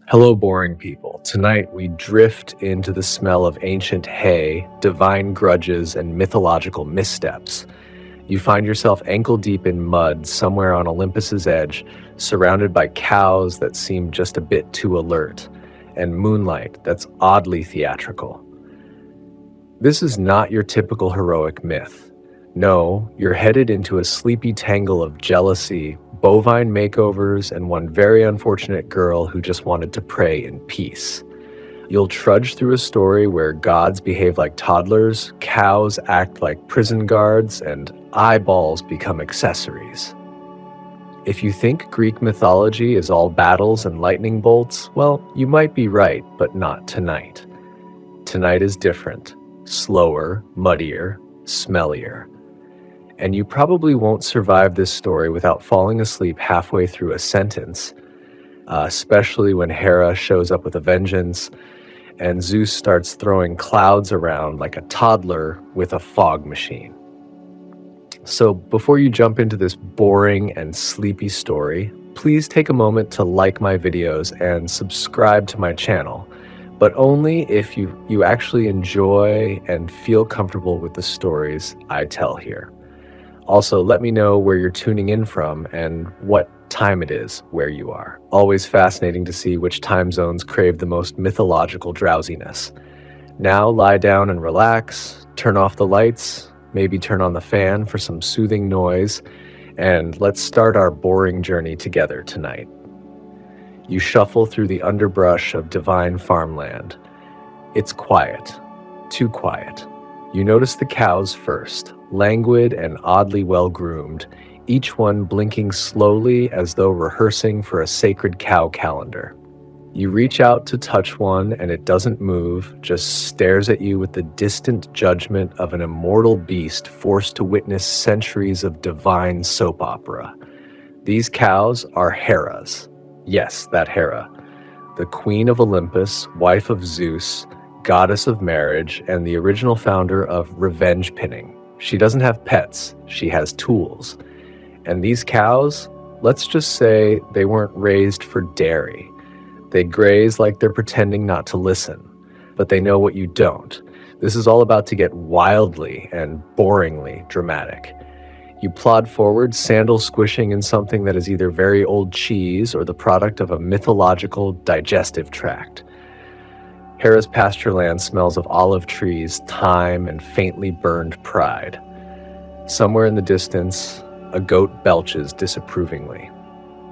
Hello, boring people. Tonight we drift into the smell of ancient hay, divine grudges, and mythological missteps. You find yourself ankle deep in mud somewhere on Olympus's edge, surrounded by cows that seem just a bit too alert, and moonlight that's oddly theatrical. This is not your typical heroic myth. No, you're headed into a sleepy tangle of jealousy, bovine makeovers, and one very unfortunate girl who just wanted to pray in peace. You'll trudge through a story where gods behave like toddlers, cows act like prison guards, and eyeballs become accessories. If you think Greek mythology is all battles and lightning bolts, well, you might be right, but not tonight. Tonight is different, slower, muddier, smellier. And you probably won't survive this story without falling asleep halfway through a sentence, especially when Hera shows up with a vengeance and Zeus starts throwing clouds around like a toddler with a fog machine. So before you jump into this boring and sleepy story, please take a moment to like my videos and subscribe to my channel, but only if you actually enjoy and feel comfortable with the stories I tell here. Also, let me know where you're tuning in from and what time it is where you are. Always fascinating to see which time zones crave the most mythological drowsiness. Now lie down and relax, turn off the lights, maybe turn on the fan for some soothing noise, and let's start our boring journey together tonight. You shuffle through the underbrush of divine farmland. It's quiet, too quiet. You notice the cows first, languid and oddly well-groomed, each one blinking slowly as though rehearsing for a sacred cow calendar. You reach out to touch one and it doesn't move, just stares at you with the distant judgment of an immortal beast forced to witness centuries of divine soap opera. These cows are Heras. Yes, that Hera, the queen of Olympus, wife of Zeus, goddess of marriage, and the original founder of revenge pinning. She doesn't have pets, she has tools. And these cows, let's just say they weren't raised for dairy. They graze like they're pretending not to listen, but they know what you don't. This is all about to get wildly and boringly dramatic. You plod forward, sandals squishing in something that is either very old cheese or the product of a mythological digestive tract. Hera's pasture land smells of olive trees, thyme, and faintly burned pride. Somewhere in the distance, a goat belches disapprovingly.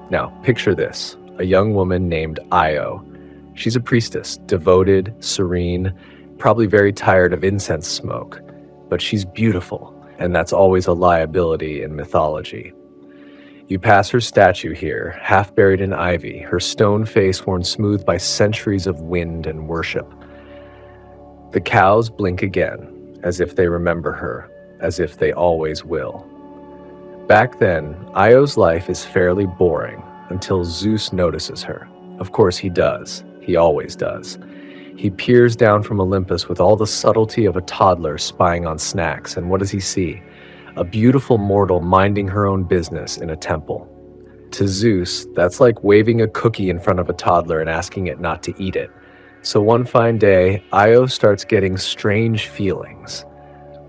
Now, picture this, a young woman named Io. She's a priestess, devoted, serene, probably very tired of incense smoke, but she's beautiful, and that's always a liability in mythology. You pass her statue here, half buried in ivy, her stone face worn smooth by centuries of wind and worship. The cows blink again, as if they remember her, as if they always will. Back then, Io's life is fairly boring until Zeus notices her. Of course he does. He always does. He peers down from Olympus with all the subtlety of a toddler spying on snacks, and what does he see? A beautiful mortal minding her own business in a temple. To Zeus, that's like waving a cookie in front of a toddler and asking it not to eat it. So one fine day, Io starts getting strange feelings,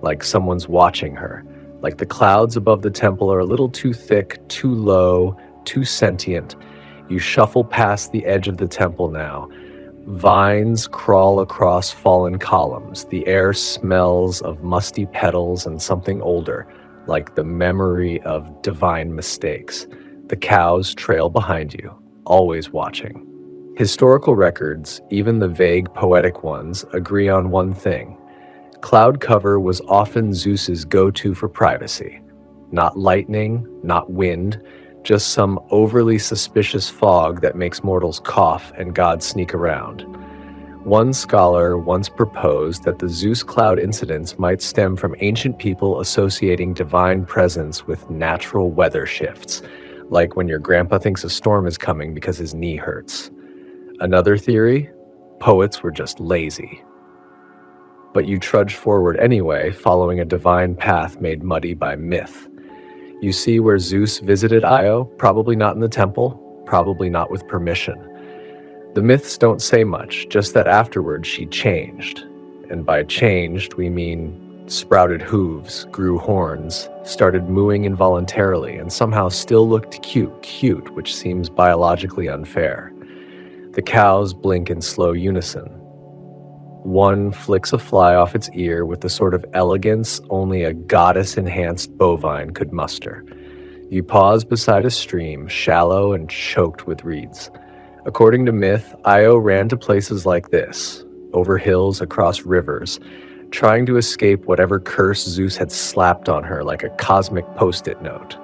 like someone's watching her, like the clouds above the temple are a little too thick, too low, too sentient. You shuffle past the edge of the temple now. Vines crawl across fallen columns. The air smells of musty petals and something older, like the memory of divine mistakes. The cows trail behind you, always watching. Historical records, even the vague poetic ones, agree on one thing. Cloud cover was often Zeus's go-to for privacy. Not lightning, not wind, just some overly suspicious fog that makes mortals cough and gods sneak around. One scholar once proposed that the Zeus cloud incidents might stem from ancient people associating divine presence with natural weather shifts, like when your grandpa thinks a storm is coming because his knee hurts. Another theory? Poets were just lazy. But you trudge forward anyway, following a divine path made muddy by myth. You see where Zeus visited Io, probably not in the temple, probably not with permission. The myths don't say much, just that afterward she changed. And by changed, we mean sprouted hooves, grew horns, started mooing involuntarily, and somehow still looked cute, which seems biologically unfair. The cows blink in slow unison. One flicks a fly off its ear with the sort of elegance only a goddess-enhanced bovine could muster. You pause beside a stream, shallow and choked with reeds. According to myth, Io ran to places like this, over hills, across rivers, trying to escape whatever curse Zeus had slapped on her like a cosmic post-it note.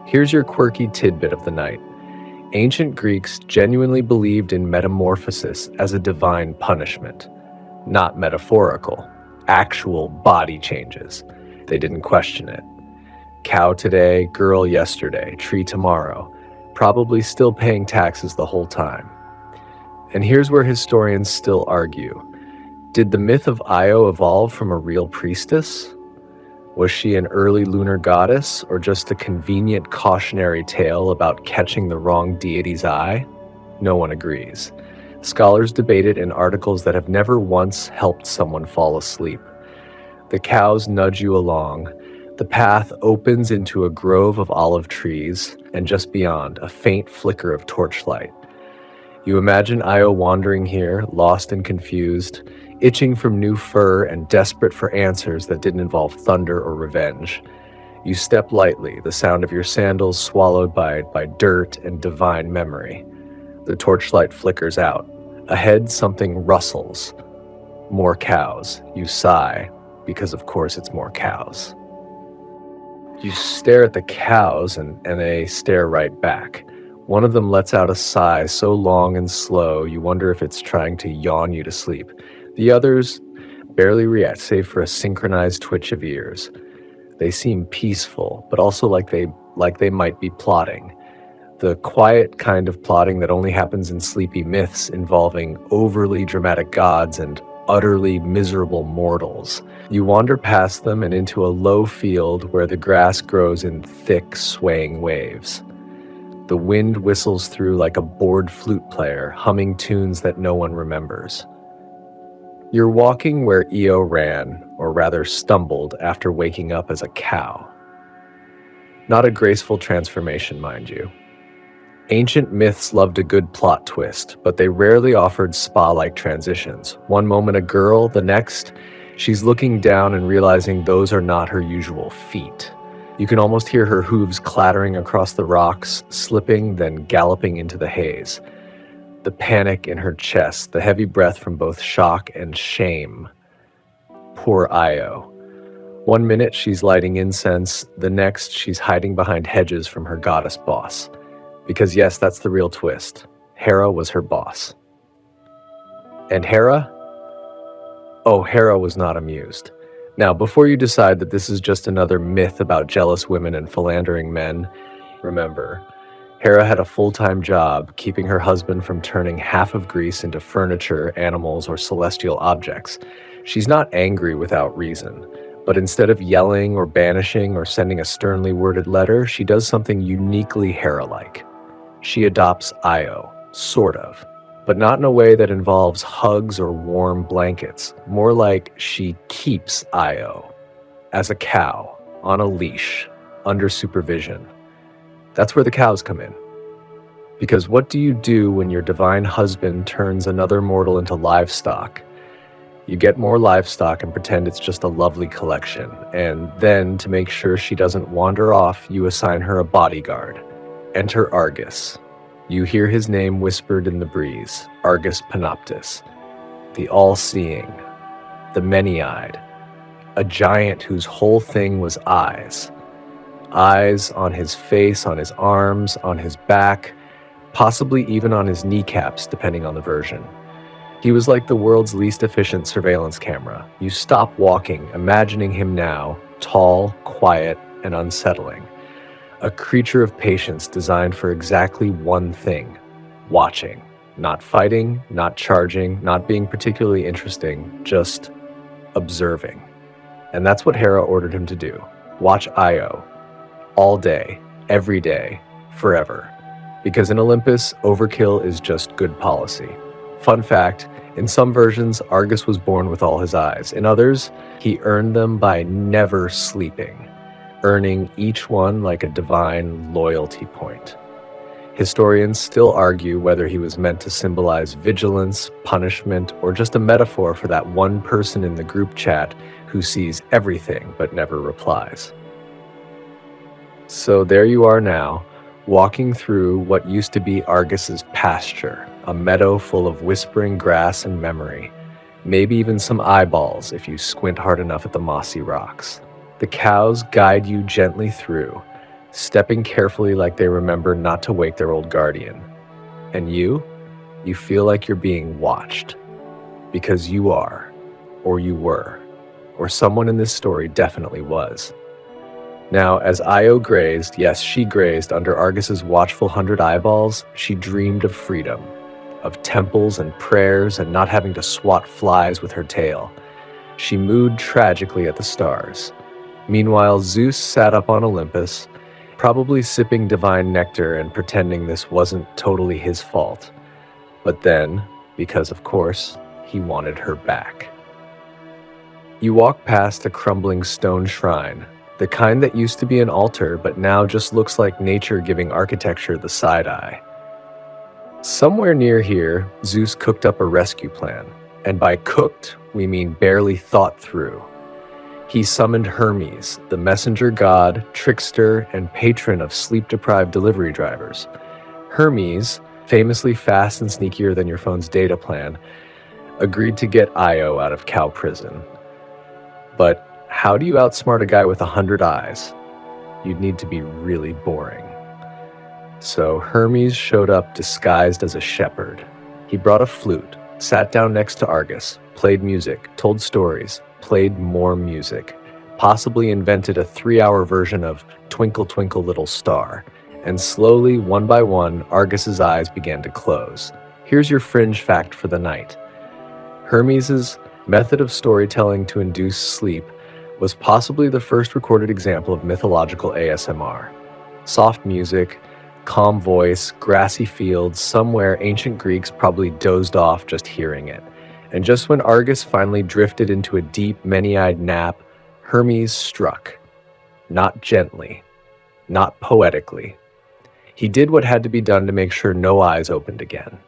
Here's your quirky tidbit of the night. Ancient Greeks genuinely believed in metamorphosis as a divine punishment. Not metaphorical, actual body changes. They didn't question it. Cow today, girl yesterday, tree tomorrow, probably still paying taxes the whole time. And here's where historians still argue. Did the myth of Io evolve from a real priestess? Was she an early lunar goddess, or just a convenient cautionary tale about catching the wrong deity's eye? No one agrees. Scholars debate it in articles that have never once helped someone fall asleep. The cows nudge you along. The path opens into a grove of olive trees, and just beyond, a faint flicker of torchlight. You imagine Io wandering here, lost and confused, itching from new fur and desperate for answers that didn't involve thunder or revenge. You step lightly, the sound of your sandals swallowed by dirt and divine memory. The torchlight flickers out. Ahead, something rustles. More cows. You sigh, because of course it's more cows. You stare at the cows and they stare right back. One of them lets out a sigh so long and slow you wonder if it's trying to yawn you to sleep. The others barely react, save for a synchronized twitch of ears. They seem peaceful, but also like they might be plotting. The quiet kind of plotting that only happens in sleepy myths involving overly dramatic gods and utterly miserable mortals. You wander past them and into a low field where the grass grows in thick, swaying waves. The wind whistles through like a bored flute player, humming tunes that no one remembers. You're walking where Io ran, or rather stumbled, after waking up as a cow. Not a graceful transformation, mind you. Ancient myths loved a good plot twist, but they rarely offered spa-like transitions. One moment a girl, the next, she's looking down and realizing those are not her usual feet. You can almost hear her hooves clattering across the rocks, slipping, then galloping into the haze. The panic in her chest, the heavy breath from both shock and shame. Poor Io. One minute she's lighting incense, the next she's hiding behind hedges from her goddess boss. Because yes, that's the real twist. Hera was her boss. And Hera? Oh, Hera was not amused. Now, before you decide that this is just another myth about jealous women and philandering men, remember, Hera had a full-time job keeping her husband from turning half of Greece into furniture, animals, or celestial objects. She's not angry without reason, but instead of yelling or banishing or sending a sternly worded letter, she does something uniquely Hera-like. She adopts Io, sort of, but not in a way that involves hugs or warm blankets. More like she keeps Io as a cow on a leash under supervision. That's where the cows come in. Because what do you do when your divine husband turns another mortal into livestock? You get more livestock and pretend it's just a lovely collection. And then, to make sure she doesn't wander off, you assign her a bodyguard. Enter Argus. You hear his name whispered in the breeze, Argus Panoptes, the all-seeing, the many-eyed, a giant whose whole thing was eyes. Eyes on his face, on his arms, on his back, possibly even on his kneecaps, depending on the version. He was like the world's least efficient surveillance camera. You stop walking, imagining him now, tall, quiet, and unsettling. A creature of patience designed for exactly one thing, watching. Not fighting, not charging, not being particularly interesting, just observing. And that's what Hera ordered him to do. Watch Io. All day, every day, forever. Because in Olympus, overkill is just good policy. Fun fact, in some versions, Argus was born with all his eyes. In others, he earned them by never sleeping, earning each one like a divine loyalty point. Historians still argue whether he was meant to symbolize vigilance, punishment, or just a metaphor for that one person in the group chat who sees everything but never replies. So there you are now, walking through what used to be Argus's pasture, a meadow full of whispering grass and memory, maybe even some eyeballs if you squint hard enough at the mossy rocks. The cows guide you gently through, stepping carefully like they remember not to wake their old guardian. And you feel like you're being watched. Because you are, or you were, or someone in this story definitely was. Now, as Io grazed, yes, she grazed under Argus's watchful 100 eyeballs, she dreamed of freedom, of temples and prayers and not having to swat flies with her tail. She mooed tragically at the stars. Meanwhile, Zeus sat up on Olympus, probably sipping divine nectar and pretending this wasn't totally his fault. But then, because of course, he wanted her back. You walk past a crumbling stone shrine, the kind that used to be an altar but now just looks like nature giving architecture the side eye. Somewhere near here, Zeus cooked up a rescue plan, and by cooked, we mean barely thought through. He summoned Hermes, the messenger god, trickster, and patron of sleep-deprived delivery drivers. Hermes, famously fast and sneakier than your phone's data plan, agreed to get Io out of cow prison. But how do you outsmart a guy with 100 eyes? You'd need to be really boring. So Hermes showed up disguised as a shepherd. He brought a flute, sat down next to Argus, played music, told stories, played more music, possibly invented a 3-hour version of Twinkle Twinkle Little Star, and slowly, one by one, Argus's eyes began to close. Here's your fringe fact for the night. Hermes's method of storytelling to induce sleep was possibly the first recorded example of mythological ASMR. Soft music, calm voice, grassy fields, somewhere ancient Greeks probably dozed off just hearing it. And just when Argus finally drifted into a deep, many-eyed nap, Hermes struck. Not gently, not poetically. He did what had to be done to make sure no eyes opened again.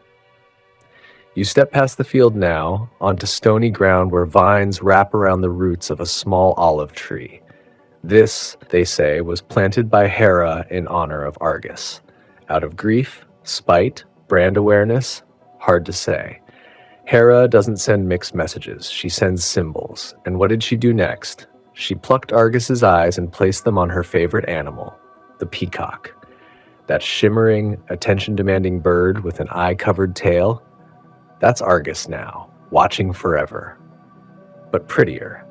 You step past the field now, onto stony ground where vines wrap around the roots of a small olive tree. This, they say, was planted by Hera in honor of Argus. Out of grief, spite, brand awareness, hard to say. Hera doesn't send mixed messages, she sends symbols. And what did she do next? She plucked Argus's eyes and placed them on her favorite animal, the peacock. That shimmering, attention-demanding bird with an eye-covered tail, that's Argus now, watching forever. But prettier.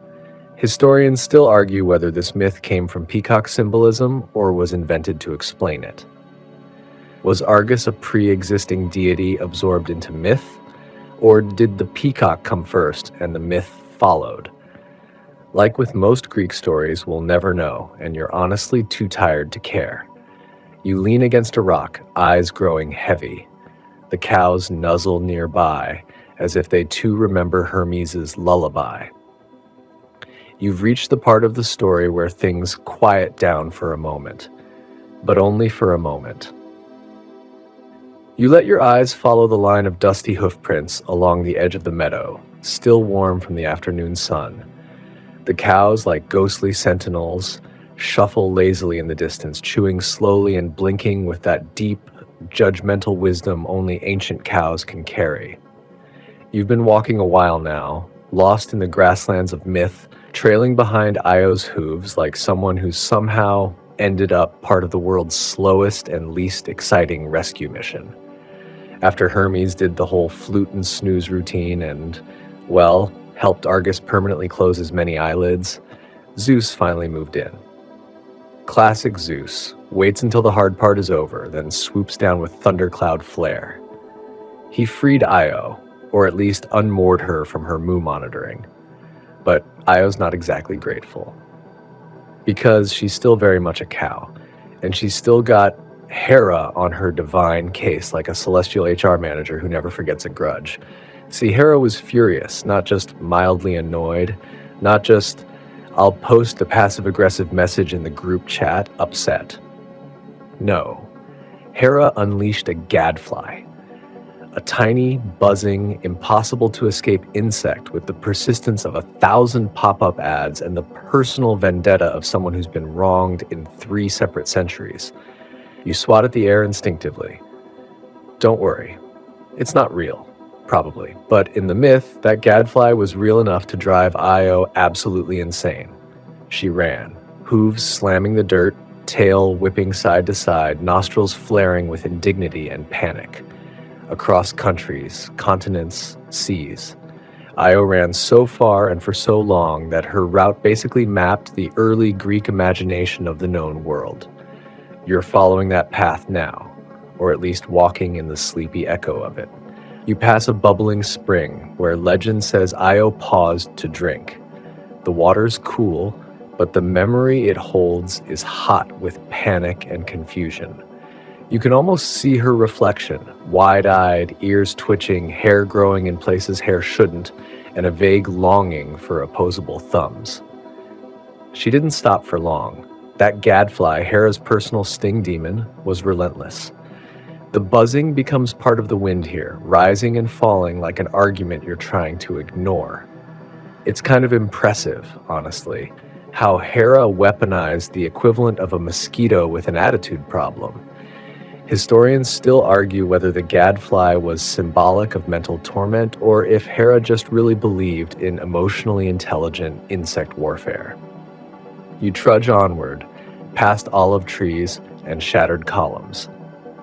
Historians still argue whether this myth came from peacock symbolism or was invented to explain it. Was Argus a pre-existing deity absorbed into myth? Or did the peacock come first and the myth followed? Like with most Greek stories, we'll never know, and you're honestly too tired to care. You lean against a rock, eyes growing heavy. The cows nuzzle nearby, as if they too remember Hermes's lullaby. You've reached the part of the story where things quiet down for a moment, but only for a moment. You let your eyes follow the line of dusty hoofprints along the edge of the meadow, still warm from the afternoon sun. The cows, like ghostly sentinels, shuffle lazily in the distance, chewing slowly and blinking with that deep, judgmental wisdom only ancient cows can carry. You've been walking a while now, lost in the grasslands of myth, trailing behind Io's hooves like someone who's somehow ended up part of the world's slowest and least exciting rescue mission. After Hermes did the whole flute and snooze routine and, well, helped Argus permanently close his many eyelids, Zeus finally moved in. Classic Zeus, waits until the hard part is over, then swoops down with thundercloud flare. He freed Io, or at least unmoored her from her moo monitoring. But Io's not exactly grateful. Because she's still very much a cow, and she's still got Hera on her divine case like a celestial HR manager who never forgets a grudge. See, Hera was furious, not just mildly annoyed, not just, I'll post a passive-aggressive message in the group chat, upset. No. Hera unleashed a gadfly, a tiny, buzzing, impossible-to-escape insect with the persistence of 1,000 pop-up ads and the personal vendetta of someone who's been wronged in 3 separate centuries. You swat at the air instinctively. Don't worry. It's not real, probably. But in the myth, that gadfly was real enough to drive Io absolutely insane. She ran, hooves slamming the dirt, tail whipping side to side, nostrils flaring with indignity and panic. Across countries, continents, seas. Io ran so far and for so long that her route basically mapped the early Greek imagination of the known world. You're following that path now, or at least walking in the sleepy echo of it. You pass a bubbling spring where legend says Io paused to drink. The water's cool, but the memory it holds is hot with panic and confusion. You can almost see her reflection, wide-eyed, ears twitching, hair growing in places hair shouldn't, and a vague longing for opposable thumbs. She didn't stop for long. That gadfly, Hera's personal sting demon, was relentless. The buzzing becomes part of the wind here, rising and falling like an argument you're trying to ignore. It's kind of impressive, honestly, how Hera weaponized the equivalent of a mosquito with an attitude problem. Historians still argue whether the gadfly was symbolic of mental torment or if Hera just really believed in emotionally intelligent insect warfare. You trudge onward, past olive trees and shattered columns.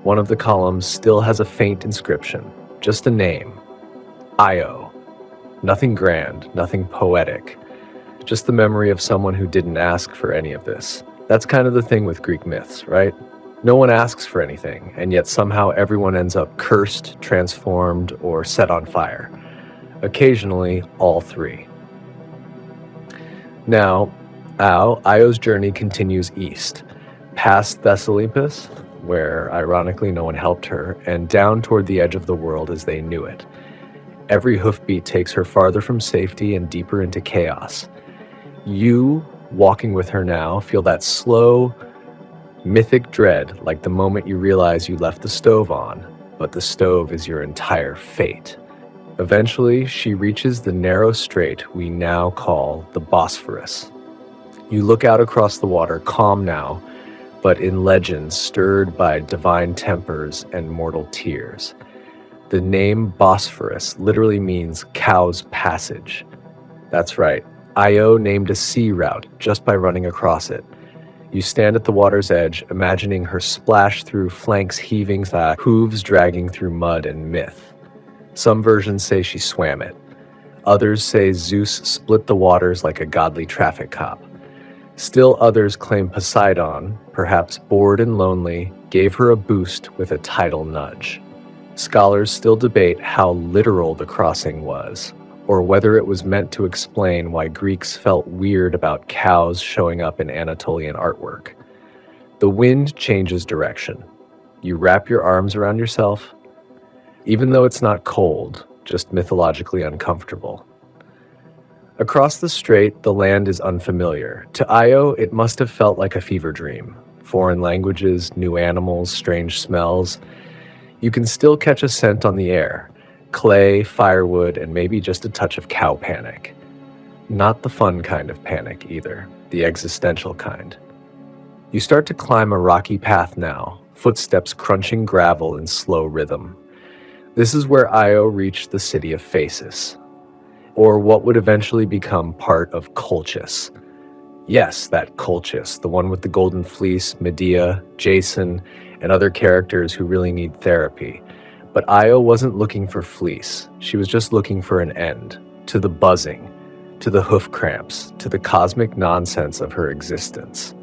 One of the columns still has a faint inscription, just a name, Io. Nothing grand, nothing poetic, just the memory of someone who didn't ask for any of this. That's kind of the thing with Greek myths, right? No one asks for anything, and yet somehow everyone ends up cursed, transformed, or set on fire. Occasionally, all 3. Now, Io's journey continues east, past Thessalonicus, where ironically no one helped her, and down toward the edge of the world as they knew it. Every hoofbeat takes her farther from safety and deeper into chaos. You, walking with her now, feel that slow, mythic dread, like the moment you realize you left the stove on, but the stove is your entire fate. Eventually, she reaches the narrow strait we now call the Bosphorus. You look out across the water, calm now, but in legend stirred by divine tempers and mortal tears. The name Bosphorus literally means cow's passage. That's right, Io named a sea route just by running across it. You stand at the water's edge, imagining her splash through flanks heaving, hooves dragging through mud and myth. Some versions say she swam it. Others say Zeus split the waters like a godly traffic cop. Still others claim Poseidon, perhaps bored and lonely, gave her a boost with a tidal nudge. Scholars still debate how literal the crossing was, or whether it was meant to explain why Greeks felt weird about cows showing up in Anatolian artwork. The wind changes direction. You wrap your arms around yourself, even though it's not cold, just mythologically uncomfortable. Across the strait, the land is unfamiliar. To Io, it must have felt like a fever dream. Foreign languages, new animals, strange smells. You can still catch a scent on the air. Clay, firewood, and maybe just a touch of cow panic. Not the fun kind of panic either, the existential kind. You start to climb a rocky path now, footsteps crunching gravel in slow rhythm. This is where Io reached the city of Phasis, or what would eventually become part of Colchis. Yes, that Colchis, the one with the golden fleece, Medea, Jason, and other characters who really need therapy. But Io wasn't looking for fleece. She was just looking for an end, to the buzzing, to the hoof cramps, to the cosmic nonsense of her existence.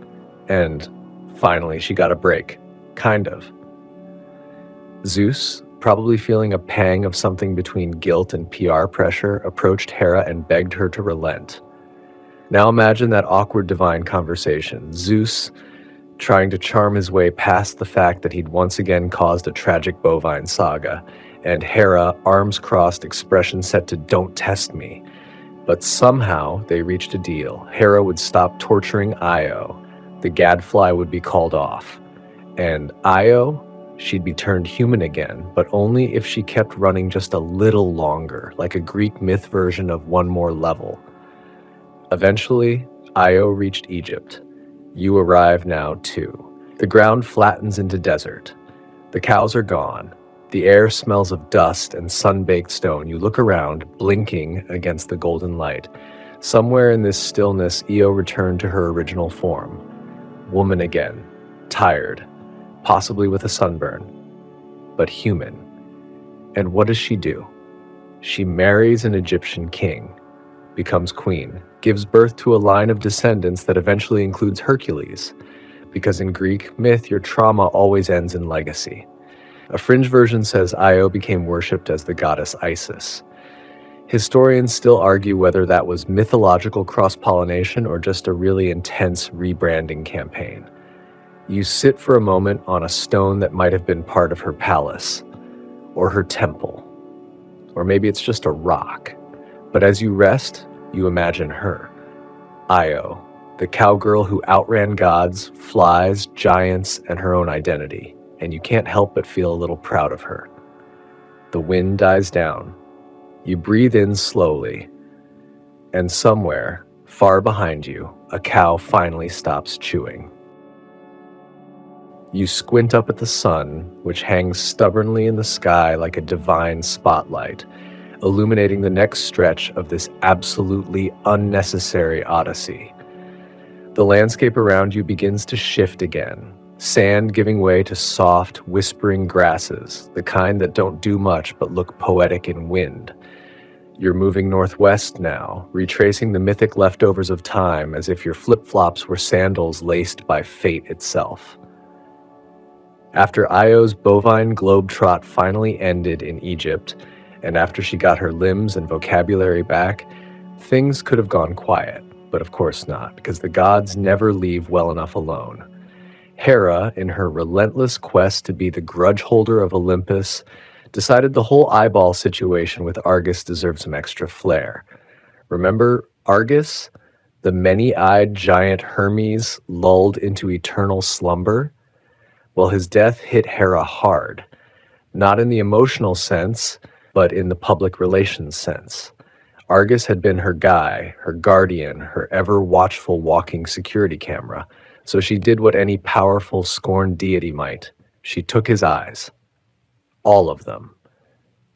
And finally, she got a break. Kind of. Zeus, probably feeling a pang of something between guilt and PR pressure, approached Hera and begged her to relent. Now imagine that awkward divine conversation. Zeus, trying to charm his way past the fact that he'd once again caused a tragic bovine saga, and Hera, arms crossed, expression set to "don't test me." But somehow they reached a deal. Hera would stop torturing Io, the gadfly would be called off, and Io, she'd be turned human again, but only if she kept running just a little longer, like a Greek myth version of one more level. Eventually, Io reached Egypt. You arrive now too. The ground flattens into desert. The cows are gone. The air smells of dust and sun-baked stone. You look around, blinking against the golden light. Somewhere in this stillness, Io returned to her original form. Woman again, tired, possibly with a sunburn, but human. And what does she do? She marries an Egyptian king, becomes queen, gives birth to a line of descendants that eventually includes Hercules, because in Greek myth, your trauma always ends in legacy. A fringe version says Io became worshipped as the goddess Isis. Historians still argue whether that was mythological cross-pollination or just a really intense rebranding campaign. You sit for a moment on a stone that might have been part of her palace, or her temple, or maybe it's just a rock. But as you rest, you imagine her, Io, the cowgirl who outran gods, flies, giants, and her own identity, and you can't help but feel a little proud of her. The wind dies down. You breathe in slowly, and somewhere, far behind you, a cow finally stops chewing. You squint up at the sun, which hangs stubbornly in the sky like a divine spotlight, illuminating the next stretch of this absolutely unnecessary odyssey. The landscape around you begins to shift again, sand giving way to soft, whispering grasses, the kind that don't do much but look poetic in wind. You're moving northwest now, retracing the mythic leftovers of time as if your flip-flops were sandals laced by fate itself. After Io's bovine globetrot finally ended in Egypt, and after she got her limbs and vocabulary back, things could have gone quiet, but of course not, because the gods never leave well enough alone. Hera, in her relentless quest to be the grudge holder of Olympus, decided the whole eyeball situation with Argus deserved some extra flair. Remember Argus, the many-eyed giant Hermes lulled into eternal slumber? Well, his death hit Hera hard, not in the emotional sense, but in the public relations sense. Argus had been her guy, her guardian, her ever-watchful walking security camera, so she did what any powerful, scorned deity might. She took his eyes. All of them.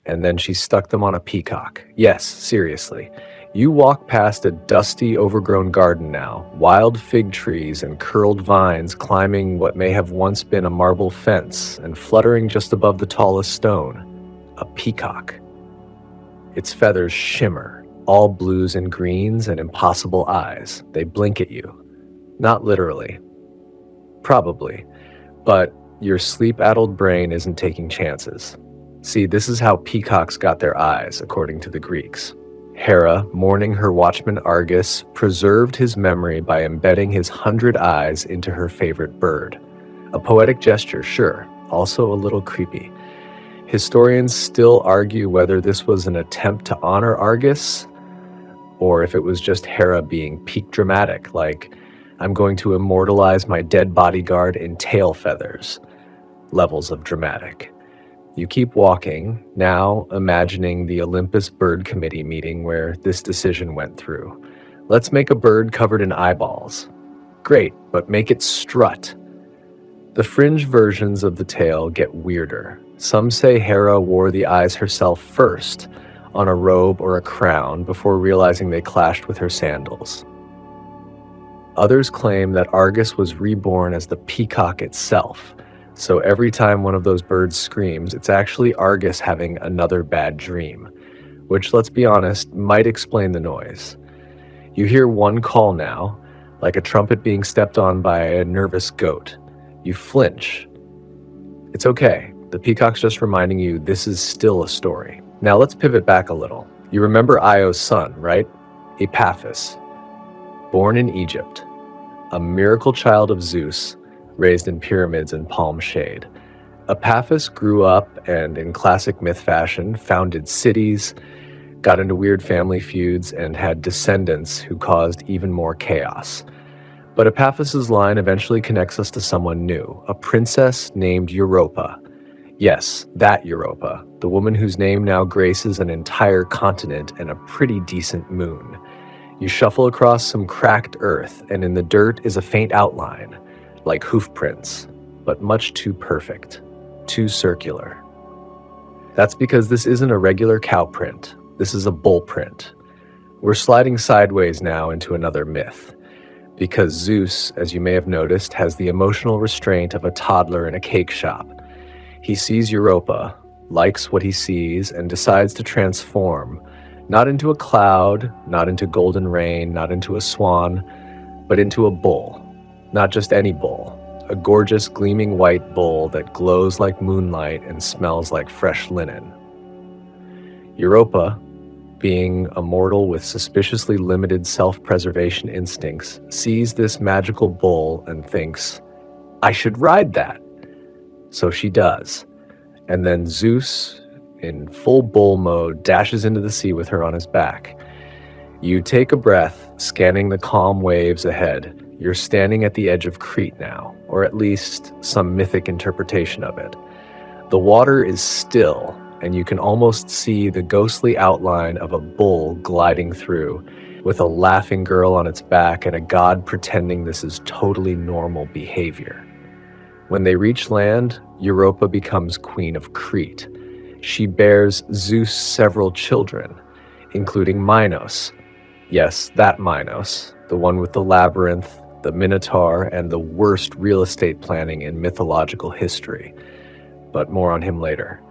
And then she stuck them on a peacock. Yes, seriously. You walk past a dusty, overgrown garden now, wild fig trees and curled vines climbing what may have once been a marble fence and fluttering just above the tallest stone. A peacock. Its feathers shimmer, all blues and greens and impossible eyes. They blink at you. Not literally. Probably. But your sleep-addled brain isn't taking chances. See, this is how peacocks got their eyes, according to the Greeks. Hera, mourning her watchman Argus, preserved his memory by embedding his 100 eyes into her favorite bird. A poetic gesture, sure, also a little creepy. Historians still argue whether this was an attempt to honor Argus, or if it was just Hera being peak dramatic, like, I'm going to immortalize my dead bodyguard in tail feathers. Levels of dramatic. You keep walking, now imagining the Olympus Bird Committee meeting where this decision went through. Let's make a bird covered in eyeballs. Great, but make it strut. The fringe versions of the tale get weirder. Some say Hera wore the eyes herself first, on a robe or a crown, before realizing they clashed with her sandals. Others claim that Argus was reborn as the peacock itself, so every time one of those birds screams, it's actually Argus having another bad dream, which, let's be honest, might explain the noise. You hear one call now, like a trumpet being stepped on by a nervous goat. You flinch. It's okay. The peacock's just reminding you this is still a story. Now let's pivot back a little. You remember Io's son, right? Epaphus. Born in Egypt. A miracle child of Zeus, raised in pyramids and palm shade. Epaphus grew up and, in classic myth fashion, founded cities, got into weird family feuds, and had descendants who caused even more chaos. But Epaphus's line eventually connects us to someone new, a princess named Europa. Yes, that Europa, the woman whose name now graces an entire continent and a pretty decent moon. You shuffle across some cracked earth, and in the dirt is a faint outline, like hoof prints, but much too perfect, too circular. That's because this isn't a regular cow print. This is a bull print. We're sliding sideways now into another myth, because Zeus, as you may have noticed, has the emotional restraint of a toddler in a cake shop. He sees Europa, likes what he sees, and decides to transform, not into a cloud, not into golden rain, not into a swan, but into a bull. Not just any bull, a gorgeous gleaming white bull that glows like moonlight and smells like fresh linen. Europa, being a mortal with suspiciously limited self-preservation instincts, sees this magical bull and thinks, I should ride that. So she does. And then Zeus, in full bull mode, dashes into the sea with her on his back. You take a breath, scanning the calm waves ahead. You're standing at the edge of Crete now, or at least some mythic interpretation of it. The water is still, and you can almost see the ghostly outline of a bull gliding through, with a laughing girl on its back and a god pretending this is totally normal behavior. When they reach land, Europa becomes queen of Crete. She bears Zeus several children, including Minos. Yes, that Minos, the one with the labyrinth, the Minotaur, and the worst real estate planning in mythological history. But more on him later.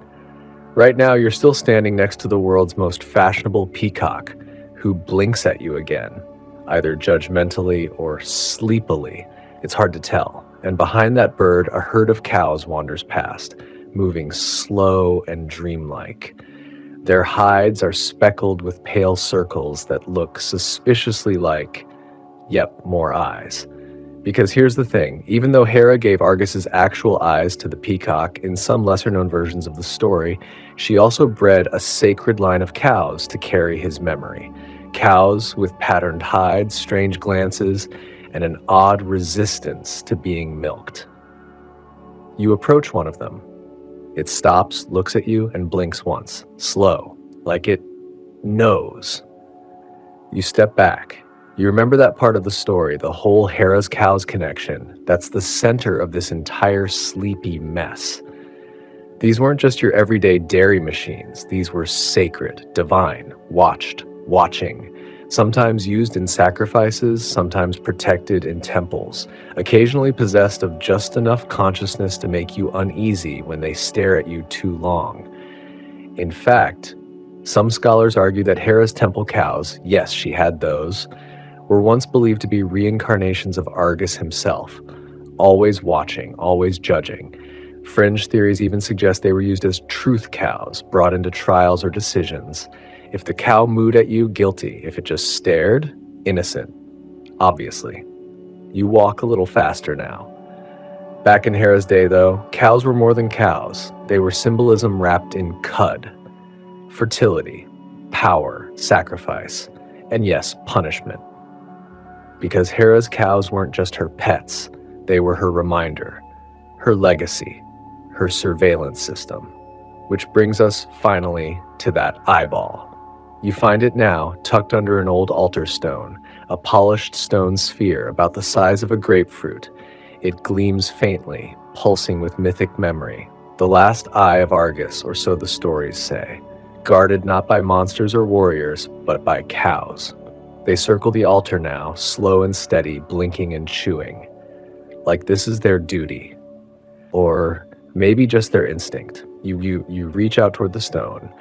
Right now, you're still standing next to the world's most fashionable peacock, who blinks at you again, either judgmentally or sleepily. It's hard to tell. And behind that bird, a herd of cows wanders past, moving slow and dreamlike. Their hides are speckled with pale circles that look suspiciously like, yep, more eyes. Because here's the thing, even though Hera gave Argus's actual eyes to the peacock in some lesser-known versions of the story, she also bred a sacred line of cows to carry his memory. Cows with patterned hides, strange glances, and an odd resistance to being milked. You approach one of them. It stops, looks at you, and blinks once, slow, like it knows. You step back. You remember that part of the story, the whole Hera's cows connection. That's the center of this entire sleepy mess. These weren't just your everyday dairy machines. These were sacred, divine, watching, sometimes used in sacrifices, sometimes protected in temples, occasionally possessed of just enough consciousness to make you uneasy when they stare at you too long. In fact, some scholars argue that Hera's temple cows, yes, she had those, were once believed to be reincarnations of Argus himself, always watching, always judging. Fringe theories even suggest they were used as truth cows, brought into trials or decisions. If the cow mooed at you, guilty. If it just stared, innocent. Obviously. You walk a little faster now. Back in Hera's day, though, cows were more than cows. They were symbolism wrapped in cud. Fertility, power, sacrifice, and yes, punishment. Because Hera's cows weren't just her pets, they were her reminder, her legacy, her surveillance system. Which brings us, finally, to that eyeball. You find it now, tucked under an old altar stone, a polished stone sphere about the size of a grapefruit. It gleams faintly, pulsing with mythic memory. The last eye of Argus, or so the stories say, guarded not by monsters or warriors, but by cows. They circle the altar now, slow and steady, blinking and chewing. Like this is their duty. Or maybe just their instinct. You reach out toward the stone,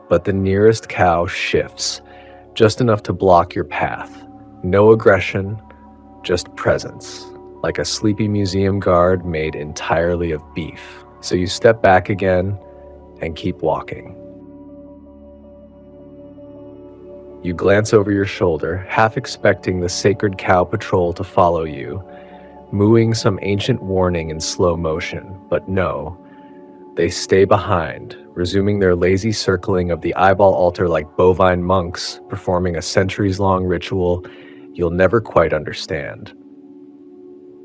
but the nearest cow shifts, just enough to block your path. No aggression, just presence, like a sleepy museum guard made entirely of beef. So you step back again and keep walking. You glance over your shoulder, half expecting the sacred cow patrol to follow you, mooing some ancient warning in slow motion. But no, they stay behind, resuming their lazy circling of the eyeball altar like bovine monks performing a centuries-long ritual you'll never quite understand.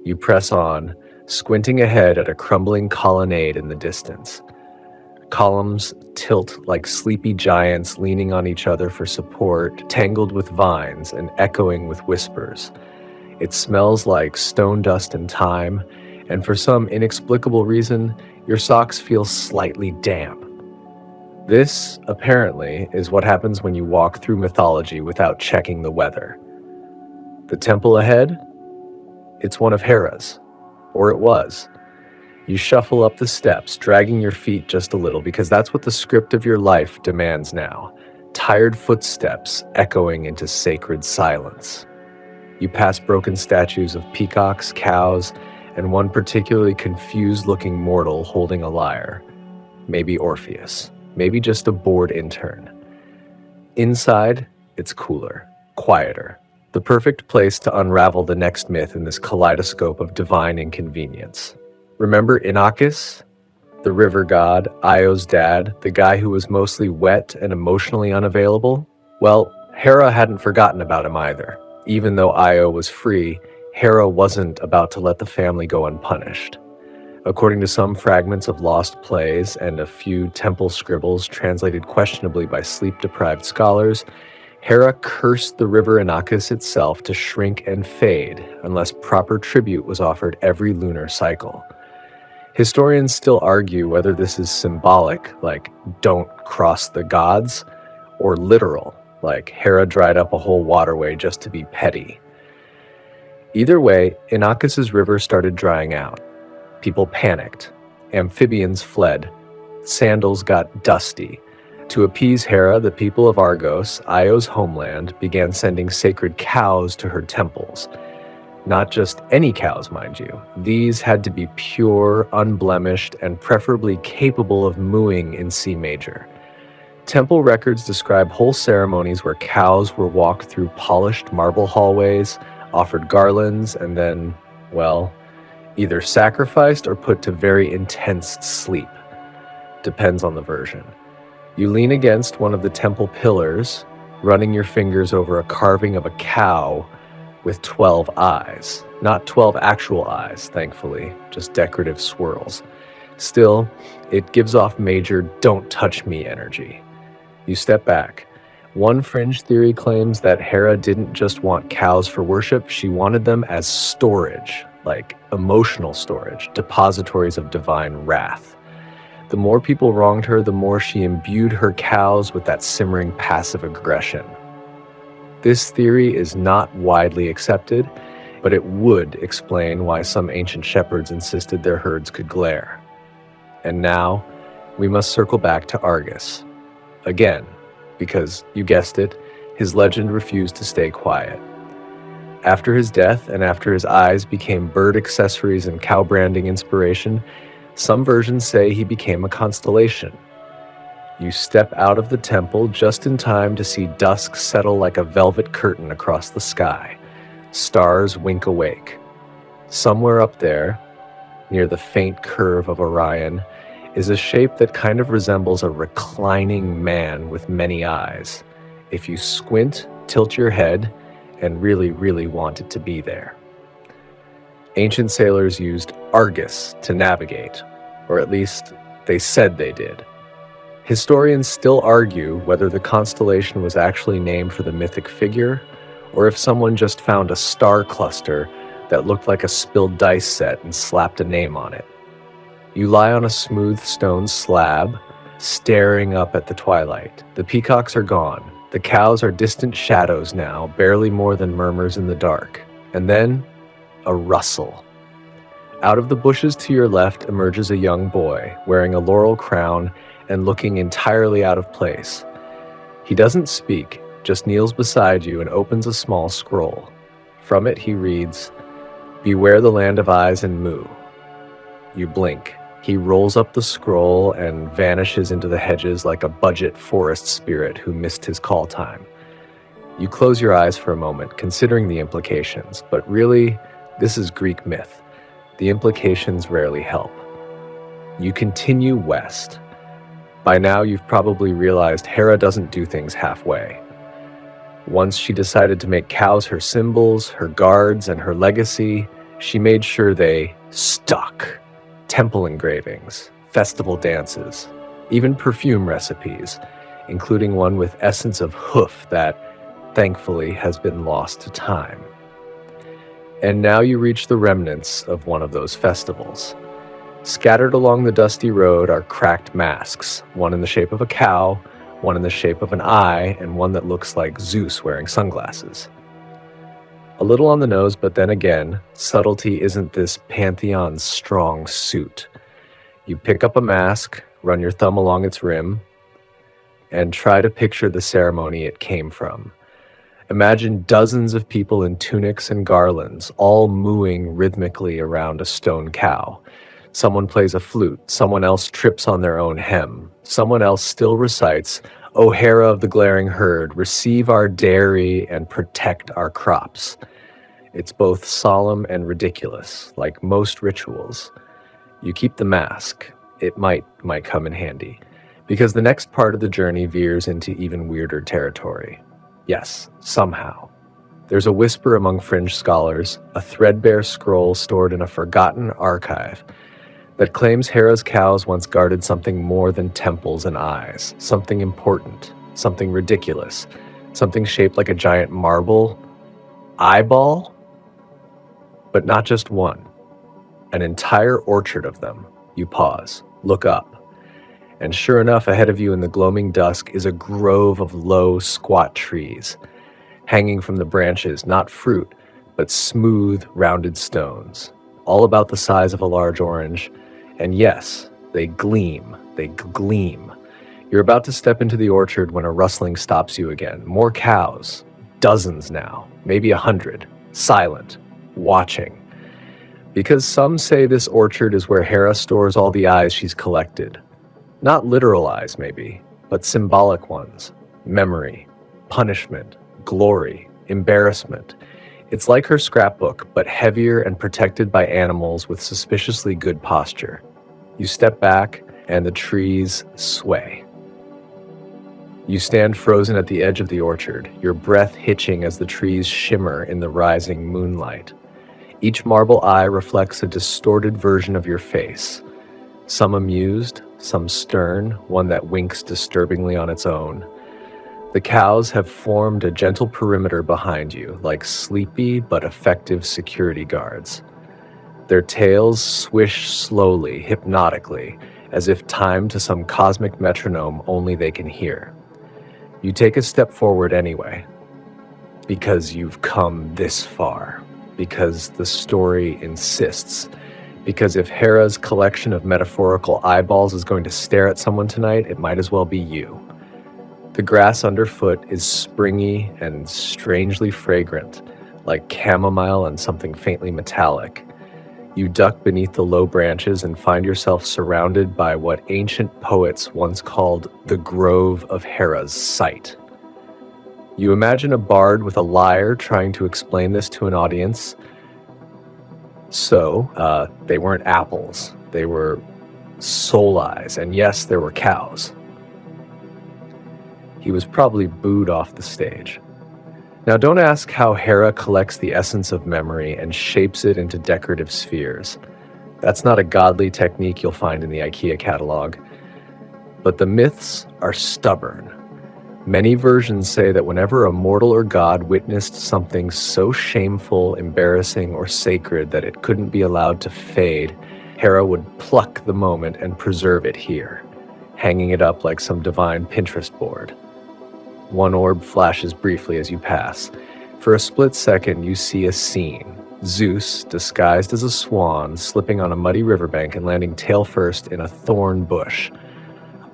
You press on, squinting ahead at a crumbling colonnade in the distance. Columns tilt like sleepy giants leaning on each other for support, tangled with vines and echoing with whispers. It smells like stone dust and time, and for some inexplicable reason, your socks feel slightly damp. This, apparently, is what happens when you walk through mythology without checking the weather. The temple ahead? It's one of Hera's. Or it was. You shuffle up the steps, dragging your feet just a little because that's what the script of your life demands now. Tired footsteps echoing into sacred silence. You pass broken statues of peacocks, cows, and one particularly confused-looking mortal holding a lyre. Maybe Orpheus. Maybe just a bored intern. Inside, it's cooler, quieter. The perfect place to unravel the next myth in this kaleidoscope of divine inconvenience. Remember Inachus, the river god, Io's dad, the guy who was mostly wet and emotionally unavailable? Well, Hera hadn't forgotten about him either. Even though Io was free, Hera wasn't about to let the family go unpunished. According to some fragments of lost plays and a few temple scribbles translated questionably by sleep-deprived scholars, Hera cursed the river Inachus itself to shrink and fade unless proper tribute was offered every lunar cycle. Historians still argue whether this is symbolic, like don't cross the gods, or literal, like Hera dried up a whole waterway just to be petty. Either way, Inachus's river started drying out. People panicked. Amphibians fled. Sandals got dusty. To appease Hera, the people of Argos, Io's homeland, began sending sacred cows to her temples. Not just any cows, mind you. These had to be pure, unblemished, and preferably capable of mooing in C major. Temple records describe whole ceremonies where cows were walked through polished marble hallways, offered garlands, and then, well, either sacrificed or put to very intense sleep. Depends on the version. You lean against one of the temple pillars, running your fingers over a carving of a cow with 12 eyes. Not 12 actual eyes, thankfully, just decorative swirls. Still, it gives off major don't touch me energy. You step back. One fringe theory claims that Hera didn't just want cows for worship, she wanted them as storage, like emotional storage, depositories of divine wrath. The more people wronged her, the more she imbued her cows with that simmering passive aggression. This theory is not widely accepted, but it would explain why some ancient shepherds insisted their herds could glare. And now, we must circle back to Argus. Again, because, you guessed it, his legend refused to stay quiet. After his death and after his eyes became bird accessories and cow branding inspiration, some versions say he became a constellation. You step out of the temple just in time to see dusk settle like a velvet curtain across the sky. Stars wink awake. Somewhere up there, near the faint curve of Orion, is a shape that kind of resembles a reclining man with many eyes. If you squint, tilt your head, and really, really want it to be there. Ancient sailors used Argus to navigate, or at least they said they did. Historians still argue whether the constellation was actually named for the mythic figure, or if someone just found a star cluster that looked like a spilled dice set and slapped a name on it. You lie on a smooth stone slab, staring up at the twilight. The peacocks are gone. The cows are distant shadows now, barely more than murmurs in the dark. And then, a rustle. Out of the bushes to your left emerges a young boy, wearing a laurel crown and looking entirely out of place. He doesn't speak, just kneels beside you and opens a small scroll. From it he reads, "Beware the land of eyes and moo." You blink. He rolls up the scroll and vanishes into the hedges like a budget forest spirit who missed his call time. You close your eyes for a moment, considering the implications, but really, This is Greek myth. The implications rarely help. You continue west. By now, you've probably realized Hera doesn't do things halfway. Once she decided to make cows her symbols, her guards, and her legacy, she made sure they stuck. Temple engravings, festival dances, even perfume recipes, including one with essence of hoof that, thankfully, has been lost to time. And now you reach the remnants of one of those festivals. Scattered along the dusty road are cracked masks, one in the shape of a cow, one in the shape of an eye, and one that looks like Zeus wearing sunglasses. A little on the nose, but then again, subtlety isn't this pantheon's strong suit. You pick up a mask, run your thumb along its rim, and try to picture the ceremony it came from. Imagine dozens of people in tunics and garlands, all mooing rhythmically around a stone cow. Someone plays a flute, someone else trips on their own hem, someone else still recites, "O Hera of the glaring herd, receive our dairy and protect our crops." It's both solemn and ridiculous, like most rituals. You keep the mask. It might come in handy, because the next part of the journey veers into even weirder territory. Yes, somehow. There's a whisper among fringe scholars, a threadbare scroll stored in a forgotten archive, that claims Hera's cows once guarded something more than temples and eyes, something important, something ridiculous, something shaped like a giant marble eyeball, but not just one, an entire orchard of them. You pause, look up, and sure enough, ahead of you in the gloaming dusk is a grove of low, squat trees, hanging from the branches, not fruit, but smooth, rounded stones, all about the size of a large orange. And yes, they gleam. You're about to step into the orchard when a rustling stops you again. More cows, dozens now, maybe 100, silent, watching. Because some say this orchard is where Hera stores all the eyes she's collected. Not literal eyes, maybe, but symbolic ones. Memory, punishment, glory, embarrassment. It's like her scrapbook, but heavier and protected by animals with suspiciously good posture. You step back, and the trees sway. You stand frozen at the edge of the orchard, your breath hitching as the trees shimmer in the rising moonlight. Each marble eye reflects a distorted version of your face, some amused, some stern, one that winks disturbingly on its own. The cows have formed a gentle perimeter behind you, like sleepy but effective security guards. Their tails swish slowly, hypnotically, as if timed to some cosmic metronome only they can hear. You take a step forward anyway, because you've come this far, because the story insists, because if Hera's collection of metaphorical eyeballs is going to stare at someone tonight, it might as well be you. The grass underfoot is springy and strangely fragrant, like chamomile and something faintly metallic. You duck beneath the low branches and find yourself surrounded by what ancient poets once called the Grove of Hera's Sight. You imagine a bard with a lyre trying to explain this to an audience. So, they weren't apples, they were soul eyes, and yes, there were cows. He was probably booed off the stage. Now, don't ask how Hera collects the essence of memory and shapes it into decorative spheres. That's not a godly technique you'll find in the IKEA catalog. But the myths are stubborn. Many versions say that whenever a mortal or god witnessed something so shameful, embarrassing, or sacred that it couldn't be allowed to fade, Hera would pluck the moment and preserve it here, hanging it up like some divine Pinterest board. One orb flashes briefly as you pass. For a split second, you see a scene. Zeus, disguised as a swan, slipping on a muddy riverbank and landing tail first in a thorn bush.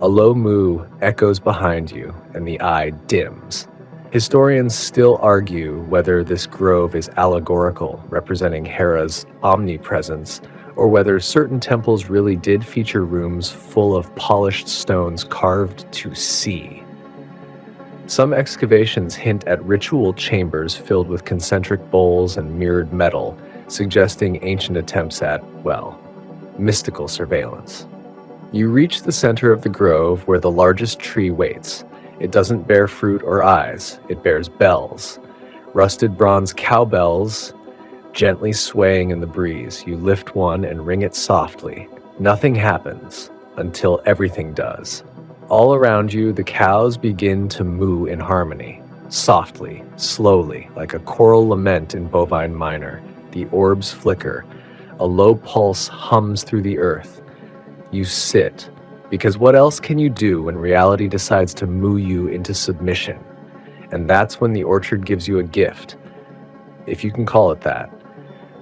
A low moo echoes behind you, and the eye dims. Historians still argue whether this grove is allegorical, representing Hera's omnipresence, or whether certain temples really did feature rooms full of polished stones carved to see. Some excavations hint at ritual chambers filled with concentric bowls and mirrored metal, suggesting ancient attempts at, well, mystical surveillance. You reach the center of the grove where the largest tree waits. It doesn't bear fruit or eyes, it bears bells. Rusted bronze cowbells gently swaying in the breeze. You lift one and ring it softly. Nothing happens until everything does. All around you, the cows begin to moo in harmony, softly, slowly, like a choral lament in bovine minor. The orbs flicker. A low pulse hums through the earth. You sit, because what else can you do when reality decides to moo you into submission? And that's when the orchard gives you a gift, if you can call it that.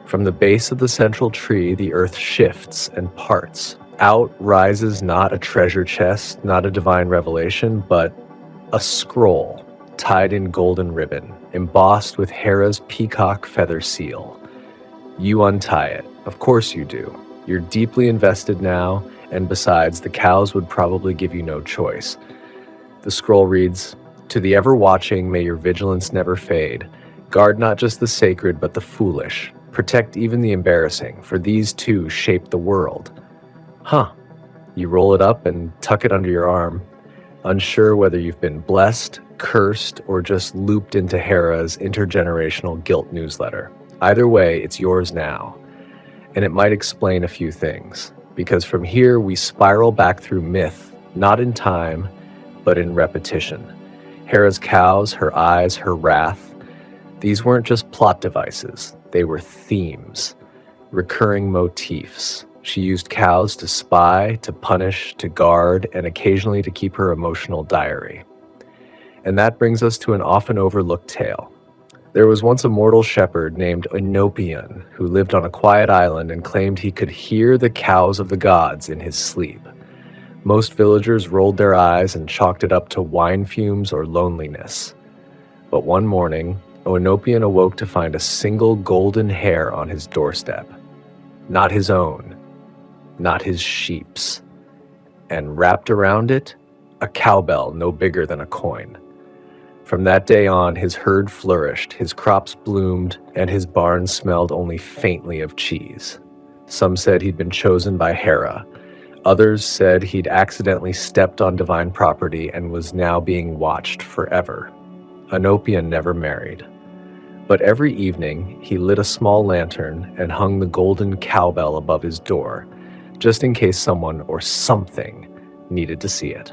From the base of the central tree, the earth shifts and parts. Out rises not a treasure chest, not a divine revelation, but a scroll tied in golden ribbon, embossed with Hera's peacock feather seal. You untie it. Of course you do. You're deeply invested now, and besides, the cows would probably give you no choice. The scroll reads, "To the ever-watching, may your vigilance never fade. Guard not just the sacred, but the foolish. Protect even the embarrassing, for these too shape the world." Huh. You roll it up and tuck it under your arm, unsure whether you've been blessed, cursed, or just looped into Hera's intergenerational guilt newsletter. Either way, it's yours now. And it might explain a few things, because from here we spiral back through myth, not in time, but in repetition. Hera's cows, her eyes, her wrath, these weren't just plot devices, they were themes, recurring motifs. She used cows to spy, to punish, to guard, and occasionally to keep her emotional diary. And that brings us to an often overlooked tale. There was once a mortal shepherd named Oenopion who lived on a quiet island and claimed he could hear the cows of the gods in his sleep. Most villagers rolled their eyes and chalked it up to wine fumes or loneliness. But one morning, Oenopion awoke to find a single golden hair on his doorstep. Not his own, not his sheep's. And wrapped around it, a cowbell no bigger than a coin. From that day on, his herd flourished, his crops bloomed, and his barn smelled only faintly of cheese. Some said he'd been chosen by Hera. Others said he'd accidentally stepped on divine property and was now being watched forever. Oenopion never married. But every evening, he lit a small lantern and hung the golden cowbell above his door, just in case someone or something needed to see it.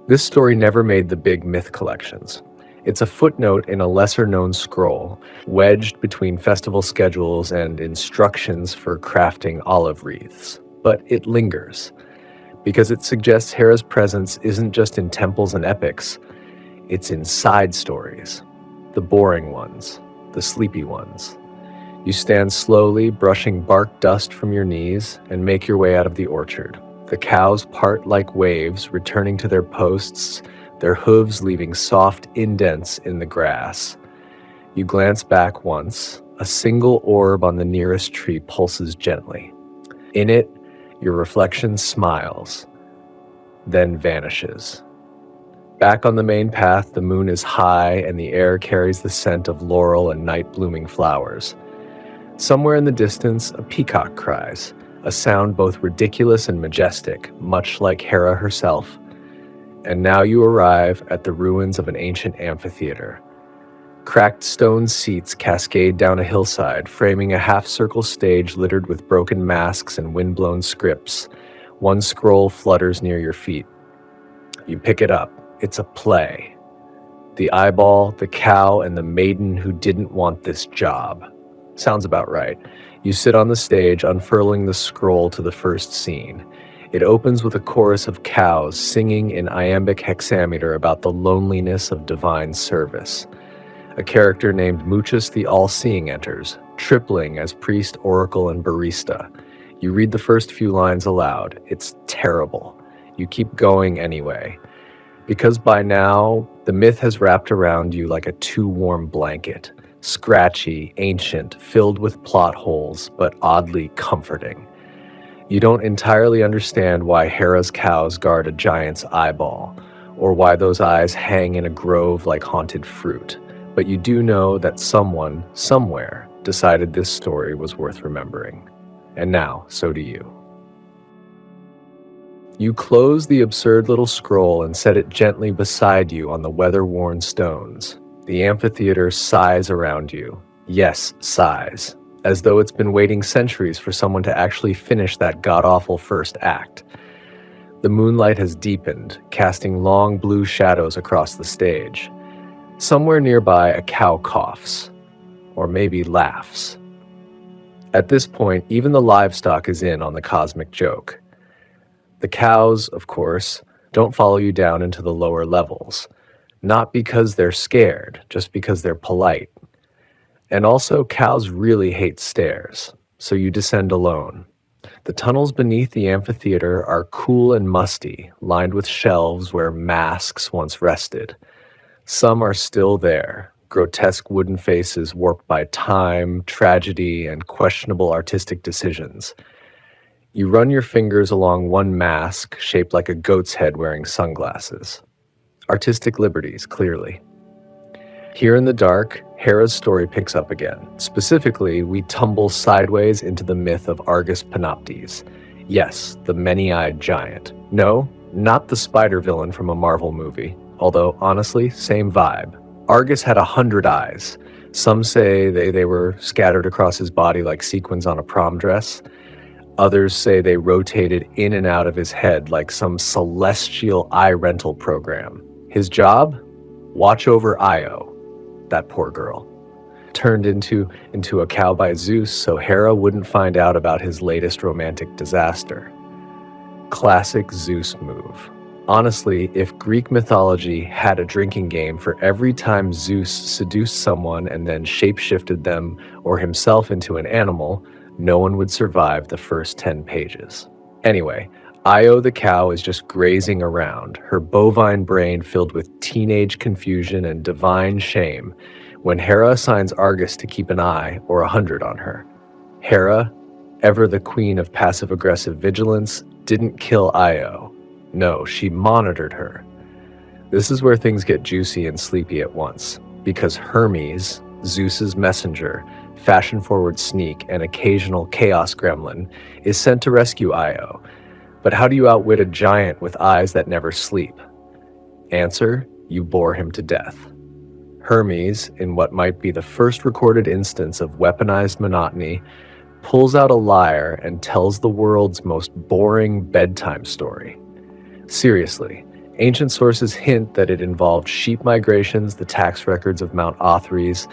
This story never made the big myth collections. It's a footnote in a lesser-known scroll, wedged between festival schedules and instructions for crafting olive wreaths. But it lingers, because it suggests Hera's presence isn't just in temples and epics, it's in side stories. The boring ones, the sleepy ones. You stand slowly, brushing bark dust from your knees, and make your way out of the orchard. The cows part like waves, returning to their posts, their hooves leaving soft indents in the grass. You glance back once. A single orb on the nearest tree pulses gently. In it, your reflection smiles, then vanishes. Back on the main path, the moon is high and the air carries the scent of laurel and night-blooming flowers. Somewhere in the distance, a peacock cries, a sound both ridiculous and majestic, much like Hera herself. And now you arrive at the ruins of an ancient amphitheater. Cracked stone seats cascade down a hillside, framing a half-circle stage littered with broken masks and wind-blown scripts. One scroll flutters near your feet. You pick it up. It's a play. The eyeball, the cow, and the maiden who didn't want this job. Sounds about right. You sit on the stage, unfurling the scroll to the first scene. It opens with a chorus of cows singing in iambic hexameter about the loneliness of divine service. A character named Muchus the All-Seeing enters, tripling as priest, oracle, and barista. You read the first few lines aloud. It's terrible. You keep going anyway. Because by now, the myth has wrapped around you like a too-warm blanket. Scratchy, ancient, filled with plot holes, but oddly comforting. You don't entirely understand why Hera's cows guard a giant's eyeball, or why those eyes hang in a grove like haunted fruit. But you do know that someone, somewhere, decided this story was worth remembering. And now, so do you. You close the absurd little scroll and set it gently beside you on the weather-worn stones. The amphitheater sighs around you. Yes, sighs. As though it's been waiting centuries for someone to actually finish that god-awful first act. The moonlight has deepened, casting long blue shadows across the stage. Somewhere nearby, a cow coughs. Or maybe laughs. At this point, even the livestock is in on the cosmic joke. The cows, of course, don't follow you down into the lower levels. Not because they're scared, just because they're polite. And also, cows really hate stairs, so you descend alone. The tunnels beneath the amphitheater are cool and musty, lined with shelves where masks once rested. Some are still there, grotesque wooden faces warped by time, tragedy, and questionable artistic decisions. You run your fingers along one mask, shaped like a goat's head wearing sunglasses. Artistic liberties, clearly. Here in the dark, Hera's story picks up again. Specifically, we tumble sideways into the myth of Argus Panoptes. Yes, the many-eyed giant. No, not the spider villain from a Marvel movie. Although, honestly, same vibe. Argus had 100 eyes. Some say they were scattered across his body like sequins on a prom dress. Others say they rotated in and out of his head like some celestial eye rental program. His job? Watch over Io, that poor girl. Turned into a cow by Zeus so Hera wouldn't find out about his latest romantic disaster. Classic Zeus move. Honestly, if Greek mythology had a drinking game for every time Zeus seduced someone and then shapeshifted them or himself into an animal, no one would survive the first 10 pages. Anyway, Io the cow is just grazing around, her bovine brain filled with teenage confusion and divine shame, when Hera assigns Argus to keep an eye or 100 on her. Hera, ever the queen of passive-aggressive vigilance, didn't kill Io. No, she monitored her. This is where things get juicy and sleepy at once, because Hermes, Zeus's messenger, fashion-forward sneak, and occasional chaos gremlin, is sent to rescue Io. But how do you outwit a giant with eyes that never sleep? Answer, you bore him to death. Hermes, in what might be the first recorded instance of weaponized monotony, pulls out a lyre and tells the world's most boring bedtime story. Seriously, ancient sources hint that it involved sheep migrations, the tax records of Mount Othrys,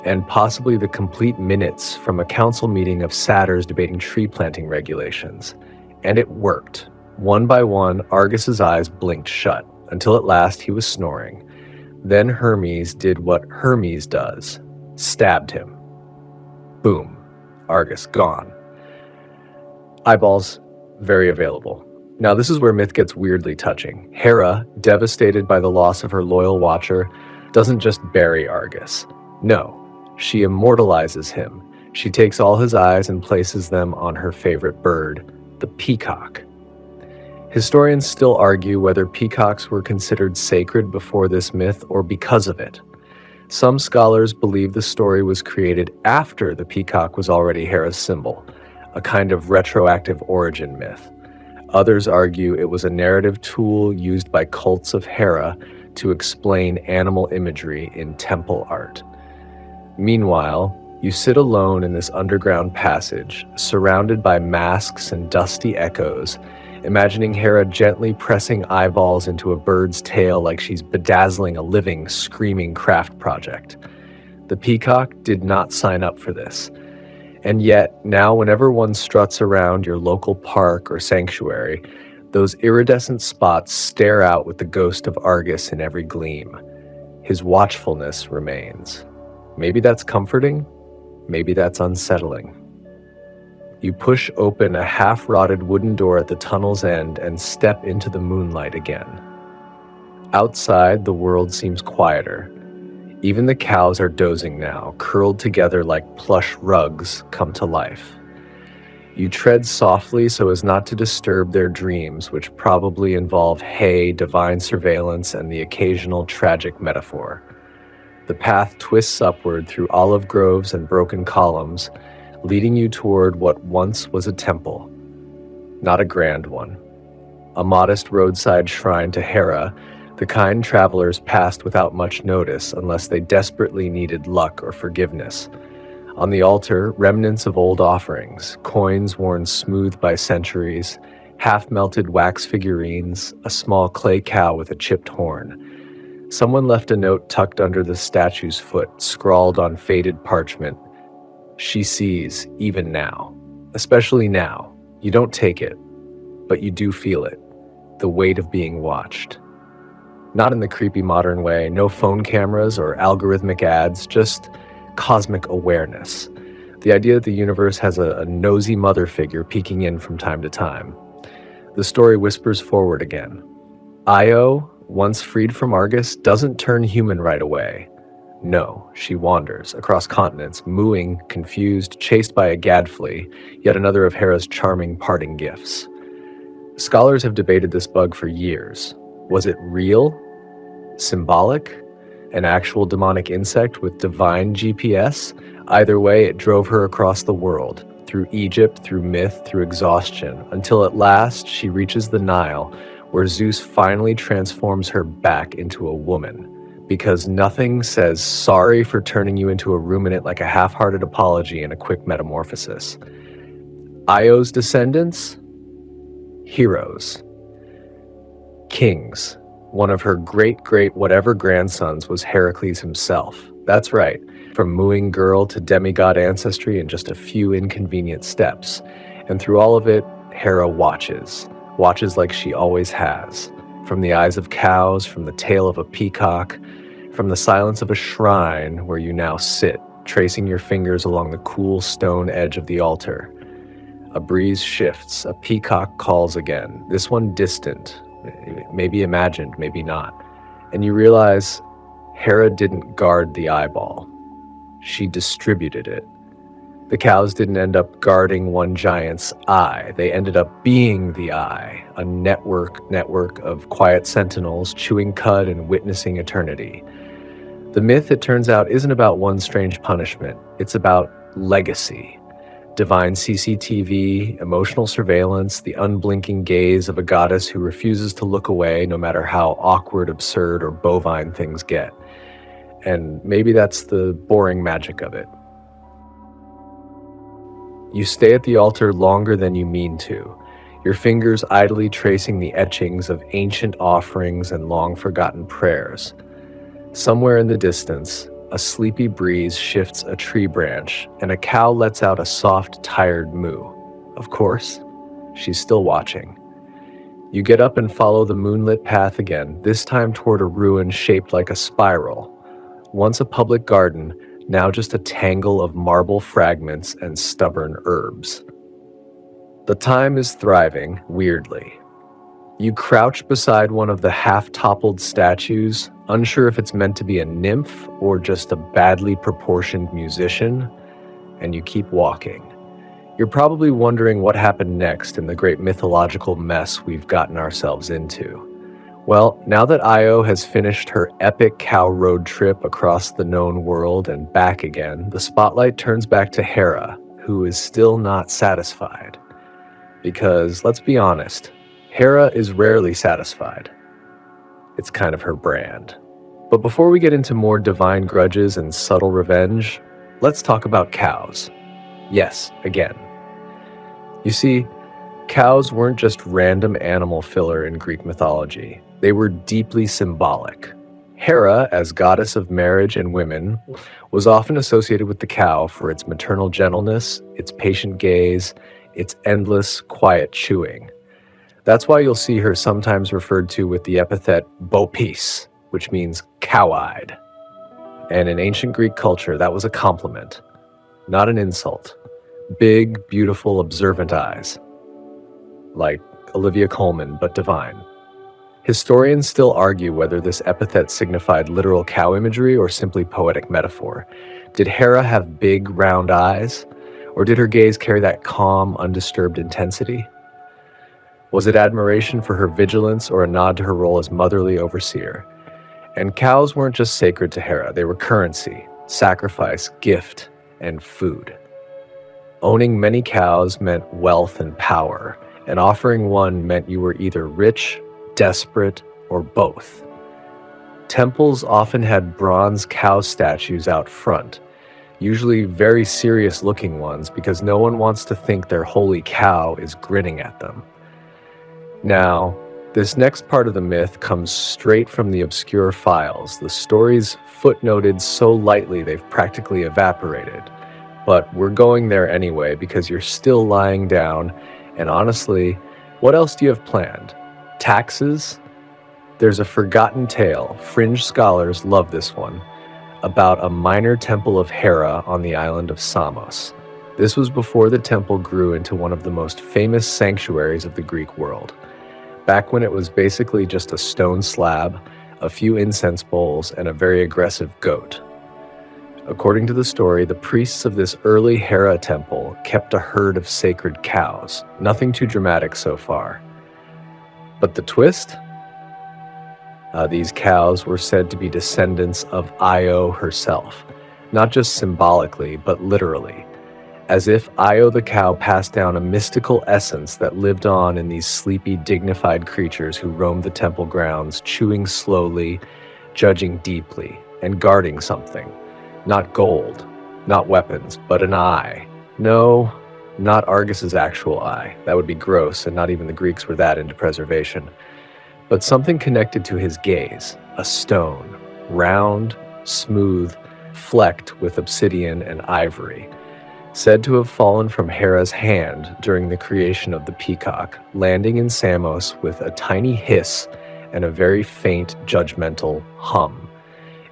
and possibly the complete minutes from a council meeting of satyrs debating tree planting regulations. And it worked. One by one, Argus's eyes blinked shut, until at last he was snoring. Then Hermes did what Hermes does, stabbed him. Boom. Argus gone. Eyeballs, very available. Now this is where myth gets weirdly touching. Hera, devastated by the loss of her loyal watcher, doesn't just bury Argus. No. She immortalizes him. She takes all his eyes and places them on her favorite bird, the peacock. Historians still argue whether peacocks were considered sacred before this myth or because of it. Some scholars believe the story was created after the peacock was already Hera's symbol, a kind of retroactive origin myth. Others argue it was a narrative tool used by cults of Hera to explain animal imagery in temple art. Meanwhile, you sit alone in this underground passage, surrounded by masks and dusty echoes, imagining Hera gently pressing eyeballs into a bird's tail like she's bedazzling a living, screaming craft project. The peacock did not sign up for this. And yet, now whenever one struts around your local park or sanctuary, those iridescent spots stare out with the ghost of Argus in every gleam. His watchfulness remains. Maybe that's comforting, maybe that's unsettling. You push open a half-rotted wooden door at the tunnel's end and step into the moonlight again. Outside, the world seems quieter. Even the cows are dozing now, curled together like plush rugs come to life. You tread softly so as not to disturb their dreams, which probably involve hay, divine surveillance, and the occasional tragic metaphor. The path twists upward through olive groves and broken columns, leading you toward what once was a temple. Not a grand one. A modest roadside shrine to Hera, the kind travelers passed without much notice unless they desperately needed luck or forgiveness. On the altar, remnants of old offerings, coins worn smooth by centuries, half-melted wax figurines, a small clay cow with a chipped horn. Someone left a note tucked under the statue's foot, scrawled on faded parchment. She sees, even now. Especially now. You don't take it, but you do feel it. The weight of being watched. Not in the creepy modern way, no phone cameras or algorithmic ads, just cosmic awareness. The idea that the universe has a nosy mother figure peeking in from time to time. The story whispers forward again. Io, once freed from Argus, doesn't turn human right away. No, she wanders across continents, mooing, confused, chased by a gadfly, yet another of Hera's charming parting gifts. Scholars have debated this bug for years. Was it real? Symbolic? An actual demonic insect with divine GPS? Either way, it drove her across the world, through Egypt, through myth, through exhaustion, until at last she reaches the Nile, where Zeus finally transforms her back into a woman. Because nothing says sorry for turning you into a ruminant like a half-hearted apology and a quick metamorphosis. Io's descendants? Heroes. Kings. One of her great whatever grandsons was Heracles himself. That's right, from mooing girl to demigod ancestry in just a few inconvenient steps. And through all of it, Hera watches like she always has. From the eyes of cows, from the tail of a peacock, from the silence of a shrine where you now sit, tracing your fingers along the cool stone edge of the altar. A breeze shifts, a peacock calls again, this one distant, maybe imagined, maybe not. And you realize Hera didn't guard the eyeball. She distributed it. The cows didn't end up guarding one giant's eye. They ended up being the eye, a network of quiet sentinels chewing cud and witnessing eternity. The myth, it turns out, isn't about one strange punishment. It's about legacy. Divine CCTV, emotional surveillance, the unblinking gaze of a goddess who refuses to look away no matter how awkward, absurd, or bovine things get. And maybe that's the boring magic of it. You stay at the altar longer than you mean to, your fingers idly tracing the etchings of ancient offerings and long-forgotten prayers. Somewhere in the distance, a sleepy breeze shifts a tree branch, and a cow lets out a soft, tired moo. Of course, she's still watching. You get up and follow the moonlit path again, this time toward a ruin shaped like a spiral. Once a public garden, now just a tangle of marble fragments and stubborn herbs. The time is thriving, weirdly. You crouch beside one of the half-toppled statues, unsure if it's meant to be a nymph or just a badly proportioned musician, and you keep walking. You're probably wondering what happened next in the great mythological mess we've gotten ourselves into. Well, now that Io has finished her epic cow road trip across the known world and back again, the spotlight turns back to Hera, who is still not satisfied. Because, let's be honest, Hera is rarely satisfied. It's kind of her brand. But before we get into more divine grudges and subtle revenge, let's talk about cows. Yes, again. You see, cows weren't just random animal filler in Greek mythology. They were deeply symbolic. Hera, as goddess of marriage and women, was often associated with the cow for its maternal gentleness, its patient gaze, its endless, quiet chewing. That's why you'll see her sometimes referred to with the epithet bopis, which means cow-eyed. And in ancient Greek culture, that was a compliment, not an insult. Big, beautiful, observant eyes. Like Olivia Colman, but divine. Historians still argue whether this epithet signified literal cow imagery or simply poetic metaphor. Did Hera have big, round eyes? Or did her gaze carry that calm, undisturbed intensity? Was it admiration for her vigilance or a nod to her role as motherly overseer? And cows weren't just sacred to Hera, they were currency, sacrifice, gift, and food. Owning many cows meant wealth and power, and offering one meant you were either rich, desperate, or both. Temples often had bronze cow statues out front, usually very serious-looking ones because no one wants to think their holy cow is grinning at them. Now, this next part of the myth comes straight from the obscure files, the stories footnoted so lightly they've practically evaporated. But we're going there anyway because you're still lying down, and honestly, what else do you have planned? Taxes? There's a forgotten tale, fringe scholars love this one, about a minor temple of Hera on the island of Samos. This was before the temple grew into one of the most famous sanctuaries of the Greek world. Back when it was basically just a stone slab, a few incense bowls, and a very aggressive goat. According to the story, the priests of this early Hera temple kept a herd of sacred cows. Nothing too dramatic so far. But the twist? These cows were said to be descendants of Io herself, not just symbolically, but literally, as if Io the cow passed down a mystical essence that lived on in these sleepy, dignified creatures who roamed the temple grounds, chewing slowly, judging deeply, and guarding something. Not gold, not weapons, but an eye. No, not Argus's actual eye. That would be gross, and not even the Greeks were that into preservation. But something connected to his gaze, a stone, round, smooth, flecked with obsidian and ivory, said to have fallen from Hera's hand during the creation of the peacock, landing in Samos with a tiny hiss and a very faint, judgmental hum.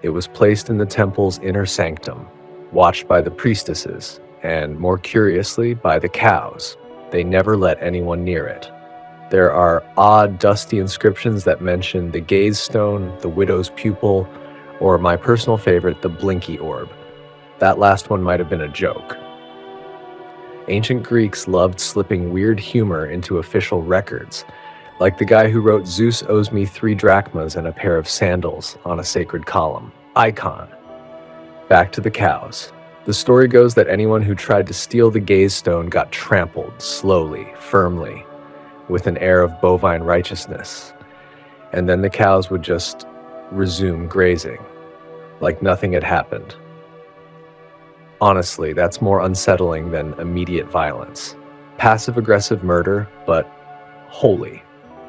It was placed in the temple's inner sanctum, watched by the priestesses, and more curiously, by the cows. They never let anyone near it. There are odd, dusty inscriptions that mention the gaze stone, the widow's pupil, or my personal favorite, the blinky orb. That last one might have been a joke. Ancient Greeks loved slipping weird humor into official records, like the guy who wrote "Zeus owes me 3 drachmas and a pair of sandals" on a sacred column. Icon. Back to the cows. The story goes that anyone who tried to steal the gaze stone got trampled, slowly, firmly, with an air of bovine righteousness. And then the cows would just resume grazing, like nothing had happened. Honestly, that's more unsettling than immediate violence. Passive-aggressive murder, but holy.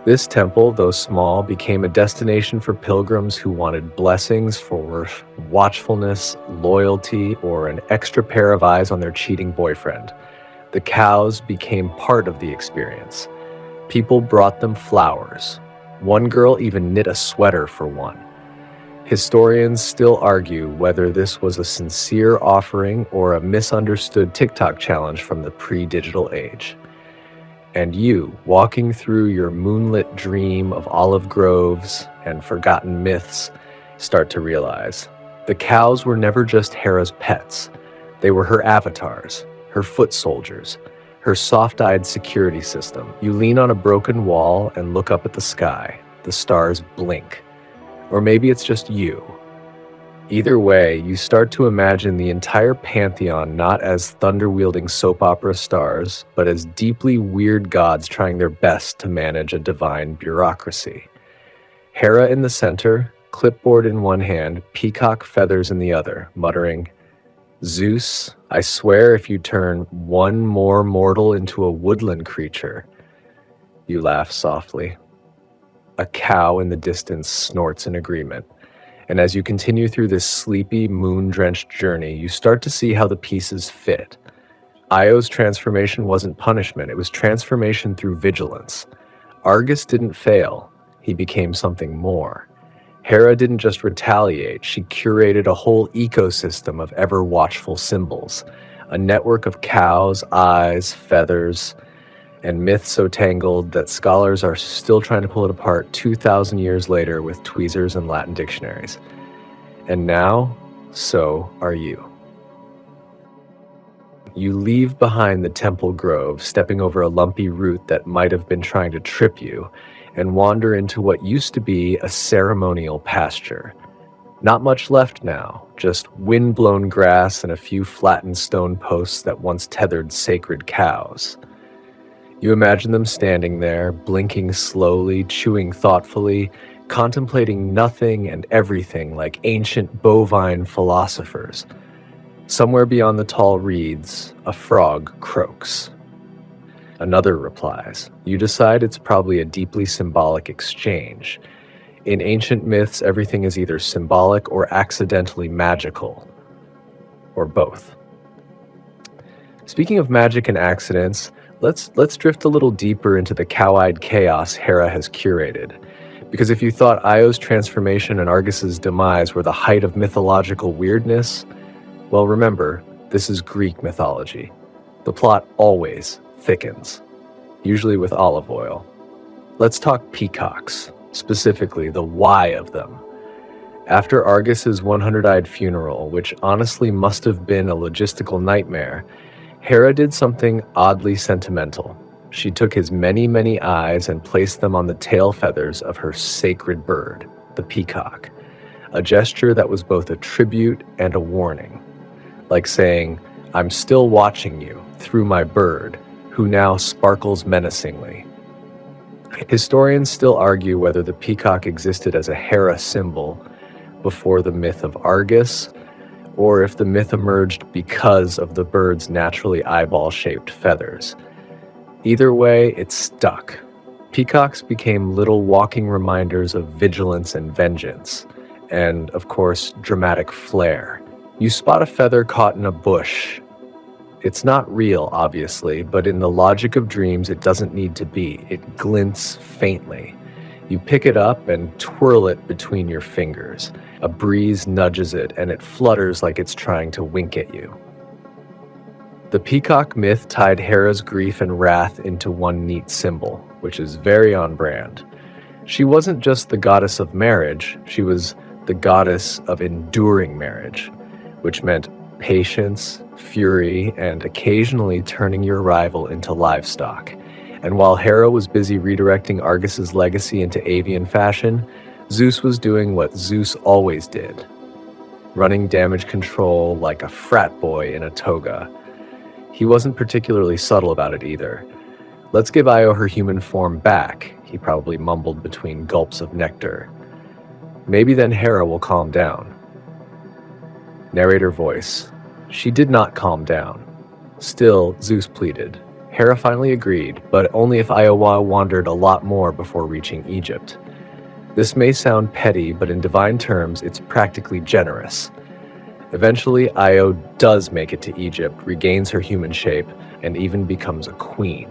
This temple, though small, became a destination for pilgrims who wanted blessings for watchfulness, loyalty, or an extra pair of eyes on their cheating boyfriend. The cows became part of the experience. People brought them flowers. One girl even knit a sweater for one. Historians still argue whether this was a sincere offering or a misunderstood TikTok challenge from the pre-digital age. And you, walking through your moonlit dream of olive groves and forgotten myths, start to realize the cows were never just Hera's pets. They were her avatars, her foot soldiers, her soft-eyed security system. You lean on a broken wall and look up at the sky. The stars blink. Or maybe it's just you. Either way, you start to imagine the entire pantheon not as thunder-wielding soap opera stars, but as deeply weird gods trying their best to manage a divine bureaucracy. Hera in the center, clipboard in one hand, peacock feathers in the other, muttering, "Zeus, I swear if you turn one more mortal into a woodland creature." You laugh softly. A cow in the distance snorts in agreement. And as you continue through this sleepy, moon-drenched journey, you start to see how the pieces fit. Io's transformation wasn't punishment, it was transformation through vigilance. Argus didn't fail, he became something more. Hera didn't just retaliate, she curated a whole ecosystem of ever-watchful symbols. A network of cows, eyes, feathers, and myths so tangled that scholars are still trying to pull it apart 2,000 years later with tweezers and Latin dictionaries. And now, so are you. You leave behind the temple grove, stepping over a lumpy root that might have been trying to trip you, and wander into what used to be a ceremonial pasture. Not much left now, just wind-blown grass and a few flattened stone posts that once tethered sacred cows. You imagine them standing there, blinking slowly, chewing thoughtfully, contemplating nothing and everything like ancient bovine philosophers. Somewhere beyond the tall reeds, a frog croaks. Another replies. You decide it's probably a deeply symbolic exchange. In ancient myths, everything is either symbolic or accidentally magical, or both. Speaking of magic and accidents, let's drift a little deeper into the cow-eyed chaos Hera has curated. Because if you thought Io's transformation and Argus's demise were the height of mythological weirdness, well, remember, this is Greek mythology. The plot always thickens, usually with olive oil. Let's talk peacocks, specifically the why of them. After Argus's 100-eyed funeral, which honestly must have been a logistical nightmare, Hera did something oddly sentimental. She took his many, many eyes and placed them on the tail feathers of her sacred bird, the peacock, a gesture that was both a tribute and a warning, like saying, "I'm still watching you through my bird, who now sparkles menacingly." Historians still argue whether the peacock existed as a Hera symbol before the myth of Argus, or if the myth emerged because of the bird's naturally eyeball-shaped feathers. Either way, it stuck. Peacocks became little walking reminders of vigilance and vengeance, and, of course, dramatic flair. You spot a feather caught in a bush. It's not real, obviously, but in the logic of dreams, it doesn't need to be. It glints faintly. You pick it up and twirl it between your fingers. A breeze nudges it, and it flutters like it's trying to wink at you. The peacock myth tied Hera's grief and wrath into one neat symbol, which is very on brand. She wasn't just the goddess of marriage, she was the goddess of enduring marriage, which meant patience, fury, and occasionally turning your rival into livestock. And while Hera was busy redirecting Argus's legacy into avian fashion, Zeus was doing what Zeus always did, running damage control like a frat boy in a toga. He wasn't particularly subtle about it either. "Let's give Io her human form back," he probably mumbled between gulps of nectar. "Maybe then Hera will calm down." Narrator voice. She did not calm down. Still, Zeus pleaded. Hera finally agreed, but only if Io wandered a lot more before reaching Egypt. This may sound petty, but in divine terms, it's practically generous. Eventually, Io does make it to Egypt, regains her human shape, and even becomes a queen.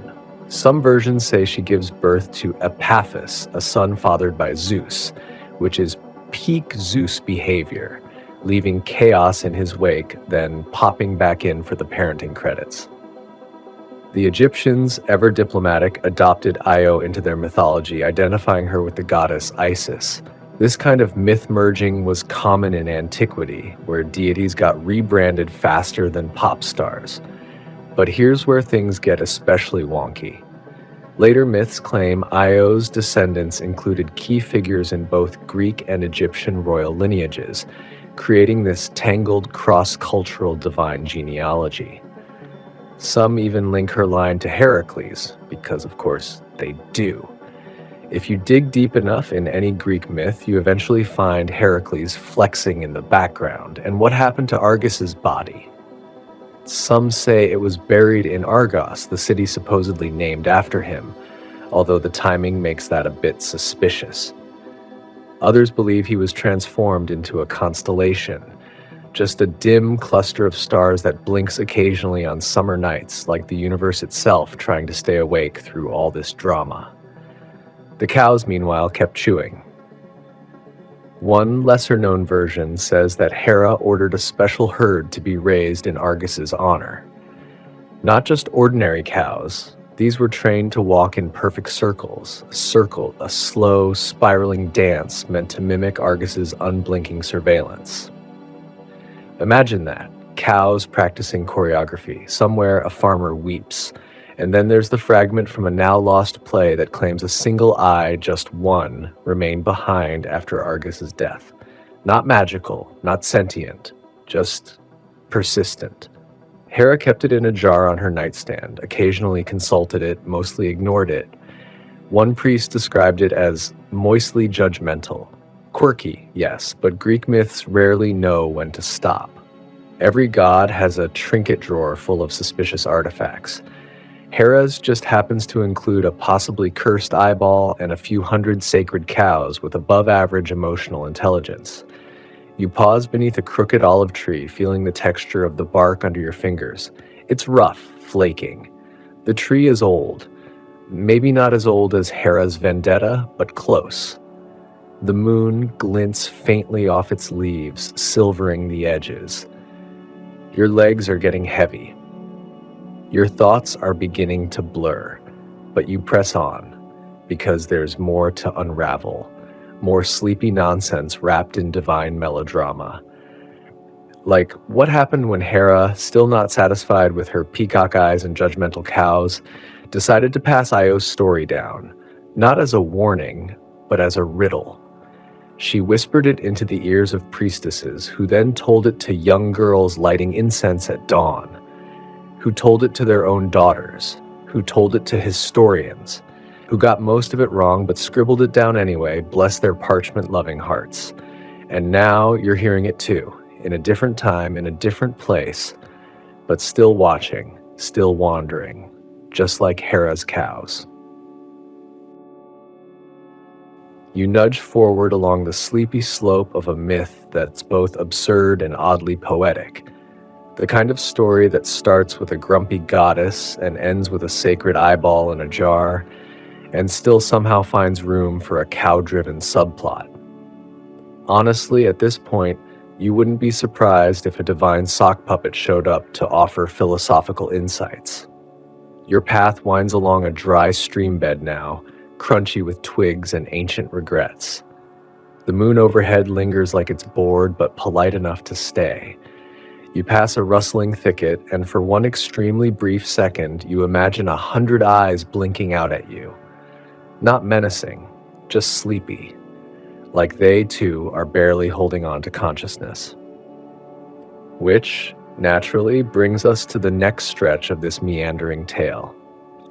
Some versions say she gives birth to Epaphus, a son fathered by Zeus, which is peak Zeus behavior, leaving chaos in his wake, then popping back in for the parenting credits. The Egyptians, ever diplomatic, adopted Io into their mythology, identifying her with the goddess Isis. This kind of myth merging was common in antiquity, where deities got rebranded faster than pop stars. But here's where things get especially wonky. Later myths claim Io's descendants included key figures in both Greek and Egyptian royal lineages, creating this tangled cross-cultural divine genealogy. Some even link her line to Heracles, because of course they do. If you dig deep enough in any Greek myth, you eventually find Heracles flexing in the background. And what happened to Argus's body? Some say it was buried in Argos, the city supposedly named after him, although the timing makes that a bit suspicious. Others believe he was transformed into a constellation, just a dim cluster of stars that blinks occasionally on summer nights, like the universe itself trying to stay awake through all this drama. The cows, meanwhile, kept chewing. One lesser-known version says that Hera ordered a special herd to be raised in Argus's honor. Not just ordinary cows, these were trained to walk in perfect circles, a slow, spiraling dance meant to mimic Argus's unblinking surveillance. Imagine that, cows practicing choreography. Somewhere a farmer weeps, And then there's the fragment from a now lost play that claims a single eye, just one, remained behind after Argus's death. Not magical, not sentient, just persistent. Hera kept it in a jar on her nightstand, occasionally consulted it, mostly ignored it. One priest described it as moistly judgmental. Quirky, yes, but Greek myths rarely know when to stop. Every god has a trinket drawer full of suspicious artifacts. Hera's just happens to include a possibly cursed eyeball and a few hundred sacred cows with above-average emotional intelligence. You pause beneath a crooked olive tree, feeling the texture of the bark under your fingers. It's rough, flaking. The tree is old. Maybe not as old as Hera's vendetta, but close. The moon glints faintly off its leaves, silvering the edges. Your legs are getting heavy. Your thoughts are beginning to blur, but you press on, because there's more to unravel, more sleepy nonsense wrapped in divine melodrama. Like, what happened when Hera, still not satisfied with her peacock eyes and judgmental cows, decided to pass Io's story down, not as a warning, but as a riddle. She whispered it into the ears of priestesses, who then told it to young girls lighting incense at dawn, who told it to their own daughters, who told it to historians, who got most of it wrong but scribbled it down anyway, bless their parchment-loving hearts. And now you're hearing it too, in a different time, in a different place, but still watching, still wandering, just like Hera's cows. You nudge forward along the sleepy slope of a myth that's both absurd and oddly poetic. The kind of story that starts with a grumpy goddess and ends with a sacred eyeball in a jar, and still somehow finds room for a cow-driven subplot. Honestly, at this point, you wouldn't be surprised if a divine sock puppet showed up to offer philosophical insights. Your path winds along a dry stream bed now, crunchy with twigs and ancient regrets. The moon overhead lingers like it's bored but polite enough to stay. You pass a rustling thicket, and for one extremely brief second, you imagine 100 eyes blinking out at you. Not menacing, just sleepy, like they, too, are barely holding on to consciousness. Which, naturally, brings us to the next stretch of this meandering tale.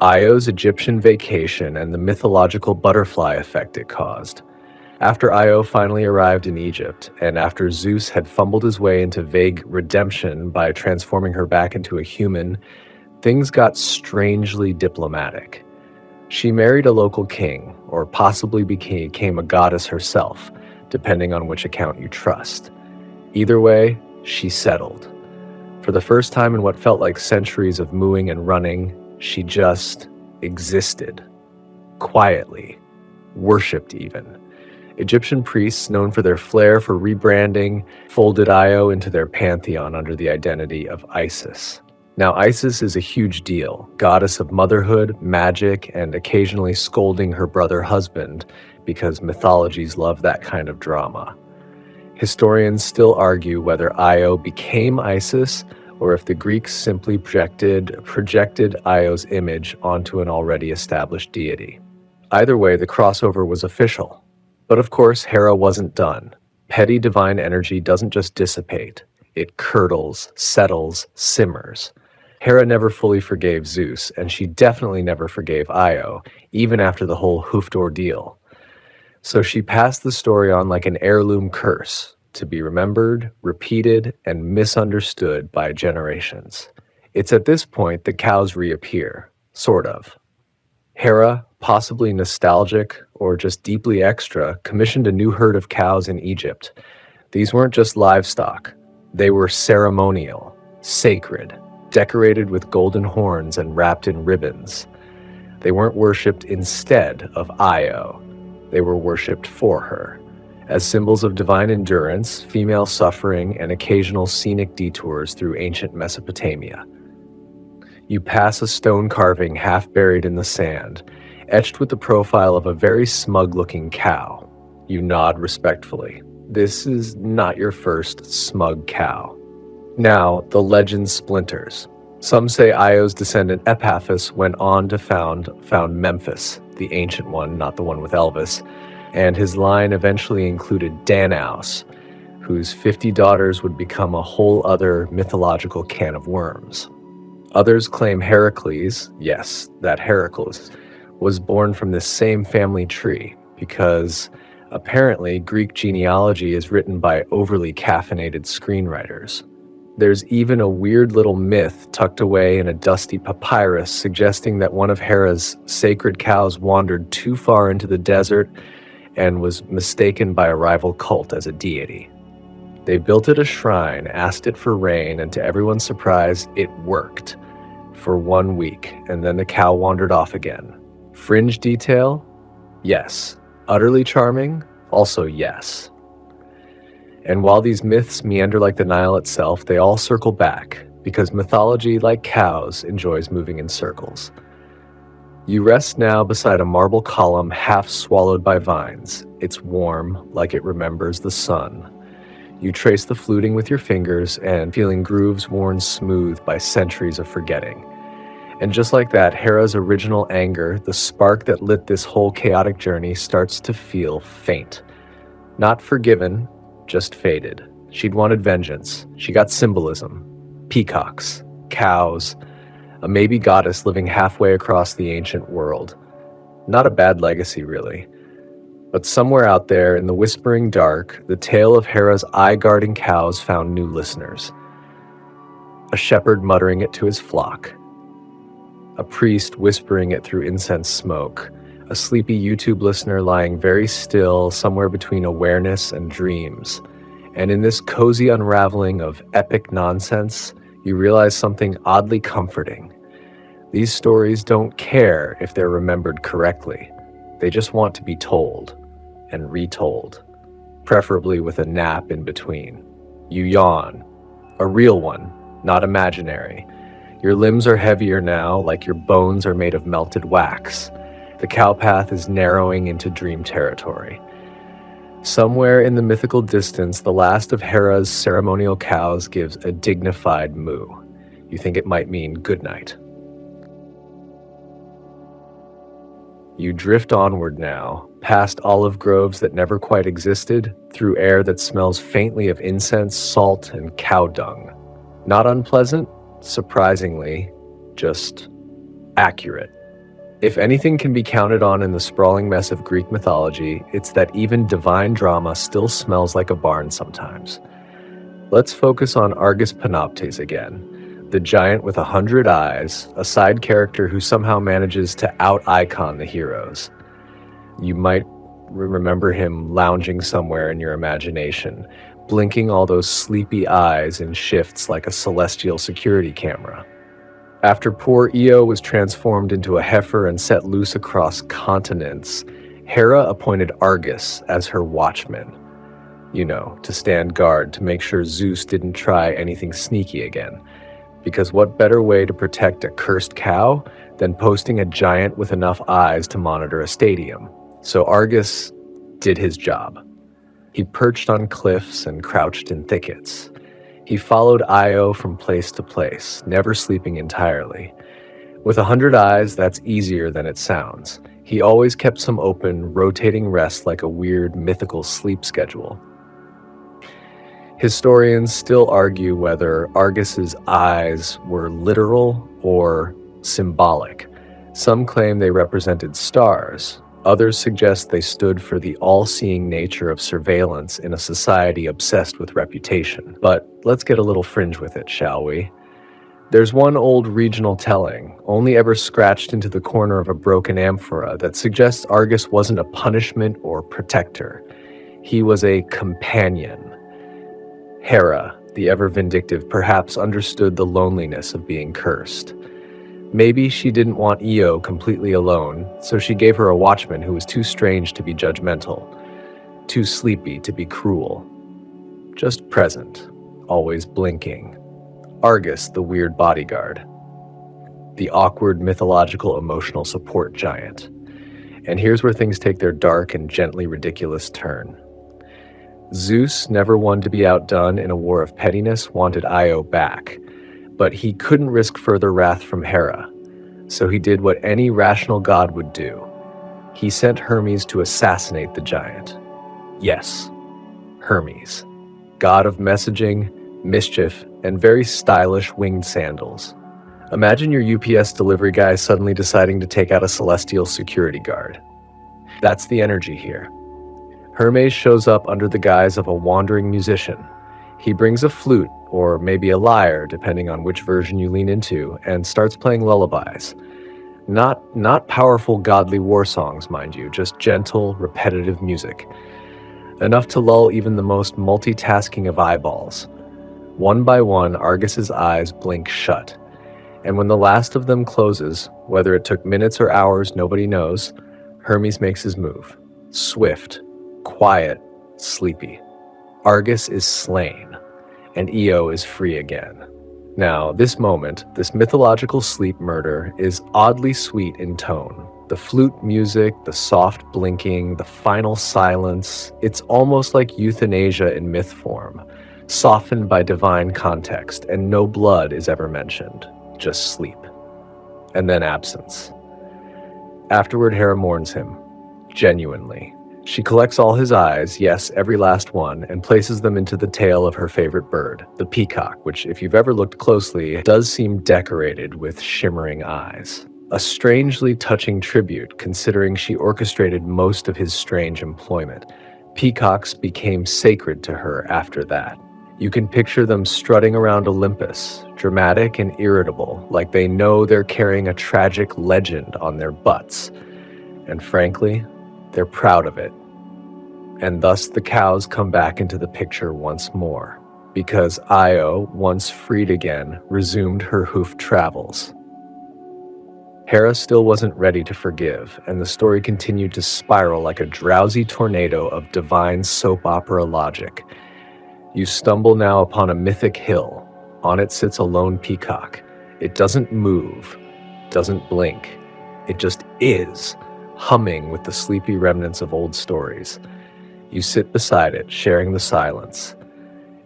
Io's Egyptian vacation and the mythological butterfly effect it caused. After Io finally arrived in Egypt, and after Zeus had fumbled his way into vague redemption by transforming her back into a human, things got strangely diplomatic. She married a local king, or possibly became a goddess herself, depending on which account you trust. Either way, she settled. For the first time in what felt like centuries of mooing and running, she just existed. Quietly. Worshipped even. Egyptian priests, known for their flair for rebranding, folded Io into their pantheon under the identity of Isis. Now, Isis is a huge deal, goddess of motherhood, magic, and occasionally scolding her brother husband, because mythologies love that kind of drama. Historians still argue whether Io became Isis, or if the Greeks simply projected Io's image onto an already established deity. Either way, the crossover was official. But of course, Hera wasn't done. Petty divine energy doesn't just dissipate. It curdles, settles, simmers. Hera never fully forgave Zeus, and she definitely never forgave Io, even after the whole hoofed ordeal. So she passed the story on like an heirloom curse, to be remembered, repeated, and misunderstood by generations. It's at this point that cows reappear, sort of. Hera, possibly nostalgic or just deeply extra, commissioned a new herd of cows in Egypt. These weren't just livestock. They were ceremonial, sacred, decorated with golden horns and wrapped in ribbons. They weren't worshipped instead of Io. They were worshipped for her, as symbols of divine endurance, female suffering, and occasional scenic detours through ancient Mesopotamia. You pass a stone carving half buried in the sand, etched with the profile of a very smug-looking cow. You nod respectfully. This is not your first smug cow. Now, the legend splinters. Some say Io's descendant Epaphus went on to found Memphis, the ancient one, not the one with Elvis, and his line eventually included Danaus, whose 50 daughters would become a whole other mythological can of worms. Others claim Heracles, yes, that Heracles, was born from this same family tree, because apparently Greek genealogy is written by overly caffeinated screenwriters. There's even a weird little myth tucked away in a dusty papyrus suggesting that one of Hera's sacred cows wandered too far into the desert and was mistaken by a rival cult as a deity. They built it a shrine, asked it for rain, and to everyone's surprise, it worked for 1 week, and then the cow wandered off again. Fringe detail? Yes. Utterly charming? Also yes. And while these myths meander like the Nile itself, they all circle back, because mythology, like cows, enjoys moving in circles. You rest now beside a marble column half swallowed by vines. It's warm, like it remembers the sun. You trace the fluting with your fingers and feeling grooves worn smooth by centuries of forgetting. And just like that, Hera's original anger, the spark that lit this whole chaotic journey, starts to feel faint. Not forgiven, just faded. She'd wanted vengeance. She got symbolism. Peacocks, cows, a maybe goddess living halfway across the ancient world. Not a bad legacy, really. But somewhere out there in the whispering dark, the tale of Hera's eye-guarding cows found new listeners. A shepherd muttering it to his flock. A priest whispering it through incense smoke. A sleepy YouTube listener lying very still somewhere between awareness and dreams. And in this cozy unraveling of epic nonsense, you realize something oddly comforting. These stories don't care if they're remembered correctly. They just want to be told and retold, preferably with a nap in between. You yawn. A real one, not imaginary. Your limbs are heavier now, like your bones are made of melted wax. The cow path is narrowing into dream territory. Somewhere in the mythical distance, the last of Hera's ceremonial cows gives a dignified moo. You think it might mean good night. You drift onward now, past olive groves that never quite existed, through air that smells faintly of incense, salt, and cow dung. Not unpleasant, surprisingly, just accurate. If anything can be counted on in the sprawling mess of Greek mythology, it's that even divine drama still smells like a barn sometimes. Let's focus on Argus Panoptes again. The giant with 100 eyes, a side character who somehow manages to out-icon the heroes. You might remember him lounging somewhere in your imagination, blinking all those sleepy eyes in shifts like a celestial security camera. After poor Io was transformed into a heifer and set loose across continents, Hera appointed Argus as her watchman. You know, to stand guard, to make sure Zeus didn't try anything sneaky again. Because what better way to protect a cursed cow than posting a giant with enough eyes to monitor a stadium? So Argus did his job. He perched on cliffs and crouched in thickets. He followed Io from place to place, never sleeping entirely. With 100 eyes, that's easier than it sounds. He always kept some open, rotating rest like a weird, mythical sleep schedule. Historians still argue whether Argus's eyes were literal or symbolic. Some claim they represented stars. Others suggest they stood for the all-seeing nature of surveillance in a society obsessed with reputation. But let's get a little fringe with it, shall we? There's one old regional telling, only ever scratched into the corner of a broken amphora, that suggests Argus wasn't a punishment or protector. He was a companion. Hera, the ever-vindictive, perhaps understood the loneliness of being cursed. Maybe she didn't want Io completely alone, so she gave her a watchman who was too strange to be judgmental, too sleepy to be cruel. Just present, always blinking. Argus, the weird bodyguard. The awkward mythological emotional support giant. And here's where things take their dark and gently ridiculous turn. Zeus, never one to be outdone in a war of pettiness, wanted Io back. But he couldn't risk further wrath from Hera, so he did what any rational god would do. He sent Hermes to assassinate the giant. Yes, Hermes, god of messaging, mischief, and very stylish winged sandals. Imagine your UPS delivery guy suddenly deciding to take out a celestial security guard. That's the energy here. Hermes shows up under the guise of a wandering musician. He brings a flute, or maybe a lyre, depending on which version you lean into, and starts playing lullabies. Not powerful godly war songs, mind you, just gentle, repetitive music. Enough to lull even the most multitasking of eyeballs. One by one, Argus's eyes blink shut. And when the last of them closes, whether it took minutes or hours, nobody knows, Hermes makes his move. Swift, quiet, sleepy. Argus is slain, and Io is free again. Now, this moment, this mythological sleep murder, is oddly sweet in tone. The flute music, the soft blinking, the final silence, it's almost like euthanasia in myth form, softened by divine context, and no blood is ever mentioned, just sleep. And then absence. Afterward, Hera mourns him, genuinely. She collects all his eyes, yes, every last one, and places them into the tail of her favorite bird, the peacock, which, if you've ever looked closely, does seem decorated with shimmering eyes. A strangely touching tribute, considering she orchestrated most of his strange employment. Peacocks became sacred to her after that. You can picture them strutting around Olympus, dramatic and irritable, like they know they're carrying a tragic legend on their butts. And frankly, they're proud of it. And thus the cows come back into the picture once more, because Io, once freed again, resumed her hoof travels. Hera still wasn't ready to forgive, and the story continued to spiral like a drowsy tornado of divine soap opera logic. You stumble now upon a mythic hill. On it sits a lone peacock. It doesn't move, doesn't blink. It just is, humming with the sleepy remnants of old stories. You sit beside it, sharing the silence.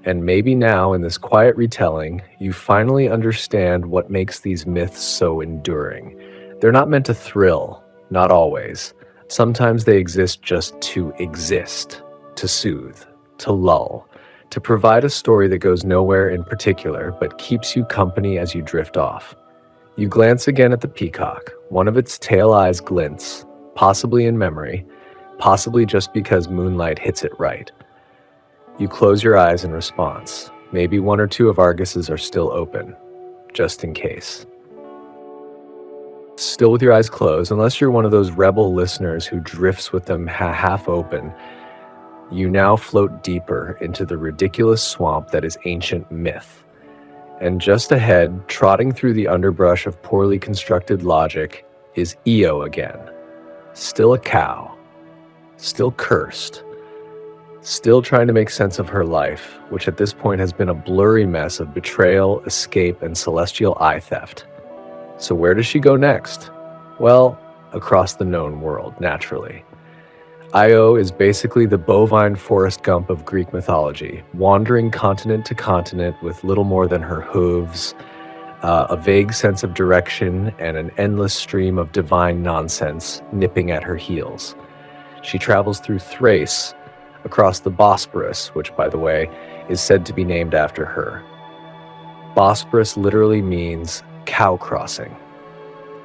And maybe now, in this quiet retelling, you finally understand what makes these myths so enduring. They're not meant to thrill, not always. Sometimes they exist just to exist, to soothe, to lull, to provide a story that goes nowhere in particular, but keeps you company as you drift off. You glance again at the peacock. One of its tail eyes glints, possibly in memory, possibly just because moonlight hits it right. You close your eyes in response. Maybe one or two of Argus's are still open, just in case. Still with your eyes closed, unless you're one of those rebel listeners who drifts with them half open, you now float deeper into the ridiculous swamp that is ancient myth. And just ahead, trotting through the underbrush of poorly constructed logic, is Io again. Still a cow. Still cursed. Still trying to make sense of her life, which at this point has been a blurry mess of betrayal, escape, and celestial eye theft. So where does she go next? Well, across the known world, naturally. Io is basically the bovine Forrest Gump of Greek mythology, wandering continent to continent with little more than her hooves, a vague sense of direction, and an endless stream of divine nonsense nipping at her heels. She travels through Thrace, across the Bosporus, which, by the way, is said to be named after her. Bosporus literally means cow crossing,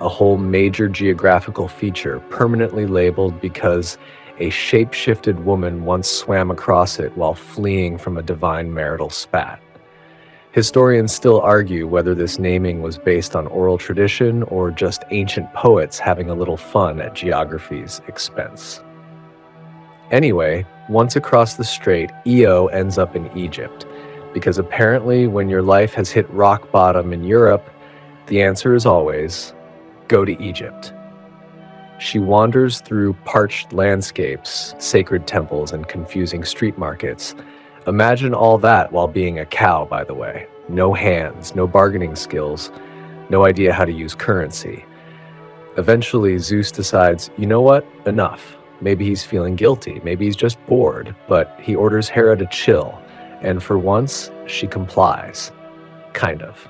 a whole major geographical feature permanently labeled because a shape-shifted woman once swam across it while fleeing from a divine marital spat. Historians still argue whether this naming was based on oral tradition or just ancient poets having a little fun at geography's expense. Anyway, once across the strait, Io ends up in Egypt, because apparently when your life has hit rock bottom in Europe, the answer is always, go to Egypt. She wanders through parched landscapes, sacred temples, and confusing street markets. Imagine all that while being a cow, by the way. No hands, no bargaining skills, no idea how to use currency. Eventually, Zeus decides, you know what? Enough. Maybe he's feeling guilty, maybe he's just bored, but he orders Hera to chill, and for once, she complies. Kind of.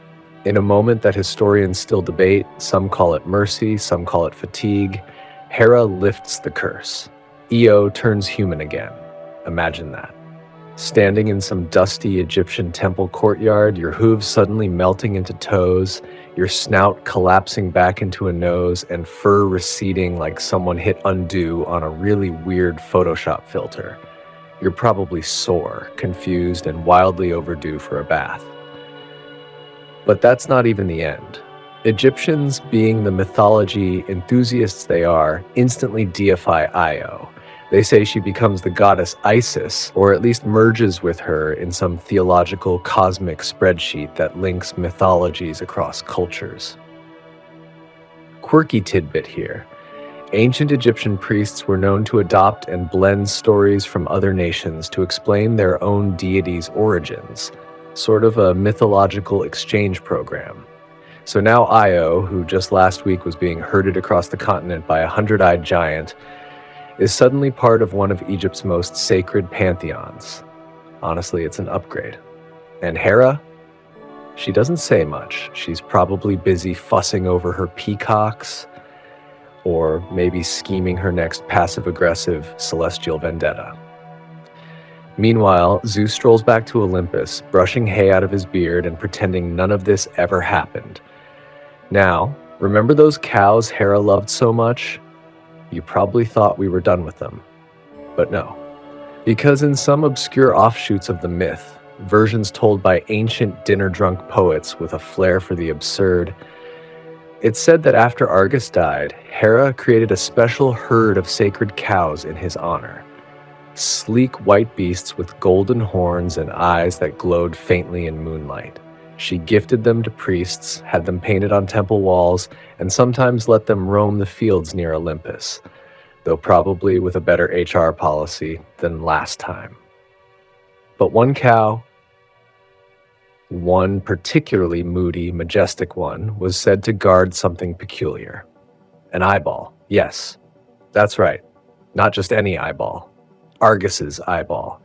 In a moment that historians still debate, some call it mercy, some call it fatigue, Hera lifts the curse. Io turns human again. Imagine that. Standing in some dusty Egyptian temple courtyard, your hooves suddenly melting into toes, your snout collapsing back into a nose, and fur receding like someone hit undo on a really weird Photoshop filter. You're probably sore, confused, and wildly overdue for a bath. But that's not even the end. Egyptians, being the mythology enthusiasts they are, instantly deify Io. They say she becomes the goddess Isis, or at least merges with her in some theological cosmic spreadsheet that links mythologies across cultures. Quirky tidbit here. Ancient Egyptian priests were known to adopt and blend stories from other nations to explain their own deities' origins, sort of a mythological exchange program. So now Io, who just last week was being herded across the continent by a 100-eyed giant, is suddenly part of one of Egypt's most sacred pantheons. Honestly, it's an upgrade. And Hera? She doesn't say much. She's probably busy fussing over her peacocks, or maybe scheming her next passive-aggressive celestial vendetta. Meanwhile, Zeus strolls back to Olympus, brushing hay out of his beard and pretending none of this ever happened. Now, remember those cows Hera loved so much? You probably thought we were done with them. But no. Because in some obscure offshoots of the myth, versions told by ancient dinner-drunk poets with a flair for the absurd, it's said that after Argus died, Hera created a special herd of sacred cows in his honor. Sleek white beasts with golden horns and eyes that glowed faintly in moonlight. She gifted them to priests, had them painted on temple walls, and sometimes let them roam the fields near Olympus, though probably with a better HR policy than last time. But one cow, one particularly moody, majestic one, was said to guard something peculiar. An eyeball. Yes, that's right. Not just any eyeball. Argus's eyeball.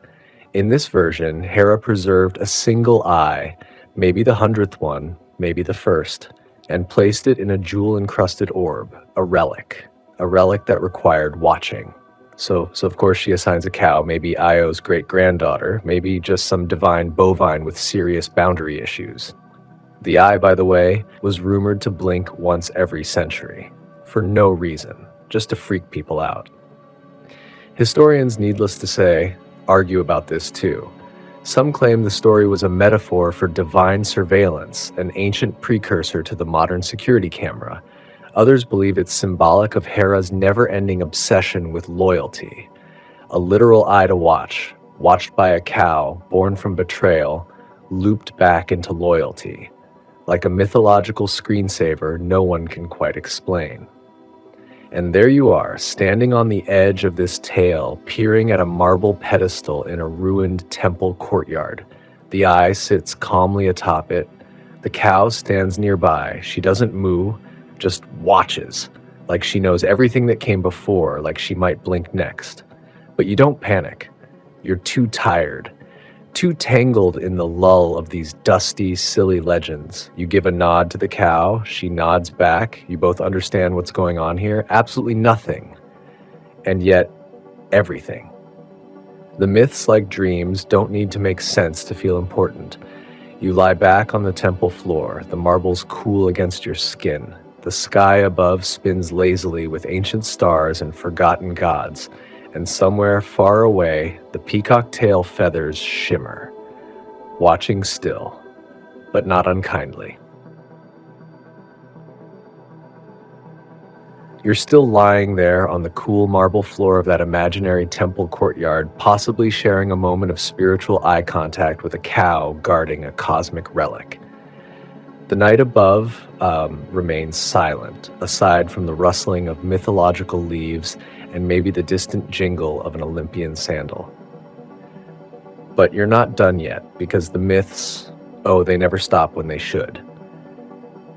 In this version, Hera preserved a single eye, maybe the 100th one, maybe the first, and placed it in a jewel-encrusted orb, a relic that required watching. So of course she assigns a cow, maybe Io's great-granddaughter, maybe just some divine bovine with serious boundary issues. The eye, by the way, was rumored to blink once every century, for no reason, just to freak people out. Historians, needless to say, argue about this too. Some claim the story was a metaphor for divine surveillance, an ancient precursor to the modern security camera. Others believe it's symbolic of Hera's never-ending obsession with loyalty. A literal eye to watch, watched by a cow, born from betrayal, looped back into loyalty. Like a mythological screensaver no one can quite explain. And there you are, standing on the edge of this tale, peering at a marble pedestal in a ruined temple courtyard. The eye sits calmly atop it. The cow stands nearby. She doesn't moo, just watches, like she knows everything that came before, like she might blink next. But you don't panic. You're too tired, too tangled in the lull of these dusty, silly legends. You give a nod to the cow, she nods back, you both understand what's going on here. Absolutely nothing. And yet, everything. The myths, like dreams, don't need to make sense to feel important. You lie back on the temple floor, the marbles cool against your skin. The sky above spins lazily with ancient stars and forgotten gods. And somewhere far away, the peacock tail feathers shimmer, watching still, but not unkindly. You're still lying there on the cool marble floor of that imaginary temple courtyard, possibly sharing a moment of spiritual eye contact with a cow guarding a cosmic relic. The night above remains silent, aside from the rustling of mythological leaves and maybe the distant jingle of an Olympian sandal. But you're not done yet, because the myths, they never stop when they should.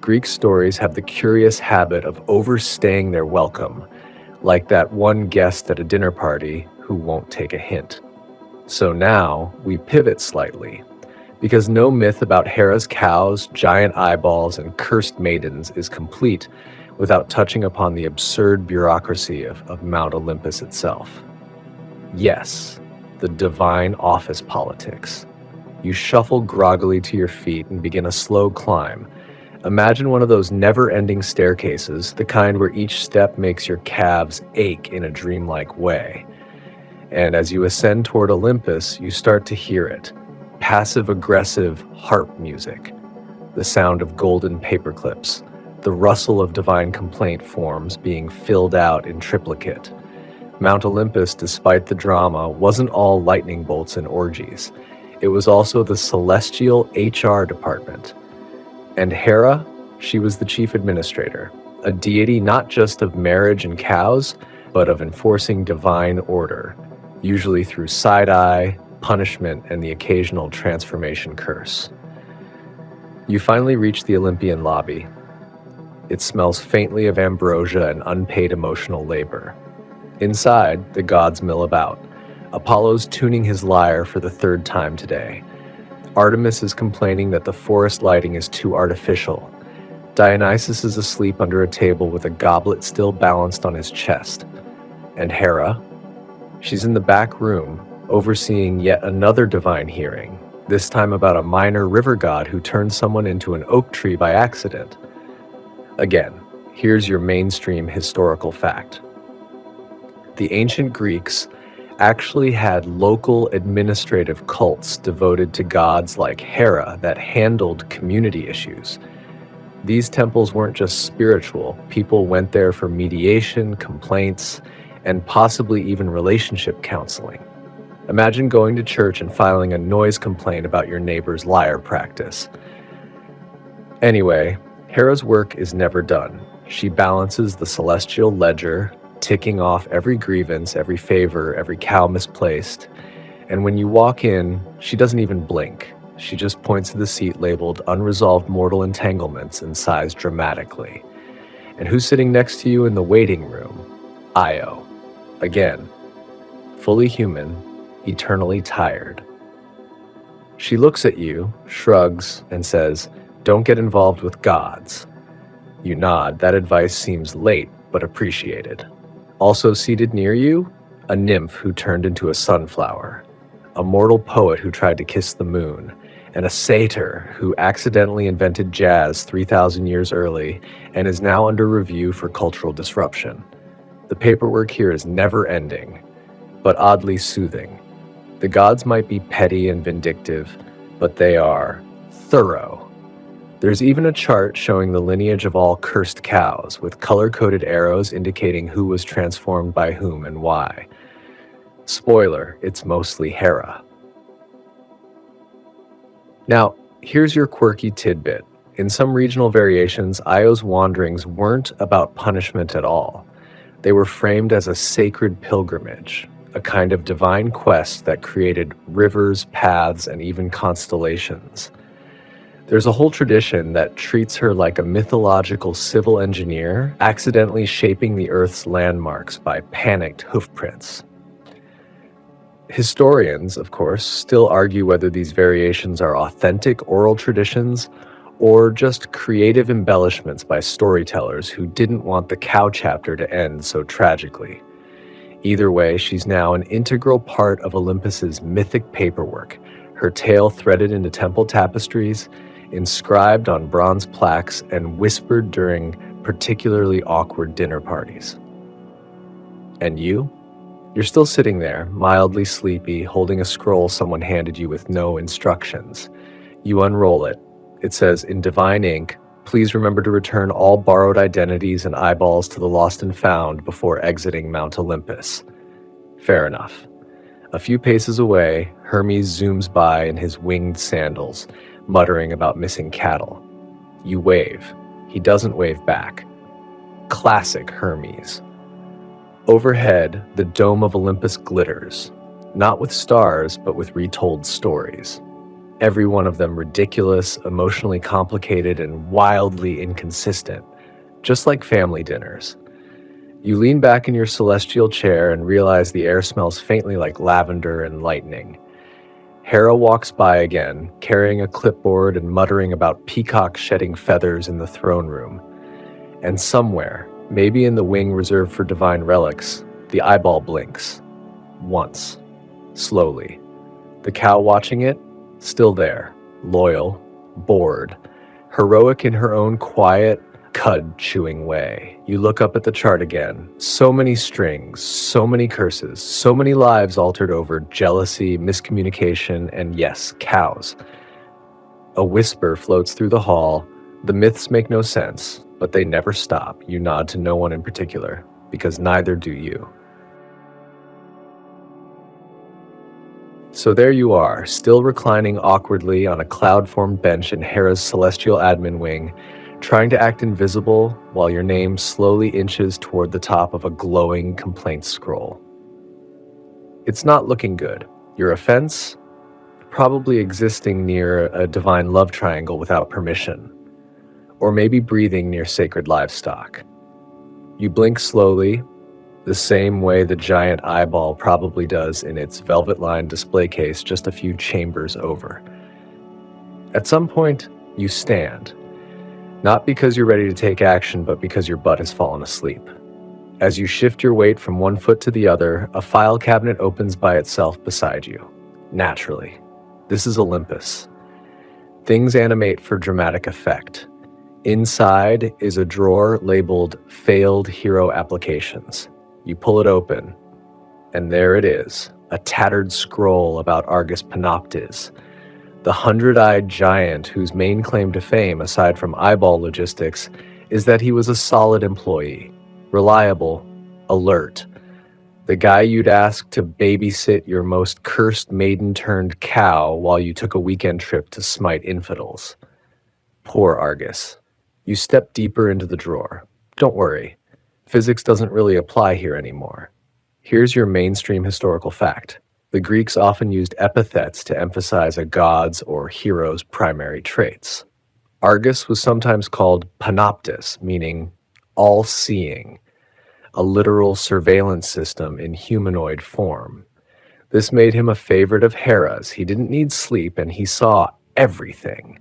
Greek stories have the curious habit of overstaying their welcome, like that one guest at a dinner party who won't take a hint. So now we pivot slightly, Because no myth about Hera's cows, giant eyeballs, and cursed maidens is complete without touching upon the absurd bureaucracy of Mount Olympus itself. Yes, the divine office politics. You shuffle groggily to your feet and begin a slow climb. Imagine one of those never-ending staircases, the kind where each step makes your calves ache in a dreamlike way. And as you ascend toward Olympus, you start to hear it. Passive-aggressive harp music, the sound of golden paperclips, the rustle of divine complaint forms being filled out in triplicate. Mount Olympus, despite the drama, wasn't all lightning bolts and orgies. It was also the celestial HR department. And Hera, she was the chief administrator, a deity not just of marriage and cows, but of enforcing divine order, usually through side-eye, punishment, and the occasional transformation curse. You finally reach the Olympian lobby. It smells faintly of ambrosia and unpaid emotional labor. Inside, the gods mill about. Apollo's tuning his lyre for the third time today. Artemis is complaining that the forest lighting is too artificial. Dionysus is asleep under a table with a goblet still balanced on his chest. And Hera? She's in the back room, overseeing yet another divine hearing, this time about a minor river god who turned someone into an oak tree by accident. Again, here's your mainstream historical fact. The ancient Greeks actually had local administrative cults devoted to gods like Hera that handled community issues. These temples weren't just spiritual. People went there for mediation, complaints, and possibly even relationship counseling. Imagine going to church and filing a noise complaint about your neighbor's lyre practice. Anyway, Hera's work is never done. She balances the celestial ledger, ticking off every grievance, every favor, every cow misplaced. And when you walk in, she doesn't even blink. She just points to the seat labeled Unresolved Mortal Entanglements and sighs dramatically. And who's sitting next to you in the waiting room? Io. Again, fully human, eternally tired. She looks at you, shrugs, and says, "Don't get involved with gods." You nod. That advice seems late, but appreciated. Also seated near you, a nymph who turned into a sunflower, a mortal poet who tried to kiss the moon, and a satyr who accidentally invented jazz 3,000 years early and is now under review for cultural disruption. The paperwork here is never ending, but oddly soothing. The gods might be petty and vindictive, but they are thorough. There's even a chart showing the lineage of all cursed cows, with color-coded arrows indicating who was transformed by whom and why. Spoiler, it's mostly Hera. Now, here's your quirky tidbit. In some regional variations, Io's wanderings weren't about punishment at all. They were framed as a sacred pilgrimage, a kind of divine quest that created rivers, paths, and even constellations. There's a whole tradition that treats her like a mythological civil engineer, accidentally shaping the Earth's landmarks by panicked hoofprints. Historians, of course, still argue whether these variations are authentic oral traditions or just creative embellishments by storytellers who didn't want the cow chapter to end so tragically. Either way, she's now an integral part of Olympus's mythic paperwork, her tale threaded into temple tapestries, inscribed on bronze plaques, and whispered during particularly awkward dinner parties. And you? You're still sitting there, mildly sleepy, holding a scroll someone handed you with no instructions. You unroll it. It says, in divine ink, "Please remember to return all borrowed identities and eyeballs to the lost and found before exiting Mount Olympus." Fair enough. A few paces away, Hermes zooms by in his winged sandals, muttering about missing cattle. You wave. He doesn't wave back. Classic Hermes. Overhead, the dome of Olympus glitters, not with stars, but with retold stories. Every one of them ridiculous, emotionally complicated, and wildly inconsistent, just like family dinners. You lean back in your celestial chair and realize the air smells faintly like lavender and lightning. Hera walks by again, carrying a clipboard and muttering about peacocks shedding feathers in the throne room. And somewhere, maybe in the wing reserved for divine relics, the eyeball blinks. Once. Slowly. The cow watching it, still there, loyal, bored, heroic in her own quiet, cud-chewing way. You look up at the chart again. So many strings, so many curses, so many lives altered over jealousy, miscommunication, and yes, cows. A whisper floats through the hall. The myths make no sense, but they never stop. You nod to no one in particular, because neither do you. So there you are, still reclining awkwardly on a cloud-formed bench in Hera's celestial admin wing, trying to act invisible while your name slowly inches toward the top of a glowing complaint scroll. It's not looking good. Your offense? Probably existing near a divine love triangle without permission. Or maybe breathing near sacred livestock. You blink slowly, the same way the giant eyeball probably does in its velvet-lined display case just a few chambers over. At some point, you stand. Not because you're ready to take action, but because your butt has fallen asleep. As you shift your weight from one foot to the other, a file cabinet opens by itself beside you. Naturally. This is Olympus. Things animate for dramatic effect. Inside is a drawer labeled Failed Hero Applications. You pull it open, and there it is, a tattered scroll about Argus Panoptes, the 100-eyed giant whose main claim to fame, aside from eyeball logistics, is that he was a solid employee, reliable, alert, the guy you'd ask to babysit your most cursed maiden-turned-cow while you took a weekend trip to smite infidels. Poor Argus. You step deeper into the drawer. Don't worry. Physics doesn't really apply here anymore. Here's your mainstream historical fact. The Greeks often used epithets to emphasize a god's or hero's primary traits. Argus was sometimes called Panoptes, meaning all-seeing, a literal surveillance system in humanoid form. This made him a favorite of Hera's. He didn't need sleep, and he saw everything.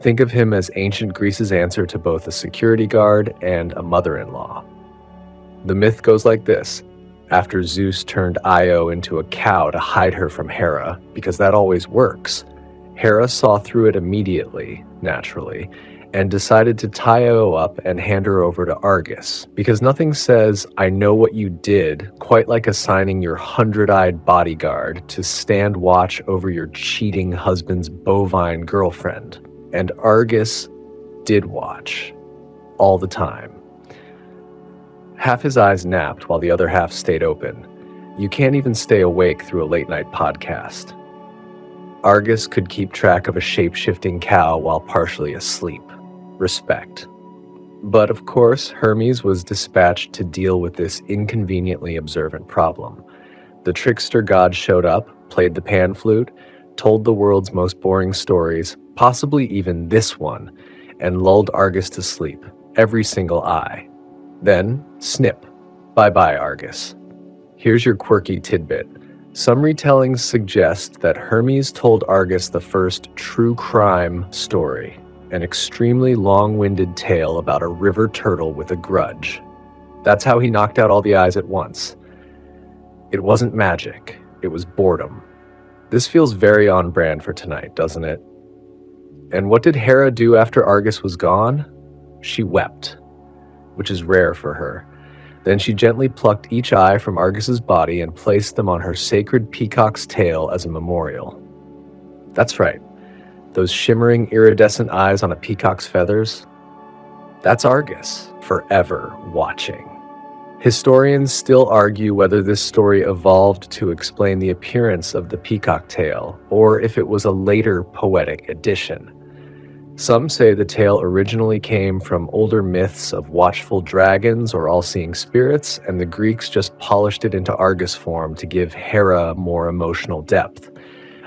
Think of him as ancient Greece's answer to both a security guard and a mother-in-law. The myth goes like this. After Zeus turned Io into a cow to hide her from Hera, because that always works, Hera saw through it immediately, naturally, and decided to tie Io up and hand her over to Argus, because nothing says, I know what you did, quite like assigning your 100-eyed bodyguard to stand watch over your cheating husband's bovine girlfriend. And Argus did watch, all the time. Half his eyes napped while the other half stayed open. You can't even stay awake through a late-night podcast. Argus could keep track of a shape-shifting cow while partially asleep. Respect. But of course, Hermes was dispatched to deal with this inconveniently observant problem. The trickster god showed up, played the pan flute, told the world's most boring stories, possibly even this one, and lulled Argus to sleep, every single eye. Then, snip. Bye-bye, Argus. Here's your quirky tidbit. Some retellings suggest that Hermes told Argus the first true crime story, an extremely long-winded tale about a river turtle with a grudge. That's how he knocked out all the eyes at once. It wasn't magic. It was boredom. This feels very on brand for tonight, doesn't it? And what did Hera do after Argus was gone? She wept, which is rare for her. Then she gently plucked each eye from Argus's body and placed them on her sacred peacock's tail as a memorial. That's right. Those shimmering, iridescent eyes on a peacock's feathers, that's Argus, forever watching. Historians still argue whether this story evolved to explain the appearance of the peacock tail, or if it was a later poetic addition. Some say the tale originally came from older myths of watchful dragons or all-seeing spirits, and the Greeks just polished it into Argus form to give Hera more emotional depth.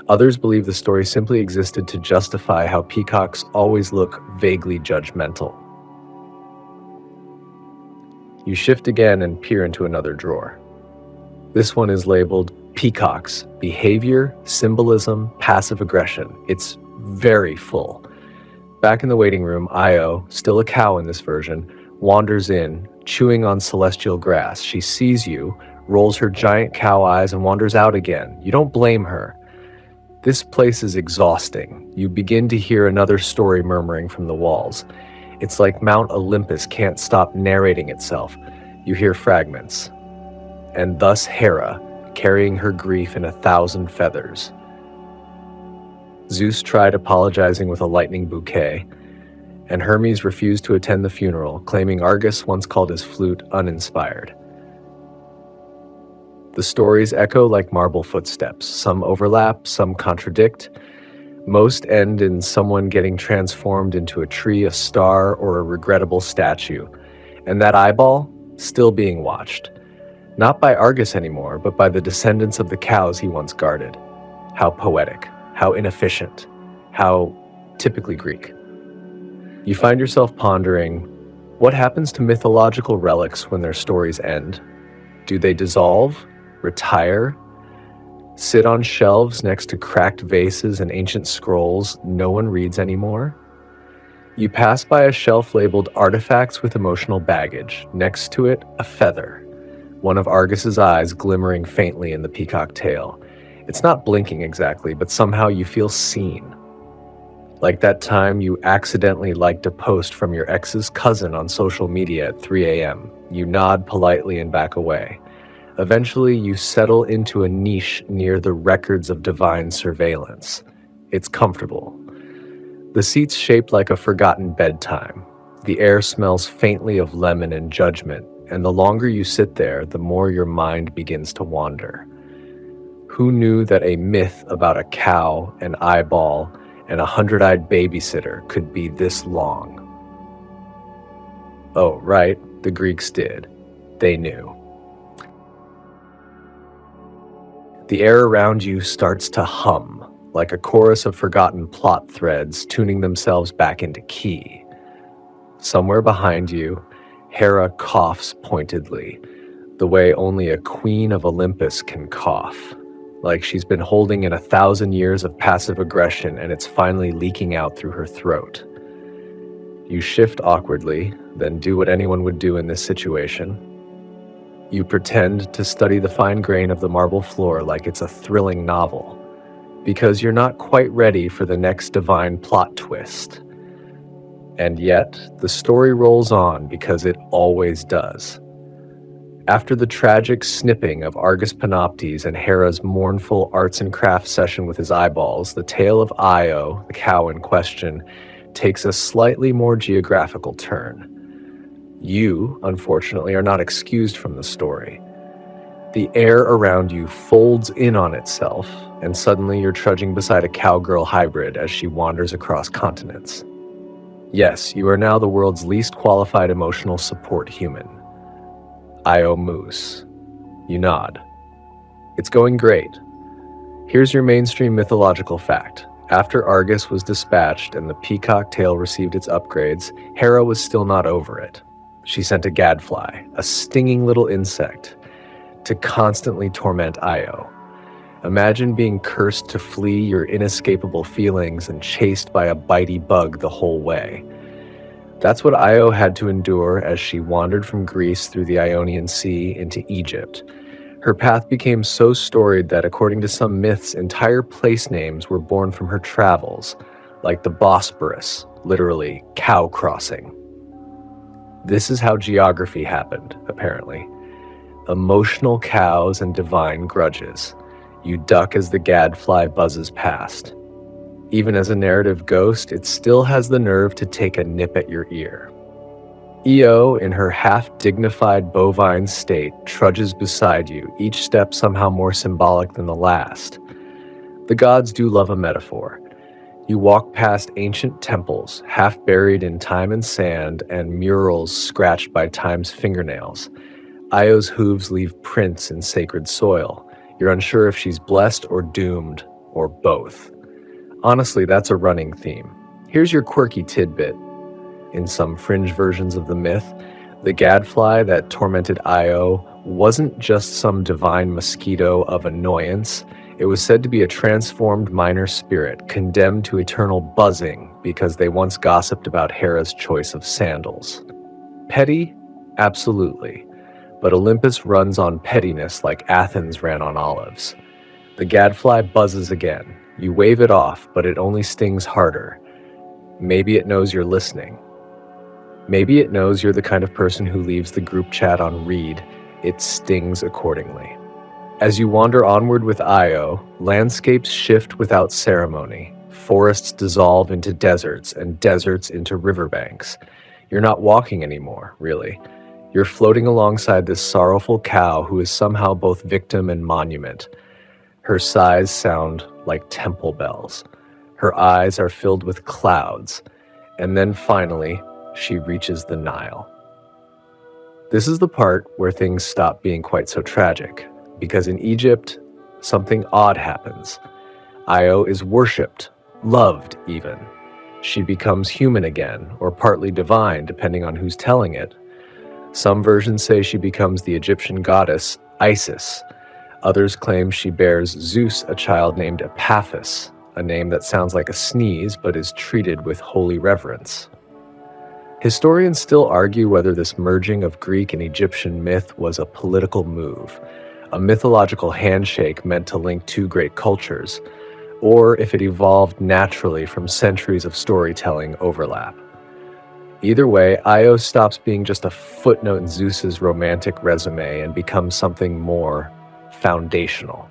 Others believe the story simply existed to justify how peacocks always look vaguely judgmental. You shift again and peer into another drawer. This one is labeled Peacocks, behavior, symbolism, passive aggression. It's very full. Back in the waiting room, Io, still a cow in this version, wanders in, chewing on celestial grass. She sees you, rolls her giant cow eyes, and wanders out again. You don't blame her. This place is exhausting. You begin to hear another story murmuring from the walls. It's like Mount Olympus can't stop narrating itself. You hear fragments. And thus Hera, carrying her grief in 1,000 feathers. Zeus tried apologizing with a lightning bouquet, and Hermes refused to attend the funeral, claiming Argus once called his flute uninspired. The stories echo like marble footsteps. Some overlap, some contradict. Most end in someone getting transformed into a tree, a star, or a regrettable statue. And that eyeball, still being watched. Not by Argus anymore, but by the descendants of the cows he once guarded. How poetic, how inefficient, how typically Greek. You find yourself pondering, what happens to mythological relics when their stories end? Do they dissolve, retire, sit on shelves next to cracked vases and ancient scrolls no one reads anymore? You pass by a shelf labeled Artifacts with Emotional Baggage. Next to it, a feather. One of Argus's eyes glimmering faintly in the peacock tail. It's not blinking exactly, but somehow you feel seen. Like that time you accidentally liked a post from your ex's cousin on social media at 3 a.m. You nod politely and back away. Eventually, you settle into a niche near the records of divine surveillance. It's comfortable. The seat's shaped like a forgotten bedtime. The air smells faintly of lemon and judgment, and the longer you sit there, the more your mind begins to wander. Who knew that a myth about a cow, an eyeball, and a 100-eyed babysitter could be this long? Oh, right, the Greeks did. They knew. The air around you starts to hum, like a chorus of forgotten plot threads tuning themselves back into key. Somewhere behind you, Hera coughs pointedly, the way only a queen of Olympus can cough, like she's been holding in 1,000 years of passive aggression and it's finally leaking out through her throat. You shift awkwardly, then do what anyone would do in this situation. You pretend to study the fine grain of the marble floor like it's a thrilling novel, because you're not quite ready for the next divine plot twist. And yet, the story rolls on because it always does. After the tragic snipping of Argus Panoptes and Hera's mournful arts and crafts session with his eyeballs, the tale of Io, the cow in question, takes a slightly more geographical turn. You, unfortunately, are not excused from the story. The air around you folds in on itself, and suddenly you're trudging beside a cowgirl hybrid as she wanders across continents. Yes, you are now the world's least qualified emotional support human. Io Moose. You nod. It's going great. Here's your mainstream mythological fact. After Argus was dispatched and the peacock tail received its upgrades, Hera was still not over it. She sent a gadfly, a stinging little insect, to constantly torment Io. Imagine being cursed to flee your inescapable feelings and chased by a bitey bug the whole way. That's what Io had to endure as she wandered from Greece through the Ionian Sea into Egypt. Her path became so storied that, according to some myths, entire place names were born from her travels, like the Bosporus, literally cow crossing. This is how geography happened, apparently. Emotional cows and divine grudges. You duck as the gadfly buzzes past. Even as a narrative ghost, it still has the nerve to take a nip at your ear. Io, in her half-dignified bovine state, trudges beside you, each step somehow more symbolic than the last. The gods do love a metaphor. You walk past ancient temples, half buried in time and sand, and murals scratched by time's fingernails. Io's hooves leave prints in sacred soil. You're unsure if she's blessed or doomed, or both. Honestly, that's a running theme. Here's your quirky tidbit. In some fringe versions of the myth, The gadfly that tormented Io wasn't just some divine mosquito of annoyance. It was said to be a transformed minor spirit, condemned to eternal buzzing because they once gossiped about Hera's choice of sandals. Petty? Absolutely. But Olympus runs on pettiness like Athens ran on olives. The gadfly buzzes again. You wave it off, but it only stings harder. Maybe it knows you're listening. Maybe it knows you're the kind of person who leaves the group chat on read. It stings accordingly. As you wander onward with Io, landscapes shift without ceremony. Forests dissolve into deserts, and deserts into riverbanks. You're not walking anymore, really. You're floating alongside this sorrowful cow who is somehow both victim and monument. Her sighs sound like temple bells. Her eyes are filled with clouds. And then finally, she reaches the Nile. This is the part where things stop being quite so tragic, because in Egypt, something odd happens. Io is worshipped, loved even. She becomes human again, or partly divine, depending on who's telling it. Some versions say she becomes the Egyptian goddess Isis. Others claim she bears Zeus a child named Epaphus, a name that sounds like a sneeze but is treated with holy reverence. Historians still argue whether this merging of Greek and Egyptian myth was a political move, a mythological handshake meant to link two great cultures, or if it evolved naturally from centuries of storytelling overlap. Either way, Io stops being just a footnote in Zeus's romantic resume and becomes something more foundational.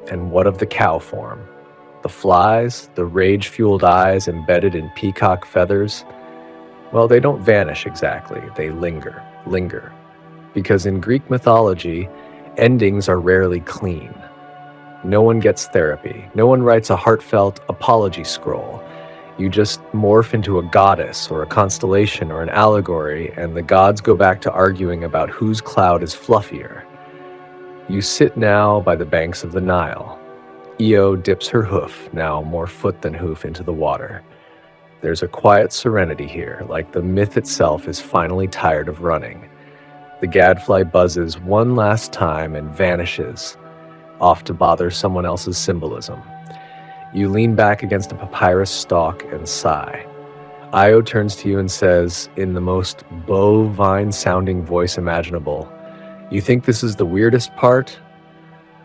And what of the cow form? The flies, the rage-fueled eyes embedded in peacock feathers? Well, they don't vanish exactly, they linger. Because in Greek mythology, endings are rarely clean. No one gets therapy. No one writes a heartfelt apology scroll. You just morph into a goddess or a constellation or an allegory, and the gods go back to arguing about whose cloud is fluffier. You sit now by the banks of the Nile. Io dips her hoof, now more foot than hoof, into the water. There's a quiet serenity here, like the myth itself is finally tired of running. The gadfly buzzes one last time and vanishes, off to bother someone else's symbolism. You lean back against a papyrus stalk and sigh. Io turns to you and says, in the most bovine-sounding voice imaginable, "You think this is the weirdest part?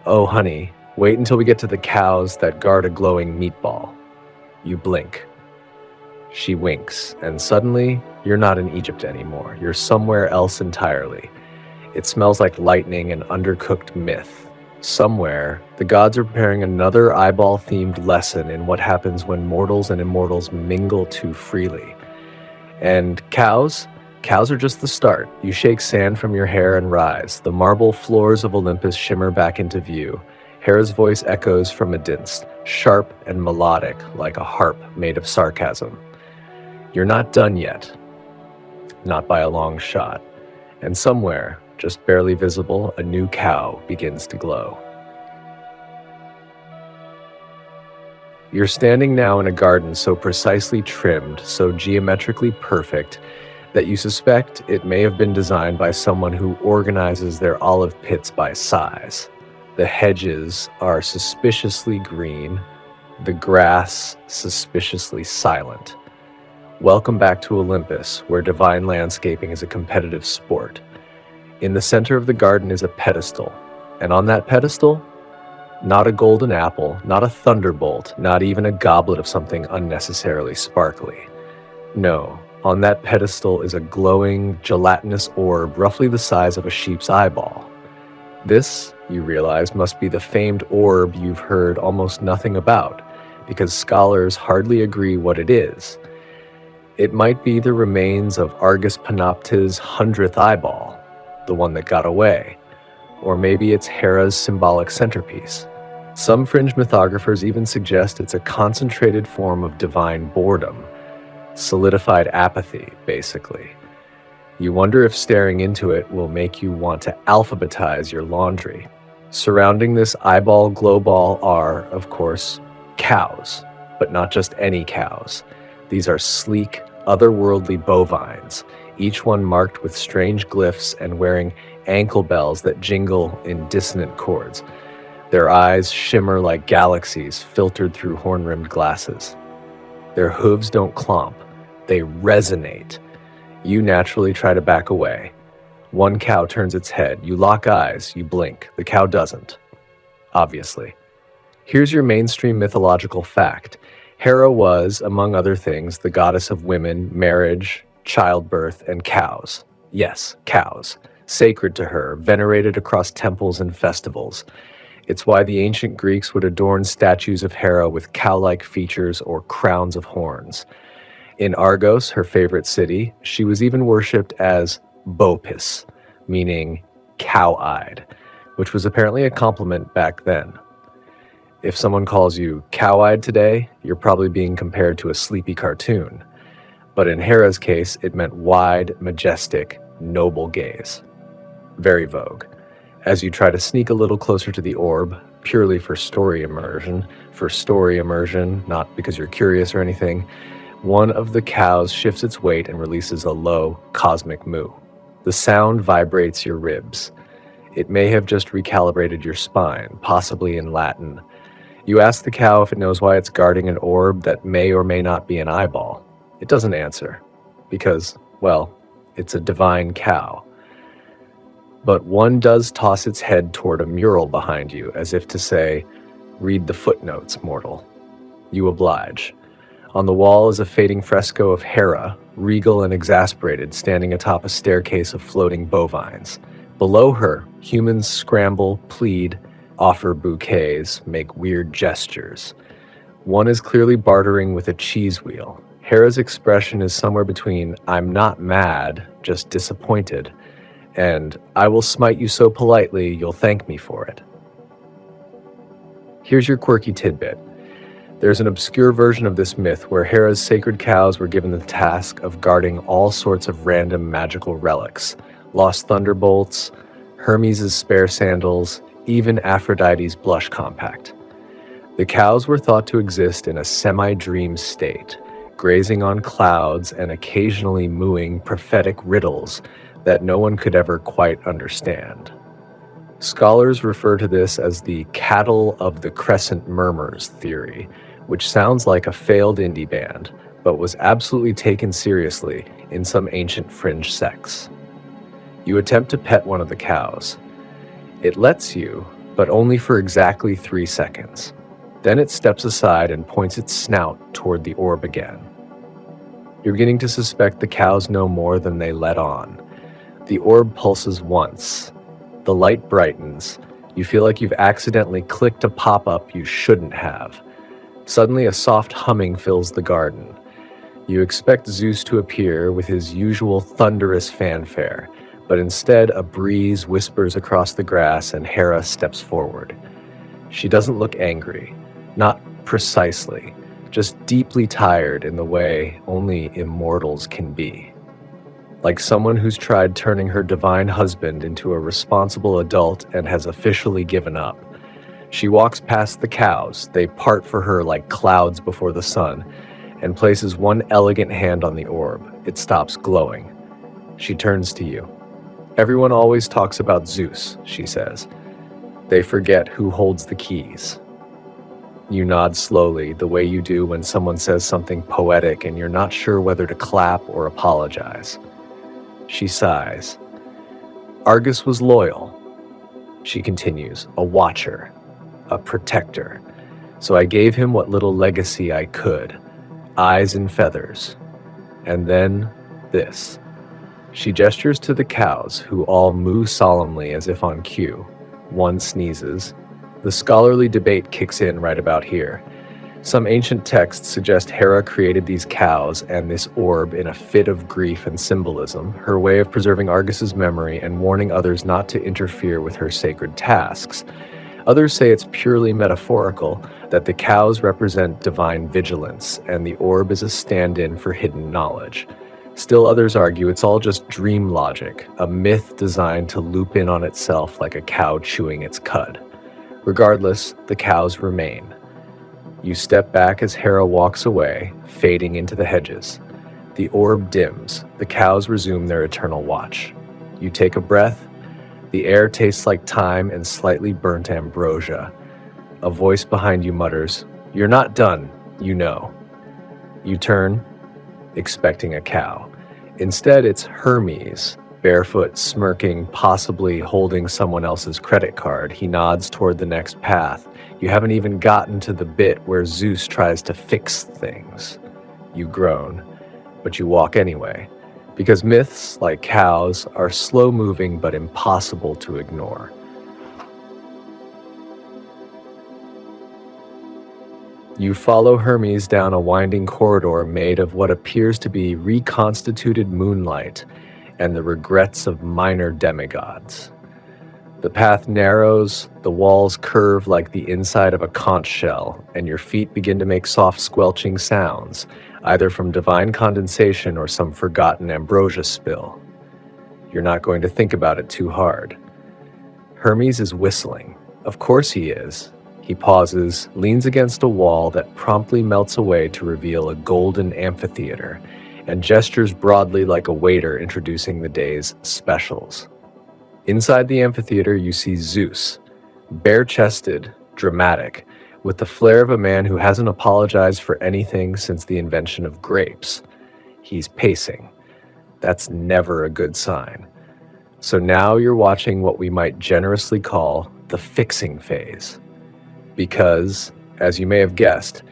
Oh, honey, wait until we get to the cows that guard a glowing meatball." You blink. She winks, and suddenly, you're not in Egypt anymore. You're somewhere else entirely. It smells like lightning and undercooked myth. Somewhere, the gods are preparing another eyeball-themed lesson in what happens when mortals and immortals mingle too freely. And cows? Cows are just the start. You shake sand from your hair and rise. The marble floors of Olympus shimmer back into view. Hera's voice echoes from a distance, sharp and melodic, like a harp made of sarcasm. You're not done yet. Not by a long shot. And somewhere, just barely visible, a new cow begins to glow. You're standing now in a garden so precisely trimmed, so geometrically perfect, that you suspect it may have been designed by someone who organizes their olive pits by size. The hedges are suspiciously green, the grass suspiciously silent. Welcome back to Olympus, where divine landscaping is a competitive sport. In the center of the garden is a pedestal, and on that pedestal, not a golden apple, not a thunderbolt, not even a goblet of something unnecessarily sparkly. No, on that pedestal is a glowing, gelatinous orb roughly the size of a sheep's eyeball. This, you realize, must be the famed orb you've heard almost nothing about, because scholars hardly agree what it is. It might be the remains of Argus Panoptes' 100th eyeball, the one that got away, or maybe it's Hera's symbolic centerpiece. Some fringe mythographers even suggest it's a concentrated form of divine boredom, solidified apathy, basically. You wonder if staring into it will make you want to alphabetize your laundry. Surrounding this eyeball glow ball are, of course, cows, but not just any cows. These are sleek, otherworldly bovines, each one marked with strange glyphs and wearing ankle bells that jingle in dissonant chords. Their eyes shimmer like galaxies filtered through horn-rimmed glasses. Their hooves don't clomp, they resonate. You naturally try to back away. One cow turns its head. You lock eyes, you blink. The cow doesn't. Obviously. Here's your mainstream mythological fact. Hera was, among other things, the goddess of women, marriage, childbirth, and cows. Yes, cows. Sacred to her, venerated across temples and festivals. It's why the ancient Greeks would adorn statues of Hera with cow-like features or crowns of horns. In Argos, her favorite city, she was even worshipped as Bopis, meaning cow-eyed, which was apparently a compliment back then. If someone calls you cow-eyed today, you're probably being compared to a sleepy cartoon. But in Hera's case, it meant wide, majestic, noble gaze. Very vogue. As you try to sneak a little closer to the orb, purely for story immersion, not because you're curious or anything, one of the cows shifts its weight and releases a low, cosmic moo. The sound vibrates your ribs. It may have just recalibrated your spine, possibly in Latin. You ask the cow if it knows why it's guarding an orb that may or may not be an eyeball. It doesn't answer, because, well, it's a divine cow. But one does toss its head toward a mural behind you, as if to say, "Read the footnotes, mortal." You oblige. On the wall is a fading fresco of Hera, regal and exasperated, standing atop a staircase of floating bovines. Below her, humans scramble, plead, offer bouquets, make weird gestures. One is clearly bartering with a cheese wheel. Hera's expression is somewhere between "I'm not mad, just disappointed," and "I will smite you so politely, you'll thank me for it." Here's your quirky tidbit. There's an obscure version of this myth where Hera's sacred cows were given the task of guarding all sorts of random magical relics, lost thunderbolts, Hermes' spare sandals, even Aphrodite's blush compact. The cows were thought to exist in a semi-dream state, grazing on clouds and occasionally mooing prophetic riddles that no one could ever quite understand. Scholars refer to this as the cattle of the crescent murmurs theory, which sounds like a failed indie band, but was absolutely taken seriously in some ancient fringe sects. You attempt to pet one of the cows. It lets you, but only for exactly 3 seconds. Then it steps aside and points its snout toward the orb again. You're beginning to suspect the cows know more than they let on. The orb pulses once. The light brightens. You feel like you've accidentally clicked a pop-up you shouldn't have. Suddenly, a soft humming fills the garden. You expect Zeus to appear with his usual thunderous fanfare, but instead a breeze whispers across the grass and Hera steps forward. She doesn't look angry, not precisely, just deeply tired in the way only immortals can be. Like someone who's tried turning her divine husband into a responsible adult and has officially given up. She walks past the cows, they part for her like clouds before the sun, and places one elegant hand on the orb. It stops glowing. She turns to you. "Everyone always talks about Zeus," she says. "They forget who holds the keys." You nod slowly, the way you do when someone says something poetic and you're not sure whether to clap or apologize. She sighs. "Argus was loyal," she continues, "a watcher, a protector. So I gave him what little legacy I could, eyes and feathers. And then this." She gestures to the cows, who all moo solemnly as if on cue. One sneezes. The scholarly debate kicks in right about here. Some ancient texts suggest Hera created these cows and this orb in a fit of grief and symbolism, her way of preserving Argus's memory and warning others not to interfere with her sacred tasks. Others say it's purely metaphorical, that the cows represent divine vigilance, and the orb is a stand-in for hidden knowledge. Still others argue it's all just dream logic, a myth designed to loop in on itself like a cow chewing its cud. Regardless, the cows remain. You step back as Hera walks away, fading into the hedges. The orb dims. The cows resume their eternal watch. You take a breath. The air tastes like thyme and slightly burnt ambrosia. A voice behind you mutters, "You're not done, you know." You turn, expecting a cow. Instead, it's Hermes, barefoot, smirking, possibly holding someone else's credit card. He nods toward the next path. You haven't even gotten to the bit where Zeus tries to fix things. You groan, but you walk anyway, because myths, like cows, are slow-moving but impossible to ignore. You follow Hermes down a winding corridor made of what appears to be reconstituted moonlight and the regrets of minor demigods. The path narrows, the walls curve like the inside of a conch shell, and your feet begin to make soft squelching sounds, either from divine condensation or some forgotten ambrosia spill. You're not going to think about it too hard. Hermes is whistling. Of course he is. He pauses, leans against a wall that promptly melts away to reveal a golden amphitheater, and gestures broadly like a waiter introducing the day's specials. Inside the amphitheater, you see Zeus, bare-chested, dramatic, with the flair of a man who hasn't apologized for anything since the invention of grapes. He's pacing. That's never a good sign. So now you're watching what we might generously call the fixing phase. Because, as you may have guessed,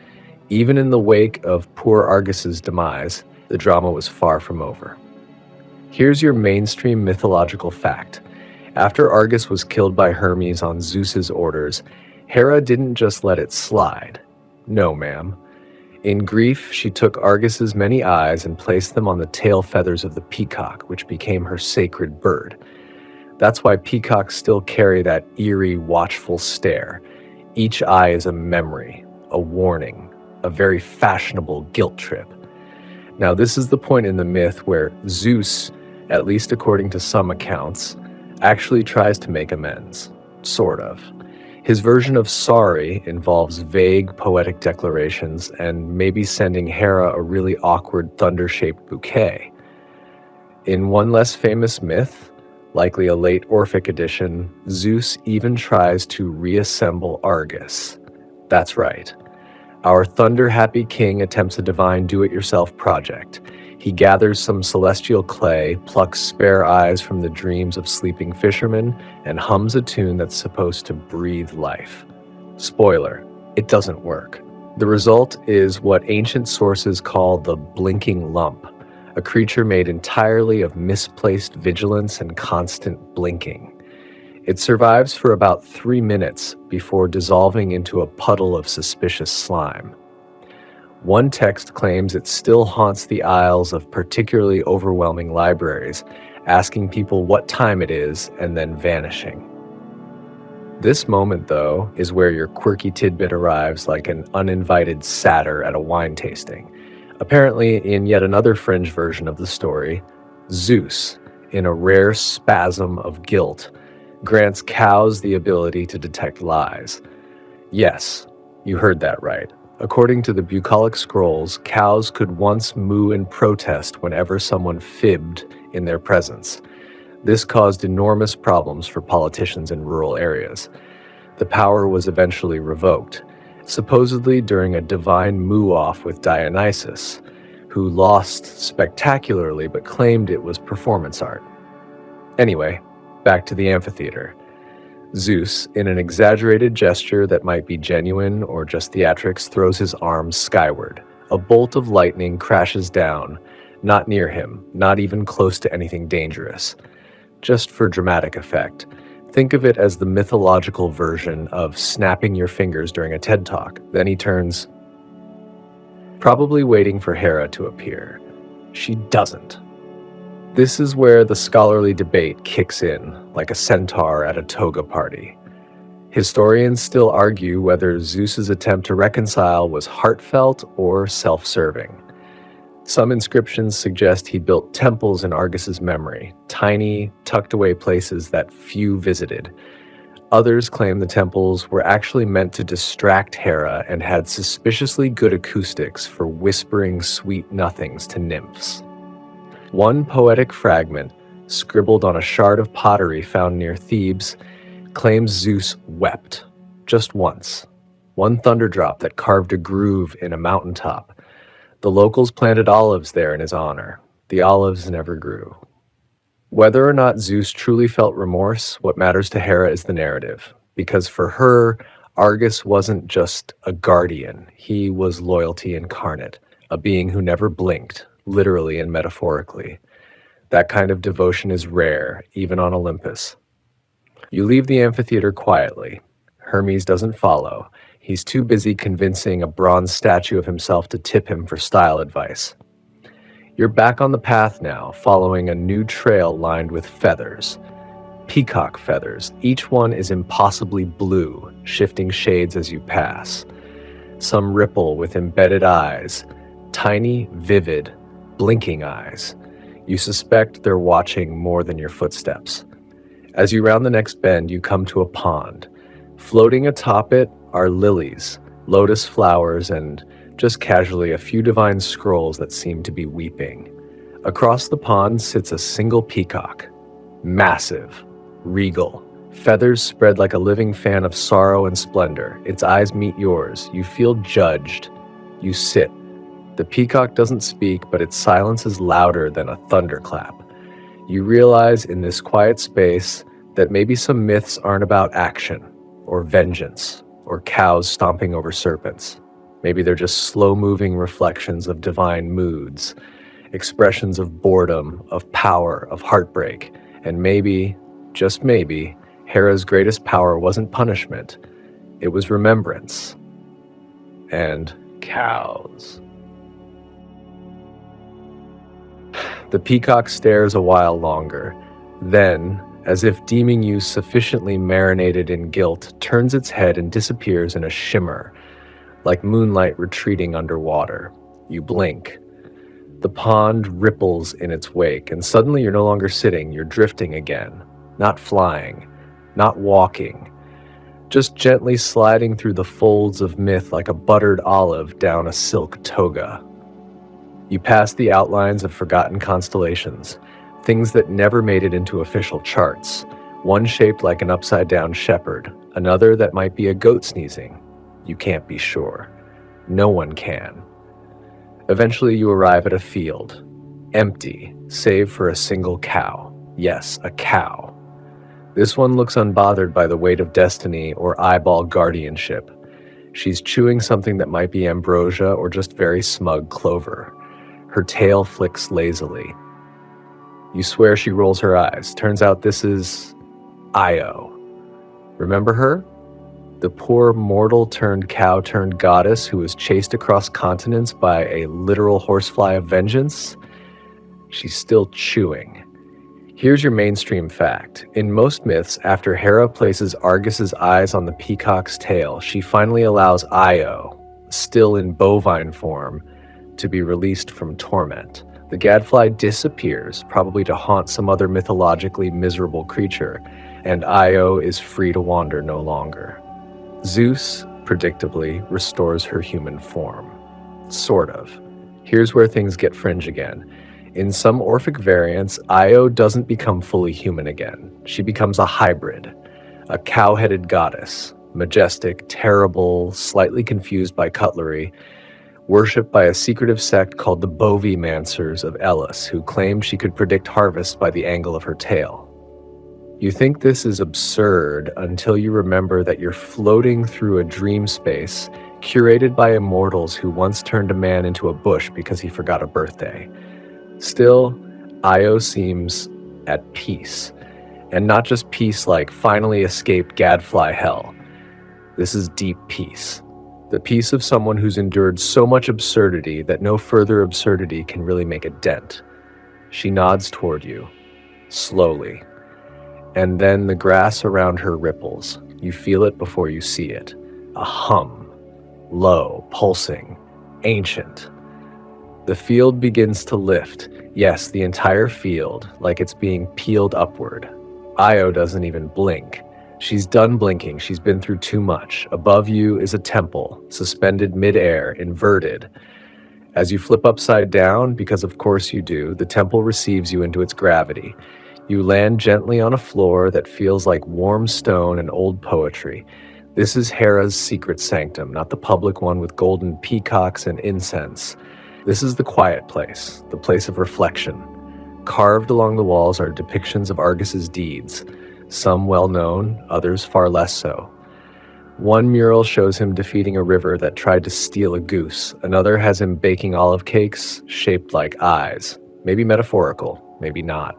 even in the wake of poor Argus's demise, the drama was far from over. Here's your mainstream mythological fact. After Argus was killed by Hermes on Zeus's orders, Hera didn't just let it slide. No, ma'am. In grief, she took Argus's many eyes and placed them on the tail feathers of the peacock, which became her sacred bird. That's why peacocks still carry that eerie, watchful stare. Each eye is a memory, a warning, a very fashionable guilt trip. Now, this is the point in the myth where Zeus, at least according to some accounts, actually tries to make amends. Sort of. His version of sorry involves vague poetic declarations and maybe sending Hera a really awkward thunder-shaped bouquet. In one less famous myth, likely a late Orphic edition, Zeus even tries to reassemble Argus. That's right. Our thunder-happy king attempts a divine do-it-yourself project. He gathers some celestial clay, plucks spare eyes from the dreams of sleeping fishermen, and hums a tune that's supposed to breathe life. Spoiler, it doesn't work. The result is what ancient sources call the blinking lump, a creature made entirely of misplaced vigilance and constant blinking. It survives for about 3 minutes before dissolving into a puddle of suspicious slime. One text claims it still haunts the aisles of particularly overwhelming libraries, asking people what time it is and then vanishing. This moment, though, is where your quirky tidbit arrives like an uninvited satyr at a wine tasting. Apparently, in yet another fringe version of the story, Zeus, in a rare spasm of guilt, grants cows the ability to detect lies. Yes, you heard that right. According to the bucolic scrolls, cows could once moo in protest whenever someone fibbed in their presence. This caused enormous problems for politicians in rural areas. The power was eventually revoked, supposedly during a divine moo-off with Dionysus, who lost spectacularly but claimed it was performance art. Anyway, back to the amphitheater. Zeus, in an exaggerated gesture that might be genuine or just theatrics, throws his arms skyward. A bolt of lightning crashes down, not near him, not even close to anything dangerous. Just for dramatic effect. Think of it as the mythological version of snapping your fingers during a TED Talk. Then he turns, probably waiting for Hera to appear. She doesn't. This is where the scholarly debate kicks in, like a centaur at a toga party. Historians still argue whether Zeus's attempt to reconcile was heartfelt or self-serving. Some inscriptions suggest he built temples in Argus's memory, tiny, tucked-away places that few visited. Others claim the temples were actually meant to distract Hera and had suspiciously good acoustics for whispering sweet nothings to nymphs. One poetic fragment, scribbled on a shard of pottery found near Thebes, claims Zeus wept, just once. One thunderdrop that carved a groove in a mountaintop. The locals planted olives there in his honor. The olives never grew. Whether or not Zeus truly felt remorse, what matters to Hera is the narrative. Because for her, Argus wasn't just a guardian. He was loyalty incarnate, a being who never blinked, literally and metaphorically. That kind of devotion is rare, even on Olympus. You leave the amphitheater quietly. Hermes doesn't follow. He's too busy convincing a bronze statue of himself to tip him for style advice. You're back on the path now, following a new trail lined with feathers. Peacock feathers. Each one is impossibly blue, shifting shades as you pass. Some ripple with embedded eyes, tiny, vivid, blinking eyes. You suspect they're watching more than your footsteps. As you round the next bend, you come to a pond. Floating atop it are lilies, lotus flowers, and just casually a few divine scrolls that seem to be weeping. Across the pond sits a single peacock. Massive, regal, feathers spread like a living fan of sorrow and splendor. Its eyes meet yours. You feel judged. You sit. The peacock doesn't speak, but its silence is louder than a thunderclap. You realize in this quiet space that maybe some myths aren't about action, or vengeance, or cows stomping over serpents. Maybe they're just slow-moving reflections of divine moods, expressions of boredom, of power, of heartbreak, and maybe, just maybe, Hera's greatest power wasn't punishment, it was remembrance. And cows. The peacock stares a while longer, then, as if deeming you sufficiently marinated in guilt, turns its head and disappears in a shimmer, like moonlight retreating underwater. You blink. The pond ripples in its wake, and suddenly you're no longer sitting, you're drifting again. Not flying, not walking, just gently sliding through the folds of myth like a buttered olive down a silk toga. You pass the outlines of forgotten constellations, things that never made it into official charts, one shaped like an upside-down shepherd, another that might be a goat sneezing. You can't be sure. No one can. Eventually you arrive at a field, empty, save for a single cow. Yes, a cow. This one looks unbothered by the weight of destiny or eyeball guardianship. She's chewing something that might be ambrosia or just very smug clover. Her tail flicks lazily. You swear she rolls her eyes. Turns out this is Io. Remember her? The poor mortal turned cow turned goddess who was chased across continents by a literal horsefly of vengeance? She's still chewing. Here's your mainstream fact. In most myths, after Hera places Argus's eyes on the peacock's tail, she finally allows Io, still in bovine form, to be released from torment. The gadfly disappears, probably to haunt some other mythologically miserable creature, and Io is free to wander no longer. Zeus, predictably, restores her human form. Sort of. Here's where things get fringe again. In some Orphic variants, Io doesn't become fully human again. She becomes a hybrid, a cow-headed goddess, majestic, terrible, slightly confused by cutlery, worshipped by a secretive sect called the Bovimancers of Elis, who claimed she could predict harvests by the angle of her tail. You think this is absurd until you remember that you're floating through a dream space curated by immortals who once turned a man into a bush because he forgot a birthday. Still, Io seems at peace, and not just peace like finally escaped gadfly hell. This is deep peace. The peace of someone who's endured so much absurdity that no further absurdity can really make a dent. She nods toward you, slowly. And then the grass around her ripples. You feel it before you see it. A hum. Low, pulsing, ancient. The field begins to lift. Yes, the entire field, like it's being peeled upward. Io doesn't even blink. She's done blinking. She's been through too much. Above you is a temple, suspended midair, inverted. As you flip upside down, because of course you do, the temple receives you into its gravity. You land gently on a floor that feels like warm stone and old poetry. This is Hera's secret sanctum, not the public one with golden peacocks and incense. This is the quiet place, the place of reflection. Carved along the walls are depictions of Argus's deeds, some well-known, others far less so. One mural shows him defeating a river that tried to steal a goose. Another has him baking olive cakes shaped like eyes. Maybe metaphorical, maybe not.